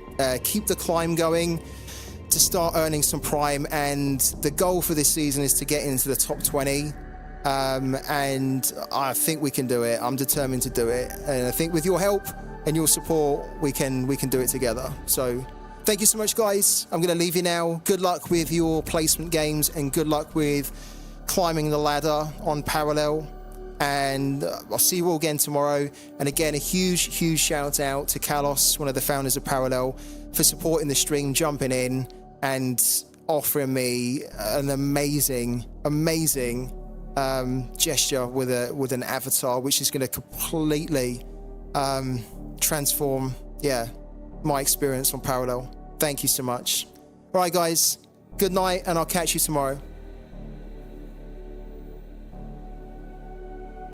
keep the climb going to start earning some prime. And the goal for this season is to get into the top 20. And I think we can do it. I'm determined to do it, and I think with your help and your support, we can do it together. So thank you so much, guys. I'm going to leave you now. Good luck with your placement games, and good luck with climbing the ladder on Parallel. And I'll see you all again tomorrow. And again, a huge shout out to Kalos, one of the founders of Parallel, for supporting the stream, jumping in and offering me an amazing gesture with an avatar, which is going to completely transform my experience on Parallel. Thank you so much. All right, guys, good night, and I'll catch you tomorrow.